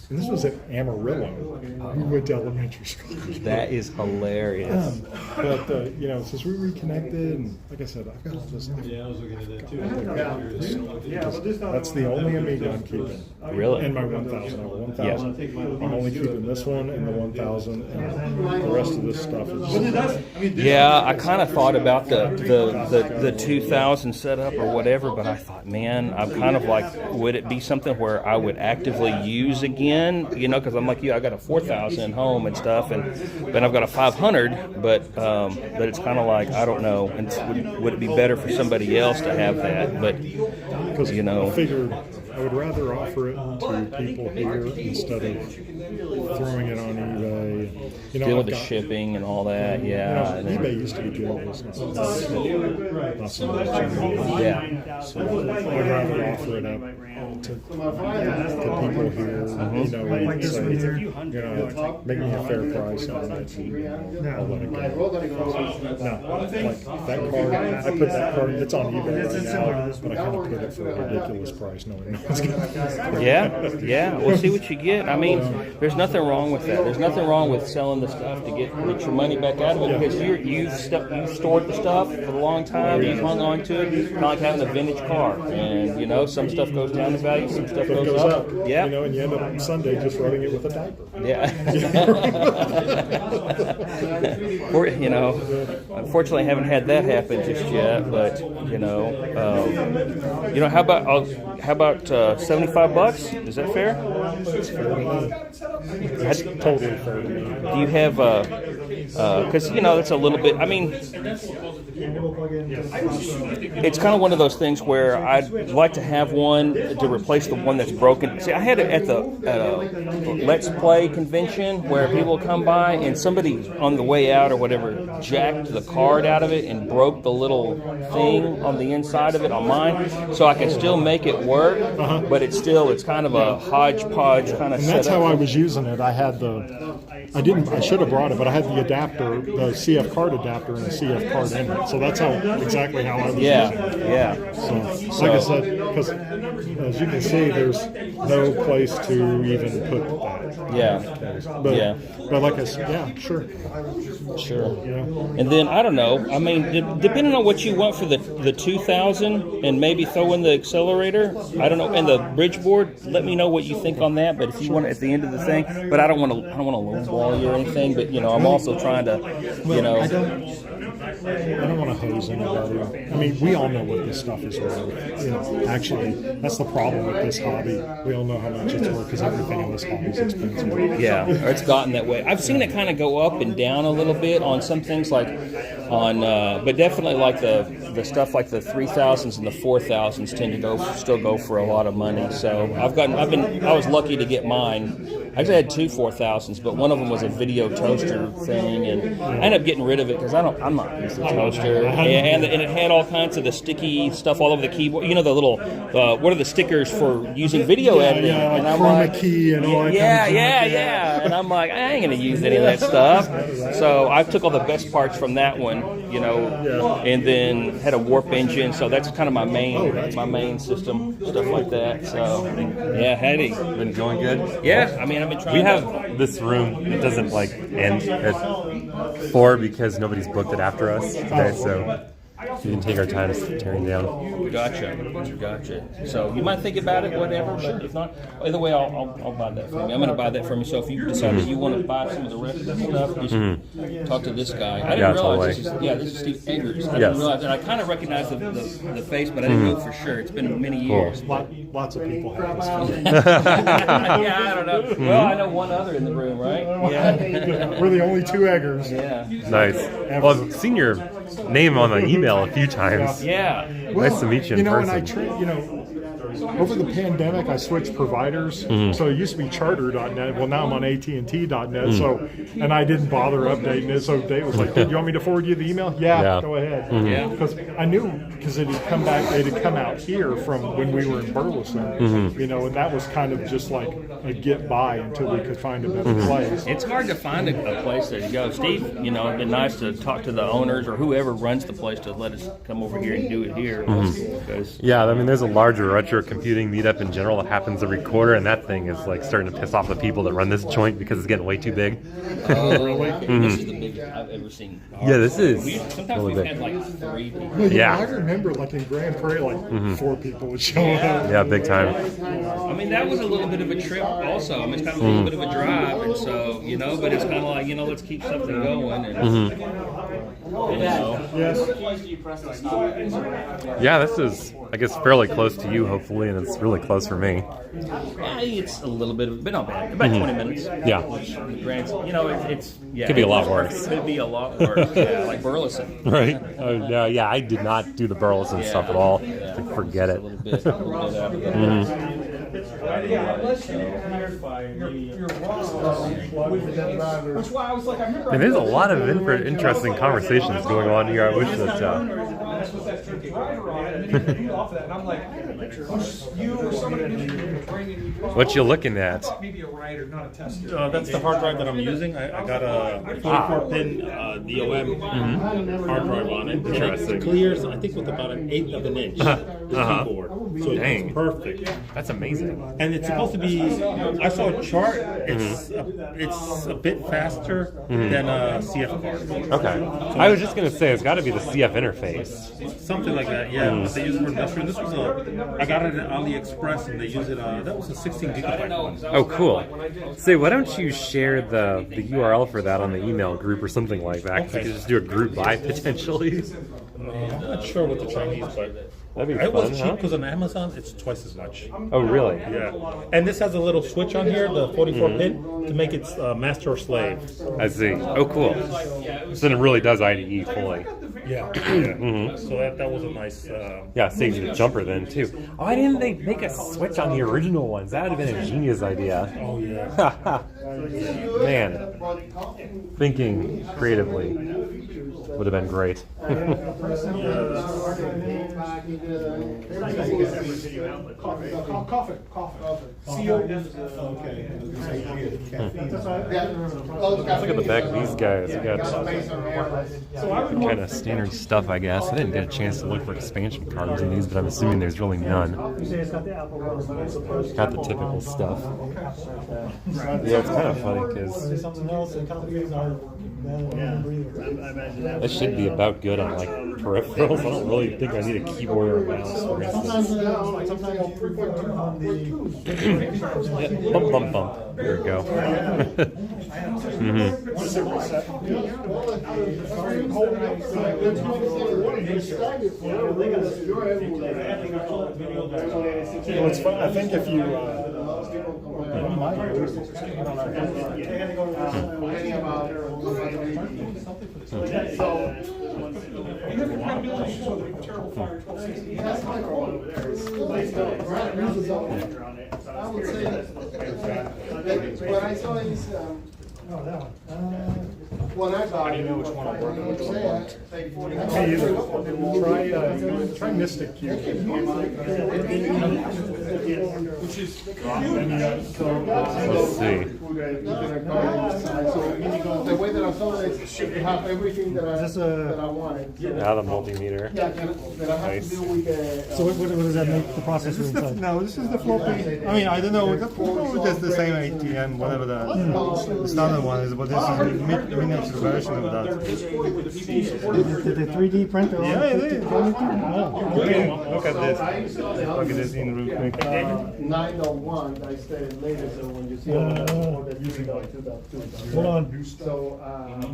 Speaker 2: this was at Amarillo. We went to elementary school.
Speaker 10: That is hilarious.
Speaker 2: But since we reconnected, and like I said, I've got all this. Yeah, I was looking at that too. That's the only Amiga I'm keeping.
Speaker 10: Really?
Speaker 2: And my 1000. I have a 1000. I'm only keeping this one and the 1000, and the rest of this stuff is.
Speaker 10: Yeah, I kind of thought about the 2000 setup or whatever, but I thought, man, I'm kind of like, would it be something where I would actively use again? Because I'm like you, I got a 4000 at home and stuff, and then I've got a 500, but it's kind of like, I don't know, and would it be better for somebody else to have that? But
Speaker 2: I figured I would rather offer it to people here instead of throwing it on eBay.
Speaker 10: Deal with the shipping and all that, yeah.
Speaker 2: eBay used to be good business. Not so much anymore.
Speaker 10: Yeah.
Speaker 2: So I'd rather offer it up to people here, and say, make me a fair price on it, and I'll let it go. No, like that card, I put that card, it's on eBay right now, but I kind of put it for a ridiculous price, knowing it's going to.
Speaker 10: Yeah. We'll see what you get. I mean, there's nothing wrong with that. There's nothing wrong with selling the stuff to get your money back out of it, because you've stored the stuff for a long time. You've hung on to it. It's kind of like having a vintage car, and some stuff goes down in value, some stuff goes up. Yeah.
Speaker 2: And you end up on Sunday just running it with a diaper.
Speaker 10: Yeah. Unfortunately, I haven't had that happen just yet. But how about $75? Is that fair?
Speaker 2: That's totally fair to me.
Speaker 10: Do you have because that's a little bit. I mean, it's kind of one of those things where I'd like to have one to replace the one that's broken. See, I had it at a Let's Play convention where people come by, and somebody on the way out or whatever jacked the card out of it and broke the little thing on the inside of it on mine, so I can still make it work. but it's kind of a hodgepodge kind of
Speaker 2: And that's
Speaker 10: setup.
Speaker 2: how I was using it. I had I should have brought it, but I had the adapter, the CF card adapter and the CF card in it. So that's exactly how I was using it.
Speaker 10: Yeah.
Speaker 2: So, like I said, because as you can see, there's no place to even put that.
Speaker 10: Yeah.
Speaker 2: But like I said, yeah, sure. Yeah.
Speaker 10: And then I don't know. I mean, depending on what you want for the 2000, and maybe throw in the accelerator. I don't know, and the bridge board. Let me know what you think on that. But if you want it at the end of the thing, but I don't want to lowball you or anything. But I'm also trying to,
Speaker 2: I don't want to hose anybody. I mean, we all know what this stuff is worth. Actually, that's the problem with this hobby. We all know how much it's worth because everything in this hobby is expensive.
Speaker 10: Yeah, or it's gotten that way. I've seen it kind of go up and down a little bit on some things, but definitely like the stuff like the 3000s and the 4000s tend to still go for a lot of money. So I was lucky to get mine. I actually had two 4000s, but one of them was a video toaster thing, and I ended up getting rid of it because I'm not used to toaster, and it had all kinds of the sticky stuff all over the keyboard. The little what are the stickers for using video editing?
Speaker 2: And I'm like, key and all that.
Speaker 10: Yeah. And I'm like, I ain't gonna use any of that stuff. So I took all the best parts from that one, and then had a warp engine. So that's kind of my main system, stuff like that. So yeah, Hattie,
Speaker 9: been going good.
Speaker 10: Yeah, I mean, I've been trying.
Speaker 9: We have this room that doesn't end at 4 because nobody's booked it after us today, so we can take our time tearing down.
Speaker 10: Gotcha. So you might think about it, whatever. Sure. But if not, either way, I'll buy that from you. I'm going to buy that from you. So if you decide that you want to buy some of the rest of the stuff, just talk to this guy. I didn't realize this is Steve Eggers. I didn't realize, and I kind of recognized the face, but I didn't know for sure. It's been many years.
Speaker 2: Lots of people have this phone.
Speaker 10: Yeah, I don't know. Well, I know one other in the room, right? Yeah.
Speaker 2: We're the only two Eggers.
Speaker 10: Yeah.
Speaker 9: Nice. Well, I've seen your name on the email a few times.
Speaker 10: Yeah.
Speaker 9: Nice to meet you in person.
Speaker 2: Over the pandemic, I switched providers. So it used to be charter.net. Well, now I'm on AT&T.net. So, and I didn't bother updating it. So Dave was like, "Dude, you want me to forward you the email?" Yeah. Go ahead. Because I knew it had come out here from when we were in Burleson. And that was kind of just like a get by until we could find a better place.
Speaker 10: It's hard to find a place there to go. Steve, it'd been nice to talk to the owners or whoever runs the place to let us come over here and do it here.
Speaker 9: Yeah, I mean, there's a larger retro computing meetup in general that happens every quarter, and that thing is like starting to piss off the people that run this joint because it's getting way too big.
Speaker 10: Oh, really? This is the biggest I've ever seen.
Speaker 9: Yeah, this is
Speaker 10: sometimes
Speaker 9: really
Speaker 10: we've
Speaker 9: big.
Speaker 10: had like 3 people.
Speaker 2: Well, I remember like in Grand Prairie, like 4 people would show up.
Speaker 9: Yeah, big time.
Speaker 10: I mean, that was a little bit of a trip also. I mean, it's kind of a little bit of a drive, and so, but it's kind of like, let's keep something going. And,
Speaker 9: Yeah, this is, I guess, fairly close to you, hopefully, and it's really close for me.
Speaker 10: It's a little bit, but not bad. About 20 minutes.
Speaker 9: Yeah.
Speaker 10: Could
Speaker 9: be a lot worse.
Speaker 10: Could be a lot worse. Yeah, like Burleson.
Speaker 9: Right. Yeah, I did not do the Burleson stuff at all. Like, forget it. And there's a lot of interesting conversations going on here. I wish that. What you looking at?
Speaker 12: That's the hard drive that I'm using. I got a 44-pin DOM hard drive on it.
Speaker 9: Interesting.
Speaker 12: It clears, I think, with about 1/8 of an inch. The keyboard. So it's perfect.
Speaker 9: That's amazing.
Speaker 12: And it's supposed to be. I saw a chart. It's a bit faster than a CF card.
Speaker 9: Okay. I was just gonna say it's got to be the CF interface.
Speaker 12: Something like that. Yeah. But they use it for industrial. This was I got it at AliExpress, and they use it. That was a 16 gigabyte one.
Speaker 9: Oh, cool. Say, why don't you share the URL for that on the email group or something like that? Because you could just do a group buy potentially.
Speaker 12: I'm not sure what the Chinese, but
Speaker 9: that'd be
Speaker 12: it
Speaker 9: fun,
Speaker 12: was cheap because on Amazon it's twice as much.
Speaker 9: Oh, really?
Speaker 12: Yeah. And this has a little switch on here, the 44-pin, to make it master or slave.
Speaker 9: I see. Oh, cool. So then it really does IDE fully.
Speaker 12: Yeah. So that was a nice.
Speaker 9: Saves you the jumper then too. Why didn't they make a switch on the original ones? That would have been a genius idea.
Speaker 12: Oh yeah.
Speaker 9: Man, thinking creatively. would have been great.
Speaker 6: Coffin.
Speaker 9: Look at the back of these guys. We got kind of standard stuff, I guess. I didn't get a chance to look for expansion cards in these, but I'm assuming there's really none. Got the typical stuff. Yeah, it's kind of funny because it should be about good on like peripherals. I don't really think I need a keyboard or a mouse, for instance. Yeah, bump, bump, bump. There we go.
Speaker 2: Well, it's fun. I think if you
Speaker 4: what I saw is when I got it,
Speaker 2: which one I'm working with.
Speaker 4: take 40.
Speaker 2: Me either. Try Mystic Cube.
Speaker 6: Which is
Speaker 9: Let's see.
Speaker 4: The way that I saw it is to have everything that I wanted.
Speaker 9: Now the multimeter.
Speaker 4: Yeah, that I have
Speaker 9: Nice.
Speaker 4: to do with
Speaker 3: So what does that make the processor inside?
Speaker 11: No, this is the floppy. I mean, I don't know. That's the same ATM, whatever the standard one is, but this is a miniature version of that.
Speaker 3: Did they 3D print their own?
Speaker 11: Yeah, it is.
Speaker 3: Oh.
Speaker 11: Look at this. Look at this in real quick.
Speaker 4: 901, I started later, so when you see all that using 2.2.
Speaker 3: Hold on.
Speaker 4: So,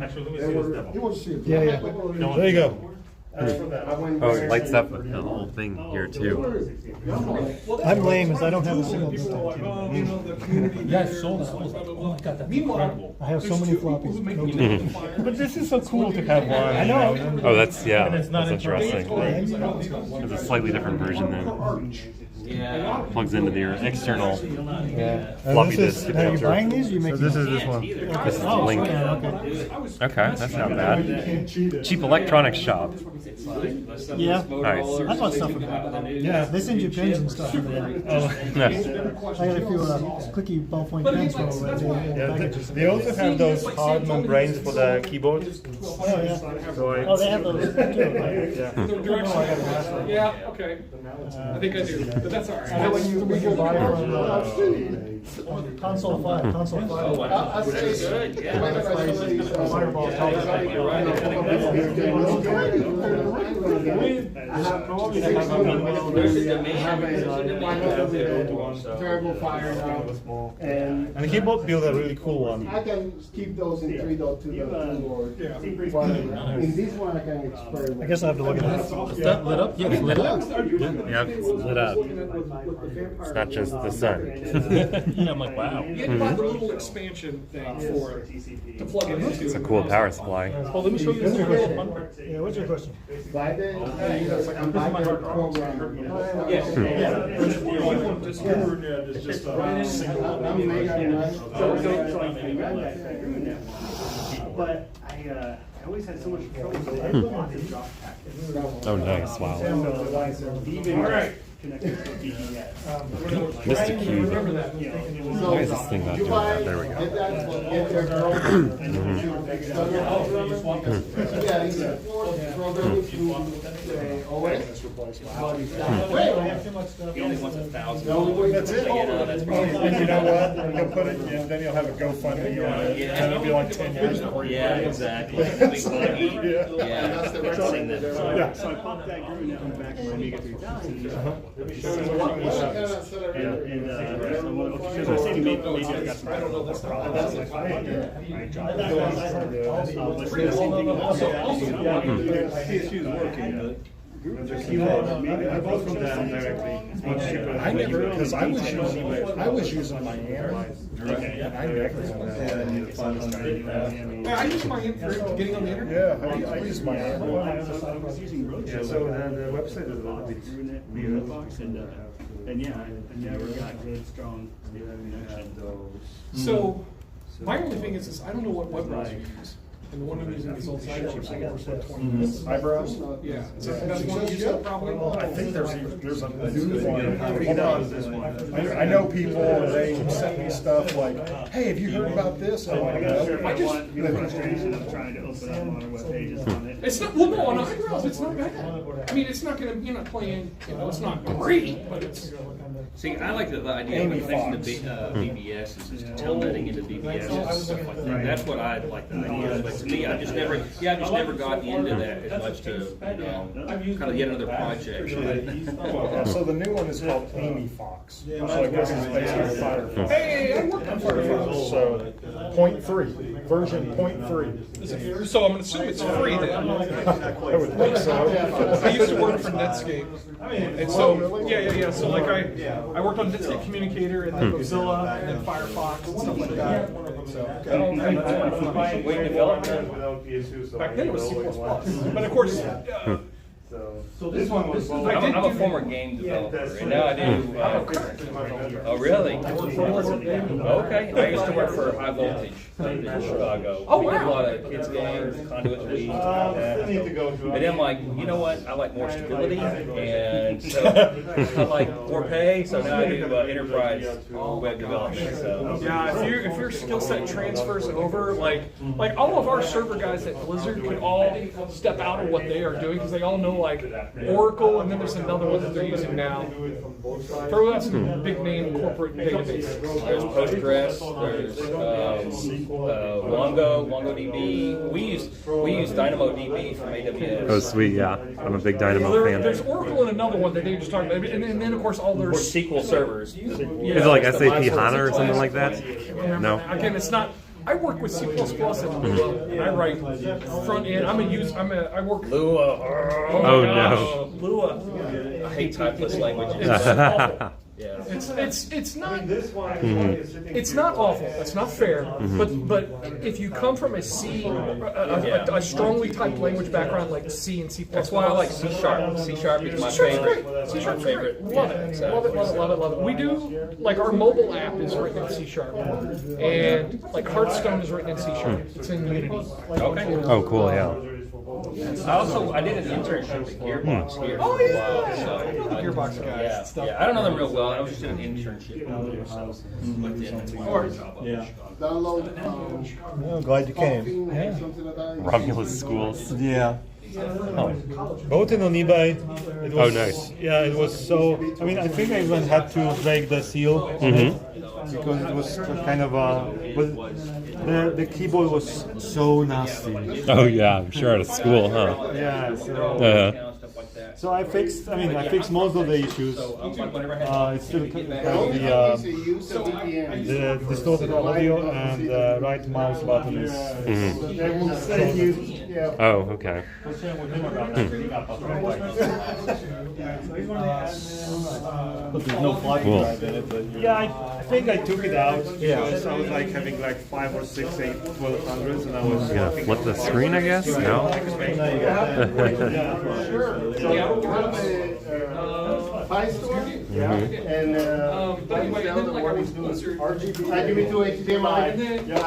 Speaker 12: Actually, let me see this demo.
Speaker 11: You want to see it?
Speaker 3: Yeah.
Speaker 11: There you go.
Speaker 9: Oh, it lights up the whole thing here too.
Speaker 3: I'm lame as I don't have a single boot.
Speaker 12: Yeah, I saw that. Oh my god, that's incredible.
Speaker 3: I have so many floppies.
Speaker 11: But this is so cool to have one.
Speaker 3: I know.
Speaker 9: Oh, that's yeah.
Speaker 12: it's not
Speaker 9: That's interesting. It's a slightly different version then.
Speaker 8: Yeah.
Speaker 9: Plugs into your external
Speaker 3: And
Speaker 9: floppy
Speaker 3: this
Speaker 9: disk
Speaker 3: is, are you
Speaker 9: adapter.
Speaker 3: buying these? Or you
Speaker 11: So
Speaker 3: making
Speaker 11: this
Speaker 3: them?
Speaker 11: is this one.
Speaker 9: This is the link. Okay, that's not bad. Cheap electronics shop.
Speaker 3: Yeah.
Speaker 9: Nice.
Speaker 3: I bought stuff from them. Yeah, they send you pins and stuff.
Speaker 9: Nice.
Speaker 3: I got a few clicky ballpoint pens for packages.
Speaker 11: They also have those hard membranes for the keyboard.
Speaker 3: Oh, yeah.
Speaker 11: So
Speaker 3: Oh, they have those too.
Speaker 6: yeah, okay. I think I do, but that's all right.
Speaker 3: When you buy from Console 5, Console 5.
Speaker 8: Oh, wow. That's good, yeah.
Speaker 3: Fireball
Speaker 4: Terrible fire now. And
Speaker 11: the keyboard built a really cool one.
Speaker 4: I can keep those in 3.2 or whatever. In this one, I can experiment.
Speaker 3: I guess I have to look at it.
Speaker 12: Is that lit up? Yeah, it's lit up.
Speaker 9: Yep, it's lit up. It's not just the sun.
Speaker 12: Yeah, I'm like, wow.
Speaker 6: You had to buy the little expansion thing for it to plug it into.
Speaker 9: It's a cool power supply.
Speaker 12: Oh, let me show you this.
Speaker 3: Yeah, what's your question?
Speaker 4: By the program.
Speaker 6: Yes.
Speaker 1: But I always had so much trouble.
Speaker 9: Oh, nice. Wow.
Speaker 1: All right. Connected to DES.
Speaker 9: Mr. Cube. Why is this thing not doing that? There we go.
Speaker 10: He only wants 1,000.
Speaker 11: That's it.
Speaker 10: That's probably.
Speaker 11: And you know what? You'll put it in, then you'll have a GoFundMe on it. And it'll be like 10 years before you
Speaker 10: Yeah,
Speaker 11: buy it.
Speaker 10: exactly. Big money.
Speaker 11: Yeah.
Speaker 10: Yeah, that's the first thing that.
Speaker 11: Yeah.
Speaker 1: So I popped that groove now back in my Amiga 3000. So I was saying maybe I got some problems. I dropped
Speaker 6: PSU's working,
Speaker 1: I bought from them directly. It's much cheaper.
Speaker 2: I never, because I was using my amp.
Speaker 1: Okay.
Speaker 2: And I never had
Speaker 6: I use my ink for getting on the internet.
Speaker 2: Yeah, I use my amp.
Speaker 1: I was using Roadshow. So the website is a little bit through it, and yeah, I never got good, strong connection.
Speaker 6: So, my only thing is I don't know what web browser you use. And the one I'm using is also Singapore for 20 minutes.
Speaker 2: Eyebrows?
Speaker 6: Yeah. Is that the best one to use though, probably?
Speaker 2: I think there's a new one. I know people, and they send me stuff like, hey, have you heard about this? I'm like,
Speaker 6: I just,
Speaker 1: trying to open up on our web pages on it.
Speaker 6: it's not, well, no, on eyebrows, it's not bad. I mean, it's not gonna, you're not playing, it's not great, but it's.
Speaker 10: See, I like the idea of connecting to BBS is just telnetting into BBS and stuff like that. That's what I like the idea of. But to me, I just never got into that as much to, kind of yet another project.
Speaker 2: So the new one is called Amy Fox. So I guess it's based on Firefox.
Speaker 6: Hey, I worked on Firefox.
Speaker 2: So, 0.3, version 0.3.
Speaker 6: So I'm gonna assume it's free then.
Speaker 2: I would think so.
Speaker 6: I used to work for Netscape. And so, yeah. So like I worked on Netscape Communicator and then Mozilla and then Firefox and stuff like that. So, back then it was C++. But of course,
Speaker 1: So this one was.
Speaker 10: I'm a former game developer, and now I do. Oh, really? Okay. I used to work for High Voltage in Chicago.
Speaker 6: Oh,
Speaker 10: We did
Speaker 6: wow.
Speaker 10: a lot of kids' games, Conduit League, and then I'm like, you know what? I like more stability, and so I like more pay. So now I do enterprise web development. So
Speaker 6: yeah, if your skill set transfers over, like all of our server guys at Blizzard could all step out of what they are doing because they all know like Oracle, and then there's another one that they're using now. Throw out some big name corporate databases.
Speaker 10: there's Postgres, there's MongoDB. We use DynamoDB from AWS.
Speaker 9: Oh, sweet, yeah. I'm a big Dynamo fan.
Speaker 6: There's Oracle and another one that they just talked about, and then of course all their
Speaker 10: Or SQL servers.
Speaker 9: Is it like SAP HANA or something like that? No.
Speaker 6: Again, it's not. I work with C++ and Lua, and I write front end. I work.
Speaker 10: Lua.
Speaker 9: Oh, no.
Speaker 10: Lua. I hate typeless languages. Yeah.
Speaker 6: It's not. It's not awful. That's not fair. But if you come from a a strongly typed language background like C and C++,
Speaker 10: That's why I like C#. C# is my favorite.
Speaker 6: C#
Speaker 10: My favorite.
Speaker 6: Love it. Love it. We do like our mobile app is written in C#, and like Hearthstone is written in C#. It's in Unity.
Speaker 10: Okay.
Speaker 9: Oh, cool, yeah.
Speaker 10: I did an internship at Gearbox here.
Speaker 6: Oh,
Speaker 10: for a
Speaker 6: yeah.
Speaker 10: while, so,
Speaker 6: Gearbox guys.
Speaker 10: Yeah. I don't know them real well. I was just in an internship. So,
Speaker 4: Download.
Speaker 11: Oh, glad you came.
Speaker 4: Yeah. Something like that.
Speaker 9: Romulus schools.
Speaker 11: Yeah. Both in on eBay. It was,
Speaker 9: Oh, nice.
Speaker 11: Yeah, it was so. I mean, I think I even had to break the seal on it because it was kind of but the keyboard was so nasty.
Speaker 9: Oh, yeah, I'm sure at a school, huh?
Speaker 11: Yeah. So I fixed most of the issues. It's still kind of the distorted audio and the right mouse button is.
Speaker 9: Oh, okay.
Speaker 11: But there's no floppy
Speaker 9: Cool.
Speaker 11: drive in it. But yeah, I think I took it out because I was like having like 5 or 6 1200s, and I was.
Speaker 9: You gonna flip the screen, I guess? No?
Speaker 4: Pi store?
Speaker 6: Yeah.
Speaker 4: And
Speaker 6: But anyway, and then like I was Blizzard.
Speaker 4: I give it to HDMI.
Speaker 6: And then
Speaker 4: I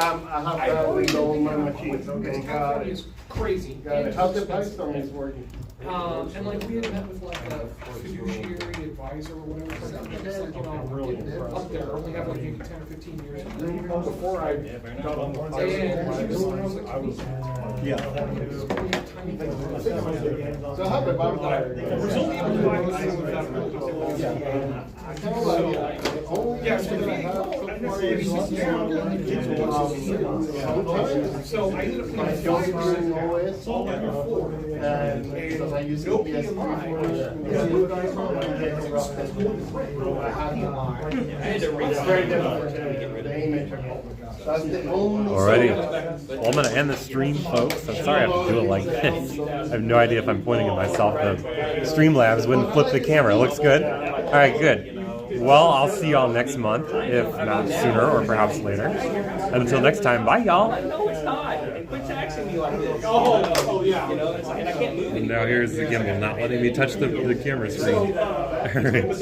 Speaker 4: have that window on my machine. Okay, got it.
Speaker 6: It's crazy.
Speaker 4: Got it. How's the Pi store is working?
Speaker 6: And like we had met with like a fiduciary advisor or whatever. So that was like, getting up there. I only have like maybe 10 or 15 years before I got on the Pi.
Speaker 4: So how about that?
Speaker 6: So I ended up
Speaker 4: I use
Speaker 9: Alrighty. Well, I'm going to end the stream, folks. I'm sorry I have to do it like this. I have no idea if I'm pointing at myself. The Streamlabs wouldn't flip the camera. It looks good? Alright, good. Well, I'll see y'all next month, if not sooner or perhaps later. And until next time, bye, y'all.
Speaker 10: No, it's not. And quit taxing me like this.
Speaker 6: Oh, yeah.
Speaker 10: You know, it's like, and I can't move
Speaker 9: And now here's the gimbal, not letting me touch the camera screen. Alright. That's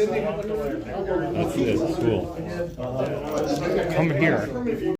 Speaker 9: it. Cool. Come here.